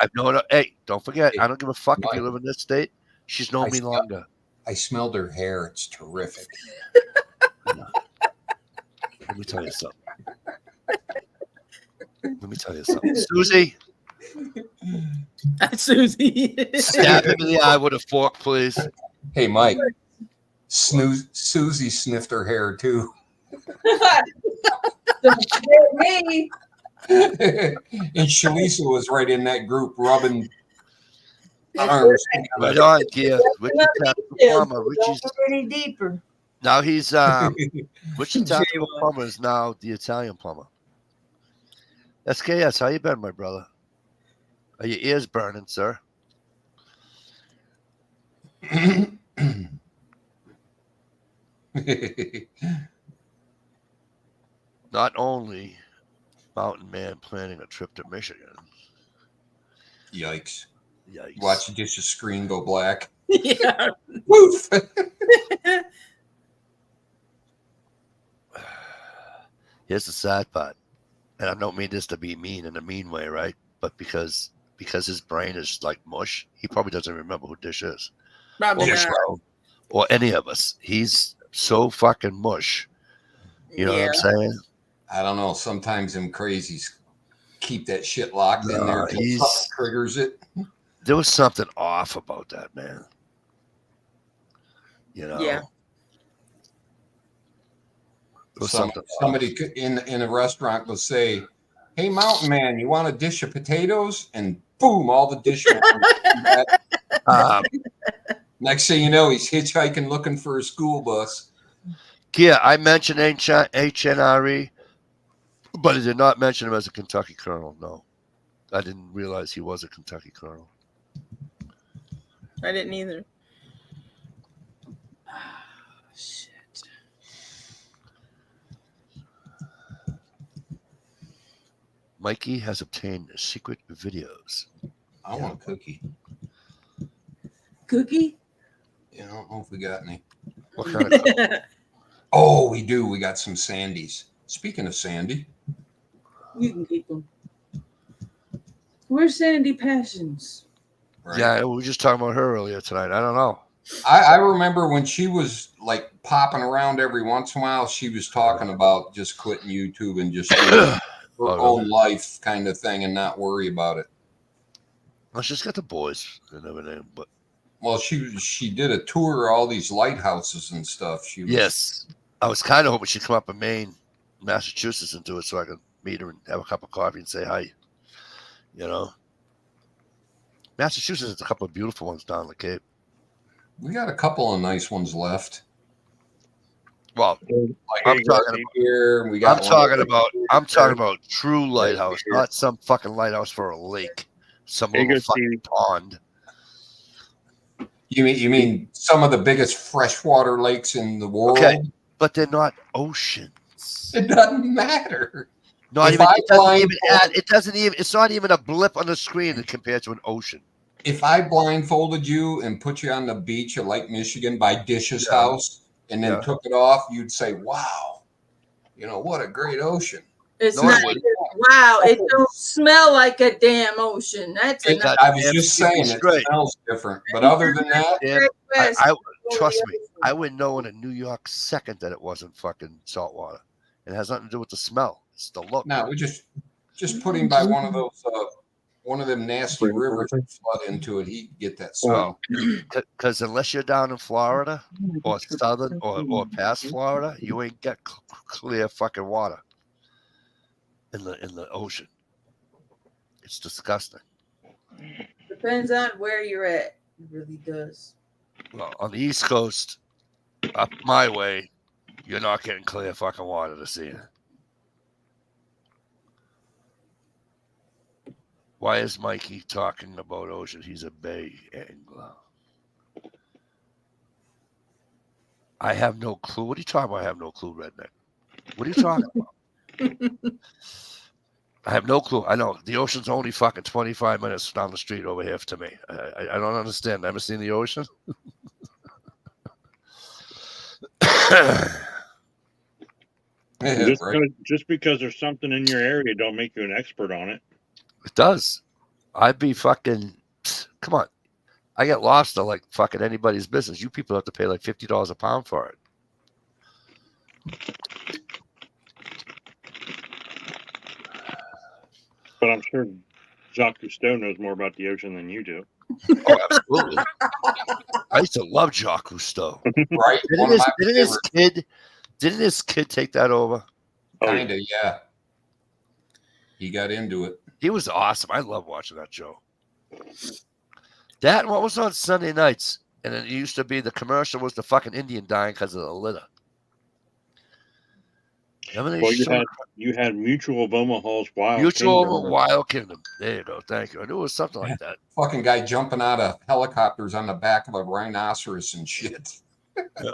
Hey, don't forget. Hey, I don't give a fuck if Mike. you live in this state. She's known me longer. I smelled her hair. It's terrific. Let me tell you something. Susie, Susie. stab him in the eye with a fork, please. Hey, Mike. Susie sniffed her hair too. Don't forget me. And Shalisa was right in that group rubbing That's arms. Right on, Kia. Wichita Plumber. Don't Richie's go any deeper. now he's Wichita Plumber is now the Italian plumber. SKS, how you been, my brother? Are your ears burning, sir? Not only Mountain Man planning a trip to Michigan. Yikes. Yikes. Watch just the screen go black. Yeah. Woof. Here's the sad part. And I don't mean this to be mean in a mean way, right? But because his brain is like mush, he probably doesn't remember who Dish is. Probably Or, not. or any of us. He's so fucking mush. You know what I'm saying? I don't know. Sometimes them crazies keep that shit locked in there until he's- something triggers it. There was something off about that, man. You know? Yeah. There was something Somebody in a restaurant will say, "Hey, Mountain Man, you want a dish of potatoes?" And boom, all the dishes. Next thing you know, he's hitchhiking looking for a school bus. Yeah, I mentioned HNRE, but I did not mention him as a Kentucky colonel. No, I didn't realize he was a Kentucky colonel. I didn't either. Shit. Mikey has obtained secret videos. I want a cookie. Cookie? Yeah, I don't know if we got any. What kind of Oh, we do. We got some Sandys. Speaking of Sandy, You can keep them. Where's Sandy Passions? right? Yeah, we were just talking about her earlier tonight. I don't know. I remember when she was like popping around every once in a while, she was talking about just quitting YouTube and just doing her own life kind of thing and not worry about it. Well, she's got the boys and everything, but Well, she did a tour of all these lighthouses and stuff. She was, yes, I was kind of hoping she'd come up in Maine, Massachusetts, and do it so I could meet her and have a cup of coffee and say hi. You know, Massachusetts has a couple of beautiful ones down the Cape. we got a couple of nice ones left. Well, Like I'm talking about here. We I'm got talking about true lighthouse, not some fucking lighthouse for a lake, some little fucking pond. You mean some of the biggest freshwater lakes in the world? Okay, but they're not oceans. It doesn't matter. Not even, it doesn't even it's not even a blip on the screen compared to an ocean. If I blindfolded you and put you on the beach of Lake Michigan by Dish's house and then took it off, you'd say, "Wow, you know what a great ocean." It's not. Wow, it don't smell like a damn ocean. That's I was just saying it smells different, but other than that, I trust me, I would know in a New York second that it wasn't fucking salt water. It has nothing to do with the smell. It's the look. No, we just put him by one of those one of them nasty rivers and flood into it. He'd get that smell. Because unless you're down in Florida or southern or past Florida, you ain't got clear fucking water in the ocean. It's disgusting. Depends on where you're at. It really does. Well, on the East Coast, up my way, you're not getting clear fucking water to see it. Why is Mikey talking about ocean? He's a bay angler. I have no clue. What are you talking about? I have no clue, redneck. What are you talking about? I have no clue. I know the ocean's only fucking 25 minutes down the street over here to me. I don't understand. Never seen the ocean? Just because there's something in your area don't make you an expert on it. It does. I'd be fucking. Come on. I get lobster like fucking anybody's business. You people have to pay like $50 a pound for it. But I'm sure Jacques Cousteau knows more about the ocean than you do. Oh, absolutely. I used to love Jacques Cousteau. Right. Didn't his kid take that over? Kinda, yeah. He got into it. He was awesome. I love watching that show. That and what was on Sunday nights, and it used to be the commercial was the fucking Indian dying because of the litter. Well, you had Mutual of Omaha's Wild Mutual Kingdom. Wild Kingdom. There you go. Thank you. I knew it was something like that. Fucking guy jumping out of helicopters on the back of a rhinoceros and shit. Yeah.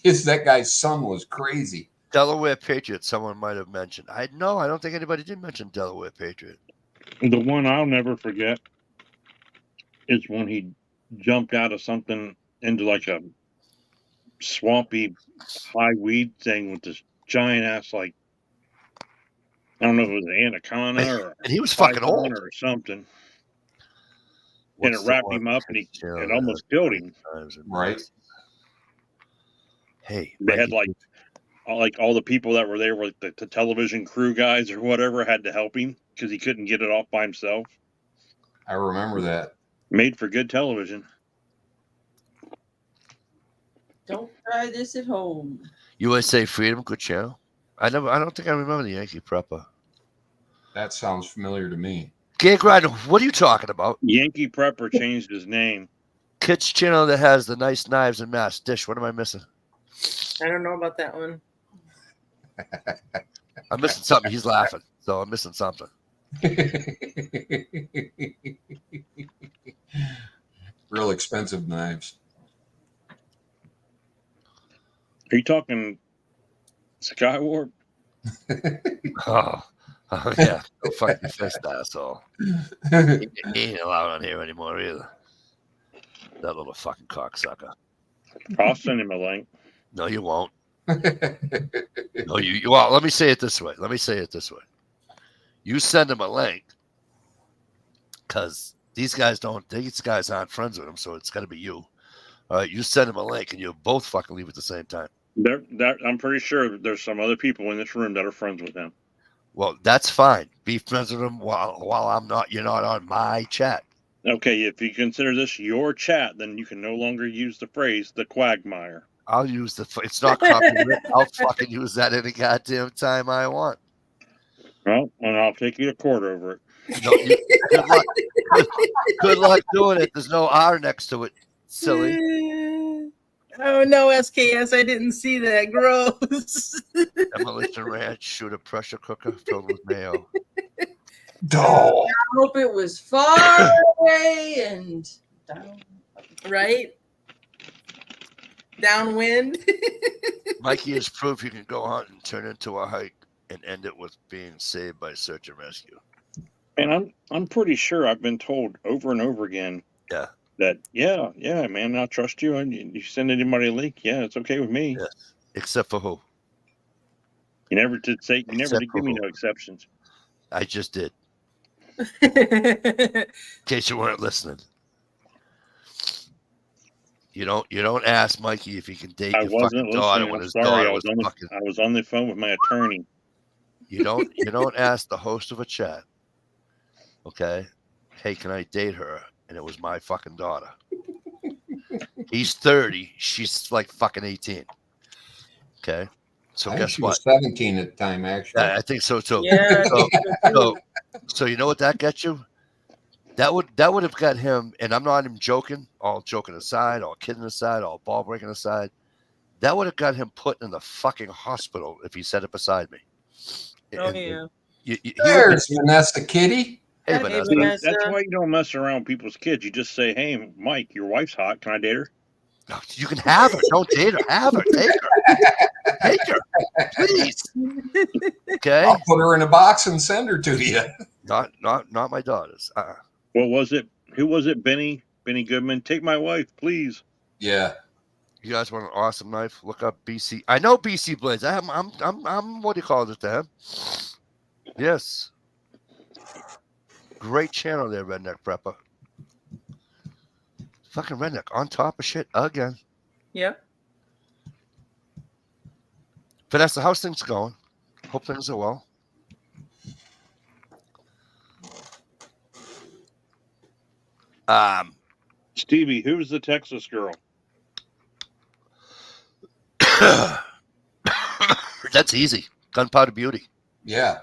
That guy's son was crazy. Delaware Patriot, someone might have mentioned. I don't think anybody did mention Delaware Patriot. The one I'll never forget is when he jumped out of something into like a swampy high weed thing with this giant ass, like, I don't know if it was an anaconda or and he was fucking python old or something. What's and it wrapped him up and it almost killed him. Right. Hey, they had like all the people that were there were like the television crew guys or whatever had to help him because he couldn't get it off by himself. I remember that. Made for good television. Don't try this at home. USA Freedom, good channel. I don't think I remember the Yankee Prepper. That sounds familiar to me. Gig Rider, what are you talking about? Yankee Prepper changed his name. Kit's channel that has the nice knives and mass dish. What am I missing? I don't know about that one. I'm missing something. He's laughing, so I'm missing something. Real expensive knives. Are you talking Skywarp? Oh yeah. Go fuck your fist, asshole. He ain't allowed on here anymore either. That little fucking cocksucker. I'll send him a link. No, you won't. No, you. Well, let me say it this way. You send him a link because these guys aren't friends with him, so it's got to be you. All right, you send him a link, and you both fucking leave at the same time. I'm pretty sure there's some other people in this room that are friends with him. Well, that's fine. Be friends with him while I'm not. You're not on my chat. Okay, if you consider this your chat, then you can no longer use the phrase "the quagmire." I'll use it's not copyright. I'll fucking use that any goddamn time I want. Well, and I'll take you to court over it. No, good luck. Good luck doing it. There's no R next to it. Silly. Oh no, SKS! I didn't see that. Gross. Demolition Ranch, shoot a pressure cooker filled with mayo. Oh. I hope it was far away and down. Right? Downwind. Mikey is proof you can go hunt and turn into a hike and end it with being saved by search and rescue. And I'm pretty sure I've been told over and over again. Yeah. That yeah, man, I trust you. And you send anybody a link, yeah, it's okay with me. Yes. Except for who? You never did give me no exceptions. I just did. In case you weren't listening. You don't ask Mikey if he can date your fucking daughter when his daughter was fucking. I was on the phone with my attorney. You don't ask the host of a chat. Okay, hey, can I date her? And it was my fucking daughter. He's 30. She's like fucking 18. Okay, so I think guess she what? was 17 at the time, actually. Yeah, I think so too. Yeah. So you know what that gets you? That would have got him, and I'm not even joking, all joking aside, all kidding aside, all ball breaking aside. That would have got him put in the fucking hospital if he said it beside me. Oh and, yeah. There's Vanessa Kitty. Hey, Hey, Vanessa. Vanessa. That's why you don't mess around with people's kids. You just say, "Hey, Mike, your wife's hot. Can I date her?" No, you can have her. Don't date her. Have her. Take her. Take her. Please. Okay. I'll put her in a box and send her to you. Not my daughters. What was it? Who was it? Benny Goodman. Take my wife, please. Yeah. You guys want an awesome knife? Look up BC. I know BC Blades. I'm what do you call it to him? Yes. Great channel there, Redneck Prepper. Fucking Redneck on top of shit again. Yep. Vanessa, how's things going? Hope things are well. Stevie, who's the Texas girl? That's easy. Gunpowder Beauty. Yeah.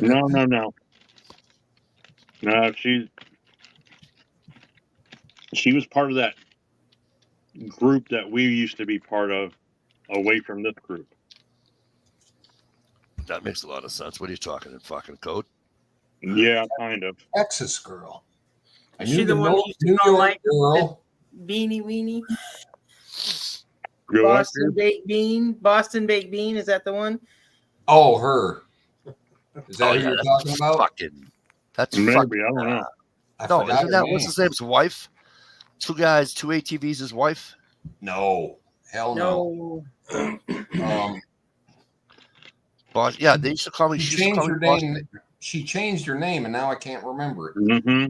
No. No, she was part of that group that we used to be part of, away from this group. That makes a lot of sense. What are you talking in fucking code? Yeah, kind of. Texas girl. Is she the one who used to call like girl. Beanie Weenie? Go Boston Baked Bean. Boston Baked Bean. Is that the one? Oh, her. Is that who yeah, you're talking about? That's maybe, fucking. I don't know. No, isn't that what's his name's wife? Two guys, two ATVs, his wife. No, hell no. Boss, yeah, they used to call me. She changed her name. She changed her name, and now I can't remember it. Mm-hmm.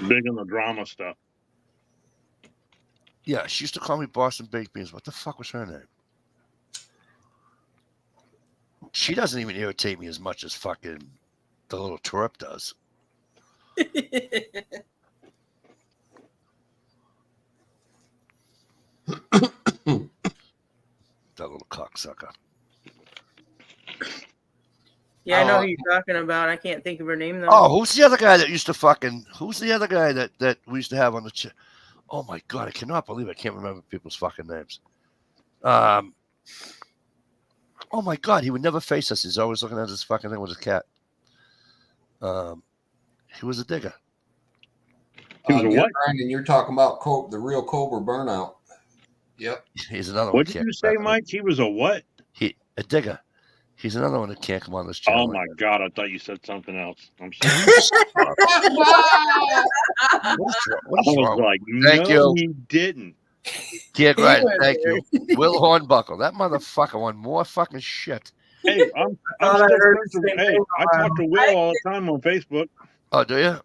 Big on the drama stuff. Yeah, she used to call me Boston Baked Beans. What the fuck was her name? She doesn't even irritate me as much as fucking the little twerp does. That little cocksucker. Yeah, I know who you're talking about. I can't think of her name though. Oh, who's the other guy that used to fucking? Who's the other guy that we used to have on the? Oh my god, I cannot believe I can't remember people's fucking names. Oh my god, he would never face us. He's always looking at his fucking thing with his cat. He was a digger. He was a what? And you're talking about the real Cobra Burnout. Yep. He's another one. What did you say, Mike? He was a what? A digger. He's another one that can't come on this channel. Oh my god, I thought you said something else. I'm sorry. What is wrong? Like, Thank you. He didn't. Yeah, right. Thank you. Will Hornbuckle. That motherfucker won more fucking shit. Hey, I talk to Will all the time on Facebook. Oh, do you?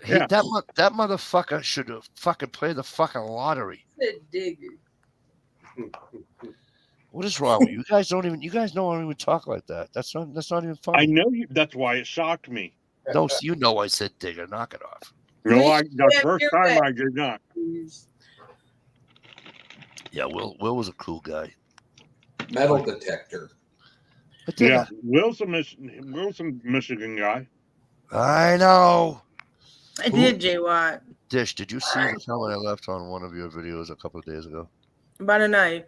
Yeah. That motherfucker should have fucking played the fucking lottery. Digger. What is wrong with you? You guys don't even talk like that. That's not even funny. I know you. That's why it shocked me. No, you know I said digger. Knock it off. No, the first time I did not. Yeah, Will was a cool guy. Metal detector. Yeah, Will's a Michigan guy. I know. I did, J. Watt. Dish, did you see the comment I left on one of your videos a couple of days ago? About a knife.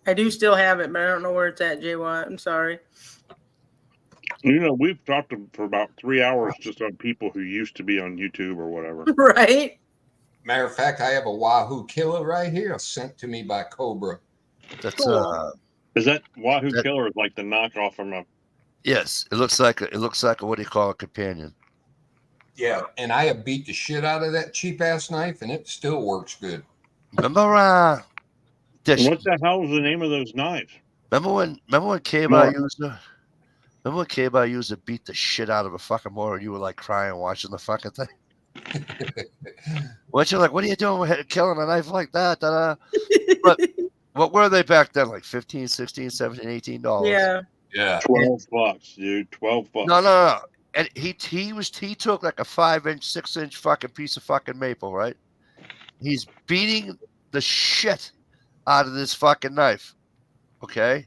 I do still have it, but I don't know where it's at, J. Watt. I'm sorry. You know, we've talked for about 3 hours just on people who used to be on YouTube or whatever. Right? Matter of fact, I have a Wahoo Killer right here sent to me by Cobra. That's cool. Is that Wahoo Killer is like the knockoff from a? Yes, it looks like a what do you call a companion? Yeah, and I have beat the shit out of that cheap ass knife, and it still works good. Remember, Dish, What the hell is the name of those knives? Remember when K-Bar used to beat the shit out of a fucking mower and you were like crying watching the fucking thing? What you're like, what are you doing with killing a knife like that? But what were they back then? Like 15, 16, 17, $18? Yeah. Yeah. $12, dude. $12. No. And he took like a 5-inch, 6-inch fucking piece of fucking maple, right? He's beating the shit out of this fucking knife. Okay?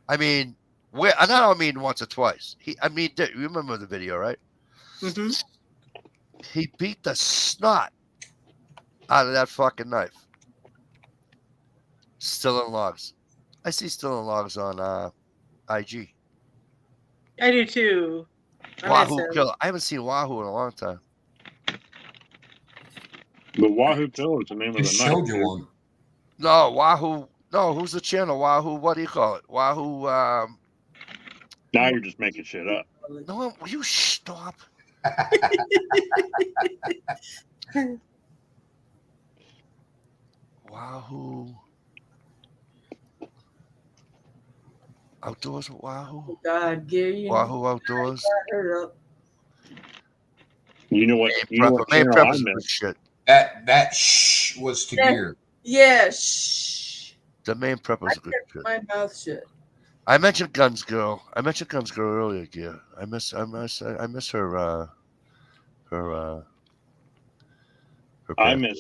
I mean, I don't mean once or twice. You remember the video, right? Mm-hmm. He beat the snot out of that fucking knife. Still in logs. I see Still in Logs on IG. I do too. Wahoo Killer. I haven't seen Wahoo in a long time. The Wahoo Killer is the name of the knife. Showed you one. No, Wahoo. No, who's the channel? Wahoo. What do you call it? Wahoo. Now you're just making shit up. No, will you stop? Wahoo. Outdoors with Wahoo. Oh, God, Gary. Wahoo Outdoors. You know what? Main Prep is good shit. That shh was to gear. Yes. The Main Prep is a good shit. My mouth shut. I mentioned Guns Girl. Earlier, Gear. I miss her. I miss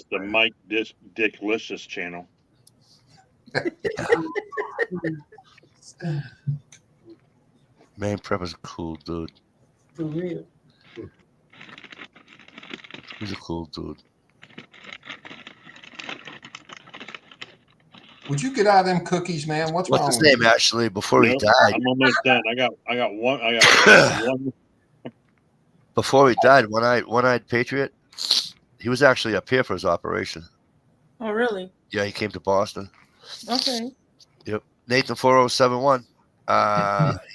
the Mike Dicklicious channel. Man, Prepper's a cool dude. For real. He's a cool dude. Would you get out of them cookies, man? What's What's wrong his with name, you? actually, before he Nope, died? I'm almost done. I got one. Before he died, one-eyed Patriot, he was actually up here for his operation. Oh, really? Yeah, he came to Boston. Okay. Yep. Nathan 4071.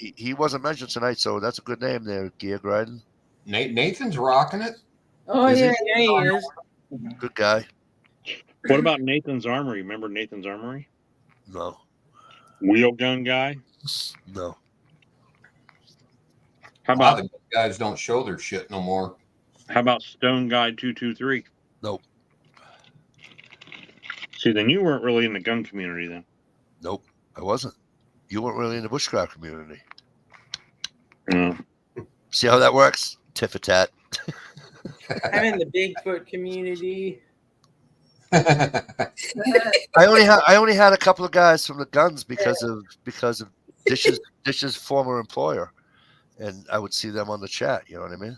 He wasn't mentioned tonight, so that's a good name there, Gia Gryden. Nathan's rocking it. Oh Is yeah, Yeah, he is. Good guy. What about Nathan's Armory? Remember Nathan's Armory? No. Wheel gun guy. No. How A lot about of the guys don't show their shit no more. Stone Guy 223? Nope. See, then you weren't really in the gun community then. Nope. I wasn't. You weren't really in the bushcraft community. No. See how that works? Tit for tat. I'm in the Bigfoot community. I only had a couple of guys from the guns because of Dish's former employer, and I would see them on the chat. You know what I mean?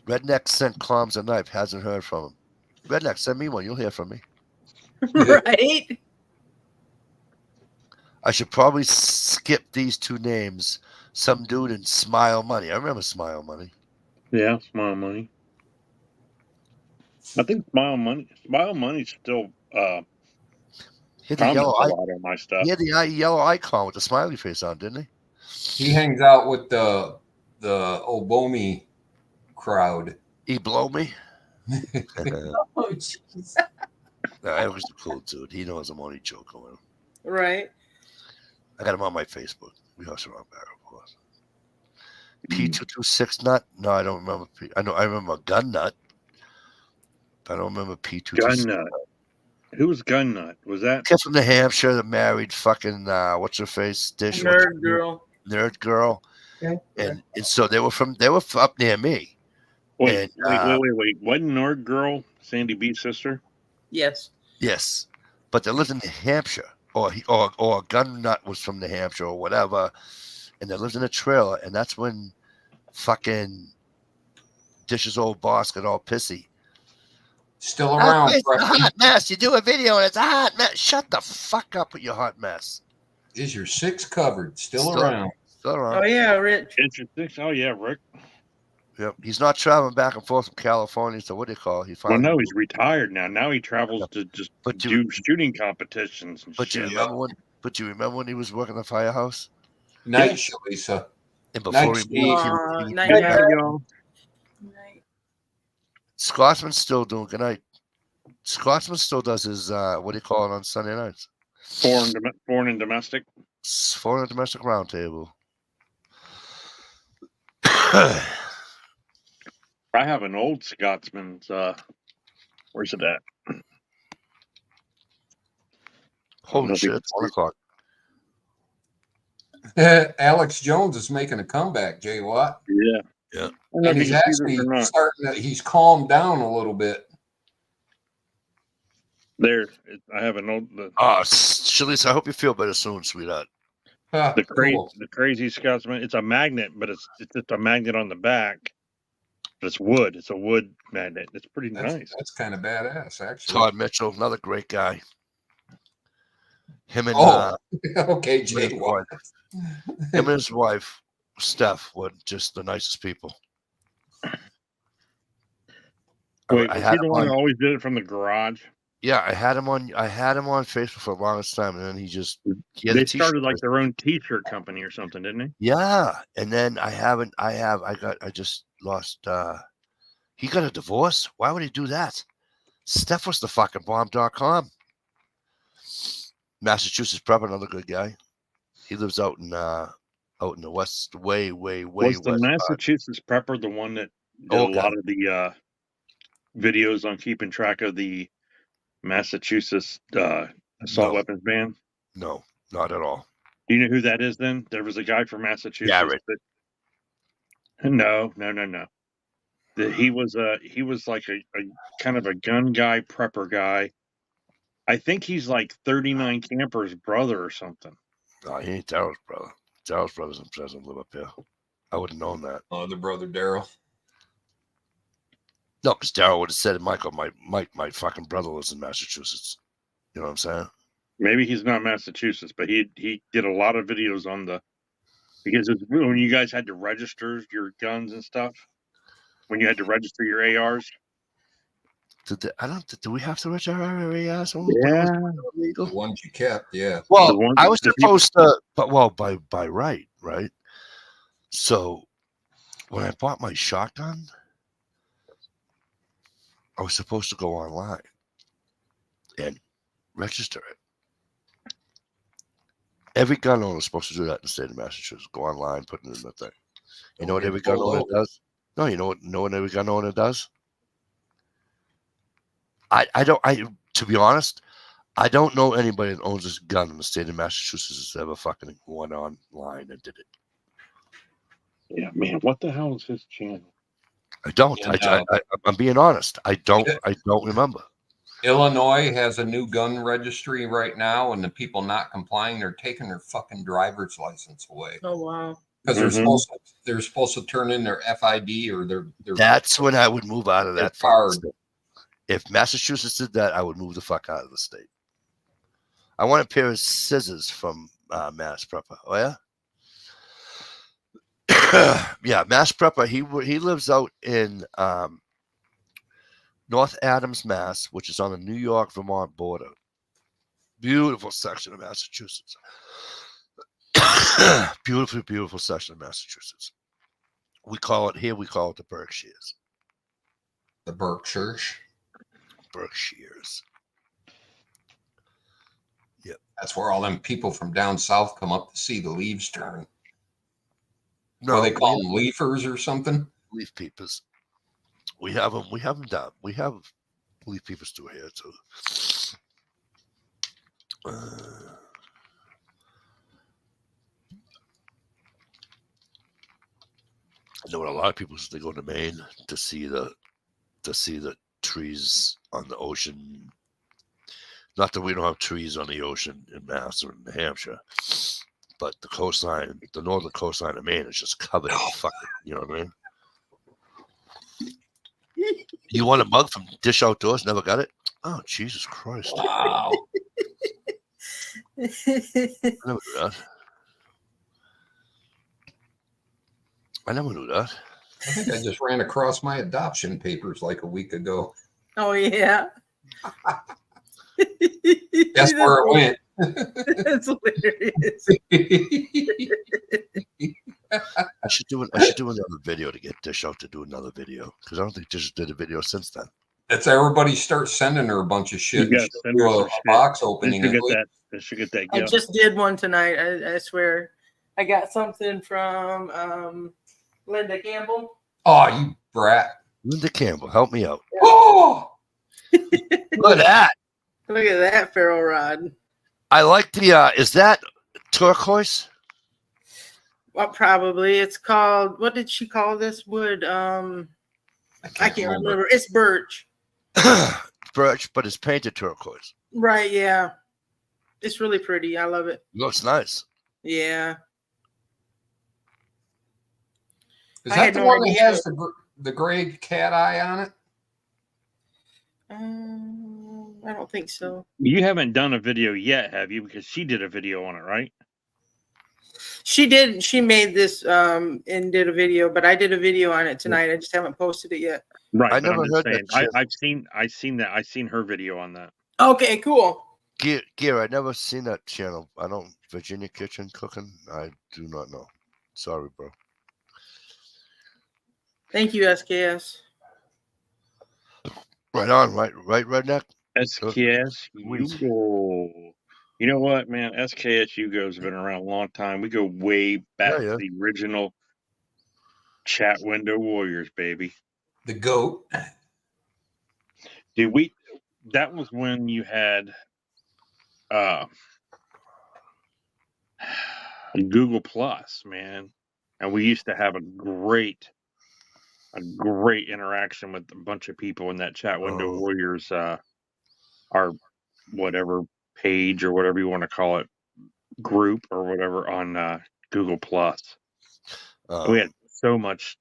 Redneck sent Cloms a knife. Hasn't heard from him. Redneck, send me one. You'll hear from me. Right? I should probably skip these two names. Some dude in Smile Money. I remember Smile Money. Yeah, Smile Money. I think Smile Money's still He had the comments yellow a lot on my stuff. He had the yellow icon with the smiley face on, didn't he? He hangs out with the Obomi crowd. He blow me. Oh jeez. That was a cool dude. He knows I'm only joking with him. Right. I got him on my Facebook. We hustle around back and forth. P226 nut? No, I don't remember. I remember Gun Nut. I don't remember P226. Gun Nut. Who was Gun Nut? Was that Kid from New Hampshire that married fucking what's her face? Dish. Nerd girl. Nerd girl. Okay. And so they were up near me. wait. And, Wait. Wasn't Nord Girl Sandy Beat's sister? Yes. yes, but they lived in New Hampshire, or Gun Nut was from New Hampshire or whatever, and they lived in a trailer, and that's when fucking Dish's old boss got all pissy. Still around. It's a hot mess. You do a video and it's a hot mess. Shut the fuck up with your hot mess. Is your 6 covered? Still around. Still around. Oh yeah, Rich. Interesting. Oh yeah, Rick. Yep. He's not traveling back and forth from California. So what do you call it? He Well, finally no, he's retired now. Now he travels to just do shooting competitions and But shit. you remember when he was working the firehouse? Night, Yeah. Shalisa. And before Night, he moved, Night, Good night. night, y'all. Scotsman's still doing good night. Scotsman still does his what do you call it on Sunday nights? Foreign and domestic. Foreign and domestic roundtable. I have an old Scotsman's. Where's it at? Holy shit, it's 1 o'clock. Alex Jones is making a comeback, Jay Watt. Yeah. Yeah. I don't know And if he's you can see actually this or not. starting to, he's calmed down a little bit. There, I have an old Oh, Shalisa, I hope you feel better soon, sweetheart. the crazy Scotsman. It's a magnet, but it's just a magnet on the back. But it's wood. It's a wood magnet. It's pretty nice. That's kind of badass, actually. Todd Mitchell, another great guy. Him and okay, Jay Watt. him and his wife, Steph, were just the nicest people. Wait, I was had he the him one on- who always did it from the garage? Yeah, I had him on Facebook for the longest time, and then he had They a t-shirt started like their own T-shirt company or something, didn't they? Yeah, and then I just lost. He got a divorce. Why would he do that? Steph was the fucking bomb.com. Massachusetts prep, another good guy. He lives out in the west, way Was west. the Massachusetts prepper the one that did a lot of the videos on keeping track of the Massachusetts assault weapons ban? No, not at all. Do you know who that is? Then there was a guy from Massachusetts. Garrett. No. He was like a kind of a gun guy, prepper guy. I think he's like 39 Camper's brother or something. No, he ain't Daryl's brother. Daryl's brother doesn't live up here. I would have known that. Oh, the brother Daryl. No, because Daryl would have said, Michael, my fucking brother lives in Massachusetts. You know what I'm saying? Maybe he's not Massachusetts, but he did a lot of videos on because when you guys had to register your guns and stuff, when you had to register your ARs. Do we have to register our ARs? Yeah. The ones you kept, yeah. Well, I was supposed to, but by right. So when I bought my shotgun, I was supposed to go online and register it. Every gun owner is supposed to do that in the state of Massachusetts. Go online, put it in the thing. You know what every gun owner does? No, you know what every gun owner does? To be honest, I don't know anybody that owns this gun in the state of Massachusetts that's ever fucking went online and did it. Yeah, man, what the hell is his channel? I don't. I'm being honest. I don't remember. Illinois has a new gun registry right now, and the people not complying, they're taking their fucking driver's license away. Oh wow! Because they're supposed to turn in their FID or their. That's when I would move out of that card. If Massachusetts did that, I would move the fuck out of the state. I want a pair of scissors from Mass Prepper. Oh yeah. Yeah, Mass Prepper. He lives out in North Adams, Mass, which is on the New York-Vermont border. Beautiful section of Massachusetts. Beautiful, beautiful section of Massachusetts. We call it the Berkshires. The Berkshires. Yep. That's where all them people from down south come up to see the leaves turn. No, they call them leafers or something. Leaf peepers. We have them down. We have leaf peepers through here too. I know what a lot of people they go to Maine to see the trees on the ocean. Not that we don't have trees on the ocean in Mass or in New Hampshire, but the coastline, the northern coastline of Maine is just covered in fucking, you know what I mean? You want a mug from Dish Outdoors? Never got it? Oh, Jesus Christ. Wow. I never knew that. I never knew that. I think I just ran across my adoption papers like a week ago. Oh, yeah. That's where it went. That's hilarious. I should do another video to get Dish out to do another video because I don't think Dish did a video since then. It's everybody starts sending her a bunch of shit. You do a box opening. They should get that. I just did one tonight. I swear, I got something from Linda Campbell. Oh, you brat! Linda Campbell, help me out. Yeah. Oh, look at that! Look at that ferro rod. I like the. Is that turquoise? Well, probably. It's called. What did she call this wood? I can't remember. It's birch. Birch, but it's painted turquoise. Right. Yeah. It's really pretty. I love it. Looks nice. Yeah. Is that the one that has the gray cat eye on it? I don't think so. You haven't done a video yet, have you? Because she did a video on it, right? She did. She made this and did a video, but I did a video on it tonight. I just haven't posted it yet. Right. I never heard that. I've seen that. I've seen her video on that. Okay, cool. Gear, I never seen that channel. I don't Virginia Kitchen Cooking. I do not know. Sorry, bro. Thank you, SKS. Right on, right, redneck. SKS Hugo. You know what, man? SKS Hugo's been around a long time. We go way back to the original chat window warriors, baby. The goat. Dude, that was when you had Google Plus, man. And we used to have a great great interaction with a bunch of people in that Chat Window Warriors, our whatever page or whatever you want to call it, group or whatever on Google Plus. We had so much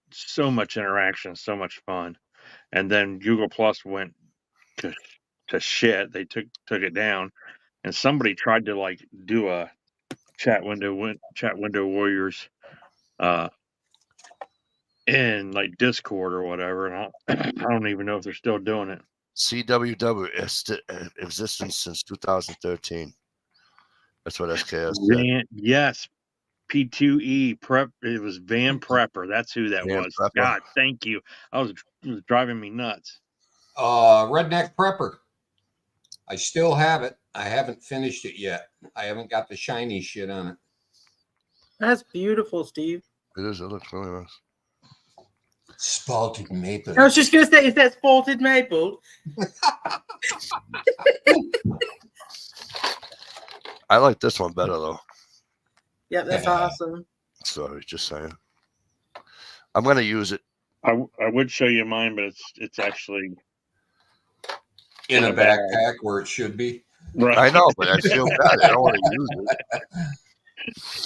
interaction, so much fun, and then Google Plus went to shit. They took it down, and somebody tried to like do a Chat Window Warriors in like Discord or whatever, and I don't even know if they're still doing it. CWW existence since 2013. That's what SKS said. Yes, P2E prep. It was Van Prepper. That's who that Van was. Prepper. God, thank you. It was driving me nuts. Redneck Prepper. I still have it. I haven't finished it yet. I haven't got the shiny shit on it. That's beautiful, Steve. It is. It looks really nice. Spalted maple. I was just gonna say, is that spalted maple? I like this one better though. Yeah, that's awesome. Sorry, just saying. I'm gonna use it. I would show you mine, but it's actually in a backpack where it should be. Right. I know, but I feel bad. I don't want to use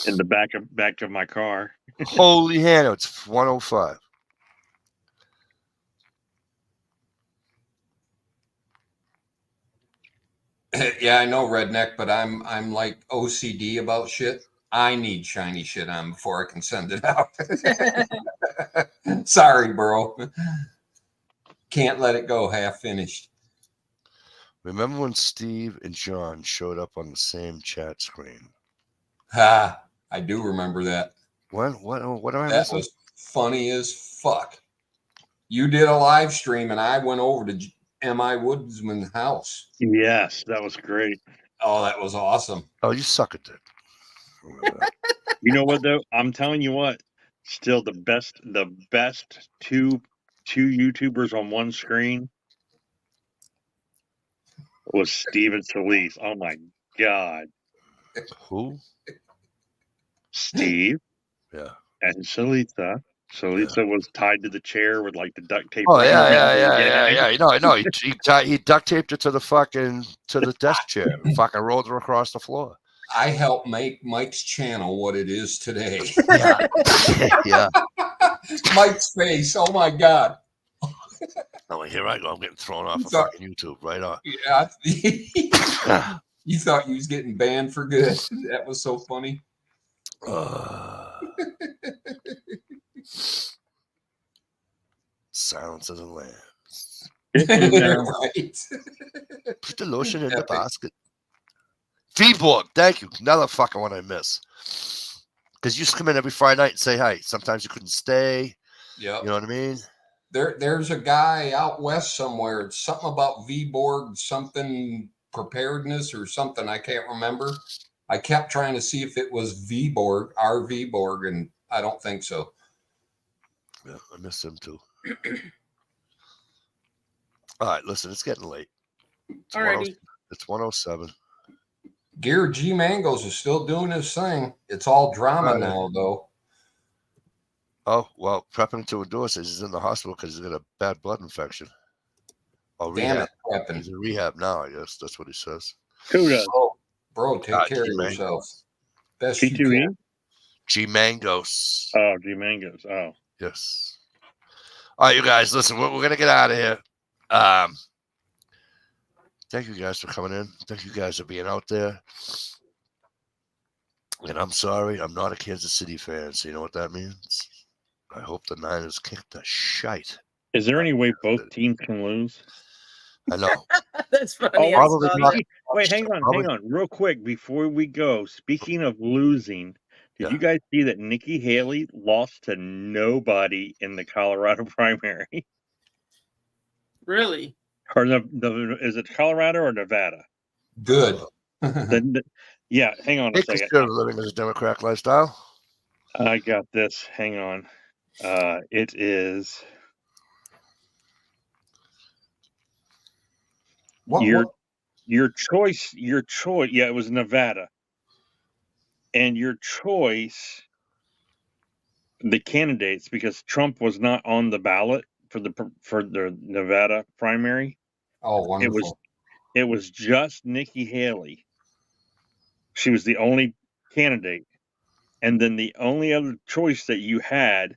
it. In the back of my car. Holy Hannah, it's 105. Yeah, I know, Redneck, but I'm like OCD about shit. I need shiny shit on before I can send it out. Sorry, bro. Can't let it go half finished. Remember when Steve and John showed up on the same chat screen? Ha! I do remember that. What am I That missing? was funny as fuck. You did a live stream, and I went over to M.I. Woodsman's house. Yes, that was great. Oh, that was awesome. Oh, you suck at that. You know what though? I'm telling you what. Still the best two YouTubers on one screen was Steve and Solis. Oh my God. Who? Steve. Yeah. And Solita. Solita was tied to the chair with like the duct tape. Oh yeah. No. He duct taped it to the desk chair. And fucking rolled her across the floor. I helped make Mike's channel what it is today. Yeah. Yeah. Mike's face. Oh my God. Oh, here I go. I'm getting thrown off of fucking YouTube right on. Yeah. You thought you was getting banned for good. That was so funny. Silence of the Lambs. Right. Put the lotion in the basket. V-Borg, thank you. Another fucking one I miss. Because you used to come in every Friday night and say hi. Sometimes you couldn't stay. Yeah. You know what I mean? There's a guy out west somewhere. It's something about V-Borg, something preparedness or something. I can't remember. I kept trying to see if it was V-Borg, our V-Borg, and I don't think so. Yeah, I miss him too. All right, listen, it's getting late. It's 107. Gear G Mangos is still doing his thing. It's all drama now, though. Oh, well, prepping to endorse says he's in the hospital because he's got a bad blood infection. Oh, Damn rehab. it, prepping. He's in rehab now, I guess. That's what he says. Who does? Bro, take care of yourself. Best you P2E? can. G Mangos. Oh, G Mangos. Oh. Yes. All right, you guys, listen, we're going to get out of here. Thank you guys for coming in. Thank you guys for being out there. And I'm sorry, I'm not a Kansas City fan, so you know what that means? I hope the Niners kick the shite. Is there any way both teams can lose? I know. That's funny. Wait, hang on. Real quick, before we go, speaking of losing, did you guys see that Nikki Haley lost to nobody in the Colorado primary? Really? Or is it Colorado or Nevada? Good. Yeah, hang on a second. Still living as a Democrat lifestyle. I got this. Hang on. It is your choice. Yeah, it was Nevada. And your choice the candidates because Trump was not on the ballot for the Nevada primary. Oh, wonderful. It was just Nikki Haley. She was the only candidate. And then the only other choice that you had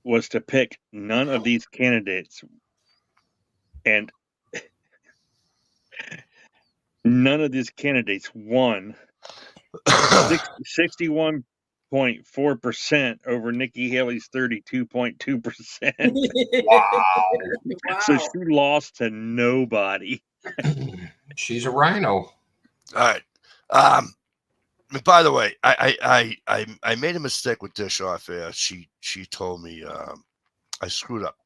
was to pick none of these candidates. And none of these candidates won 61.4% over Nikki Haley's 32.2%. Wow. So she lost to nobody. She's a rhino. All right. By the way, I made a mistake with Dish off air. She told me I screwed up.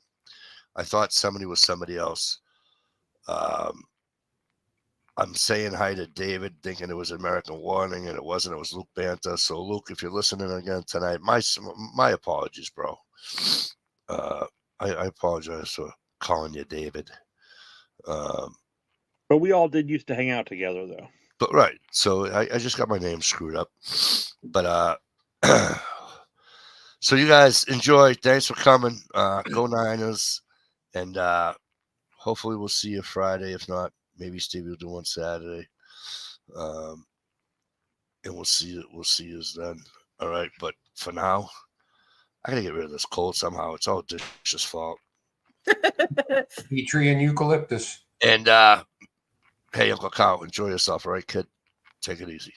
I thought somebody was somebody else. I'm saying hi to David, thinking it was American Warning, and it wasn't. It was Luke Banta. So, Luke, if you're listening again tonight, my apologies, bro. I apologize for calling you David. But we all did used to hang out together, though. But right, so I just got my name screwed up. But so you guys enjoy. Thanks for coming. Go Niners, and hopefully we'll see you Friday. If not, maybe Stevie will do one Saturday. And we'll see you then. All right, but for now, I gotta get rid of this cold somehow. It's all Dish's fault. Tea tree and eucalyptus. And hey, Uncle Kyle, enjoy yourself, all right, kid? Take it easy.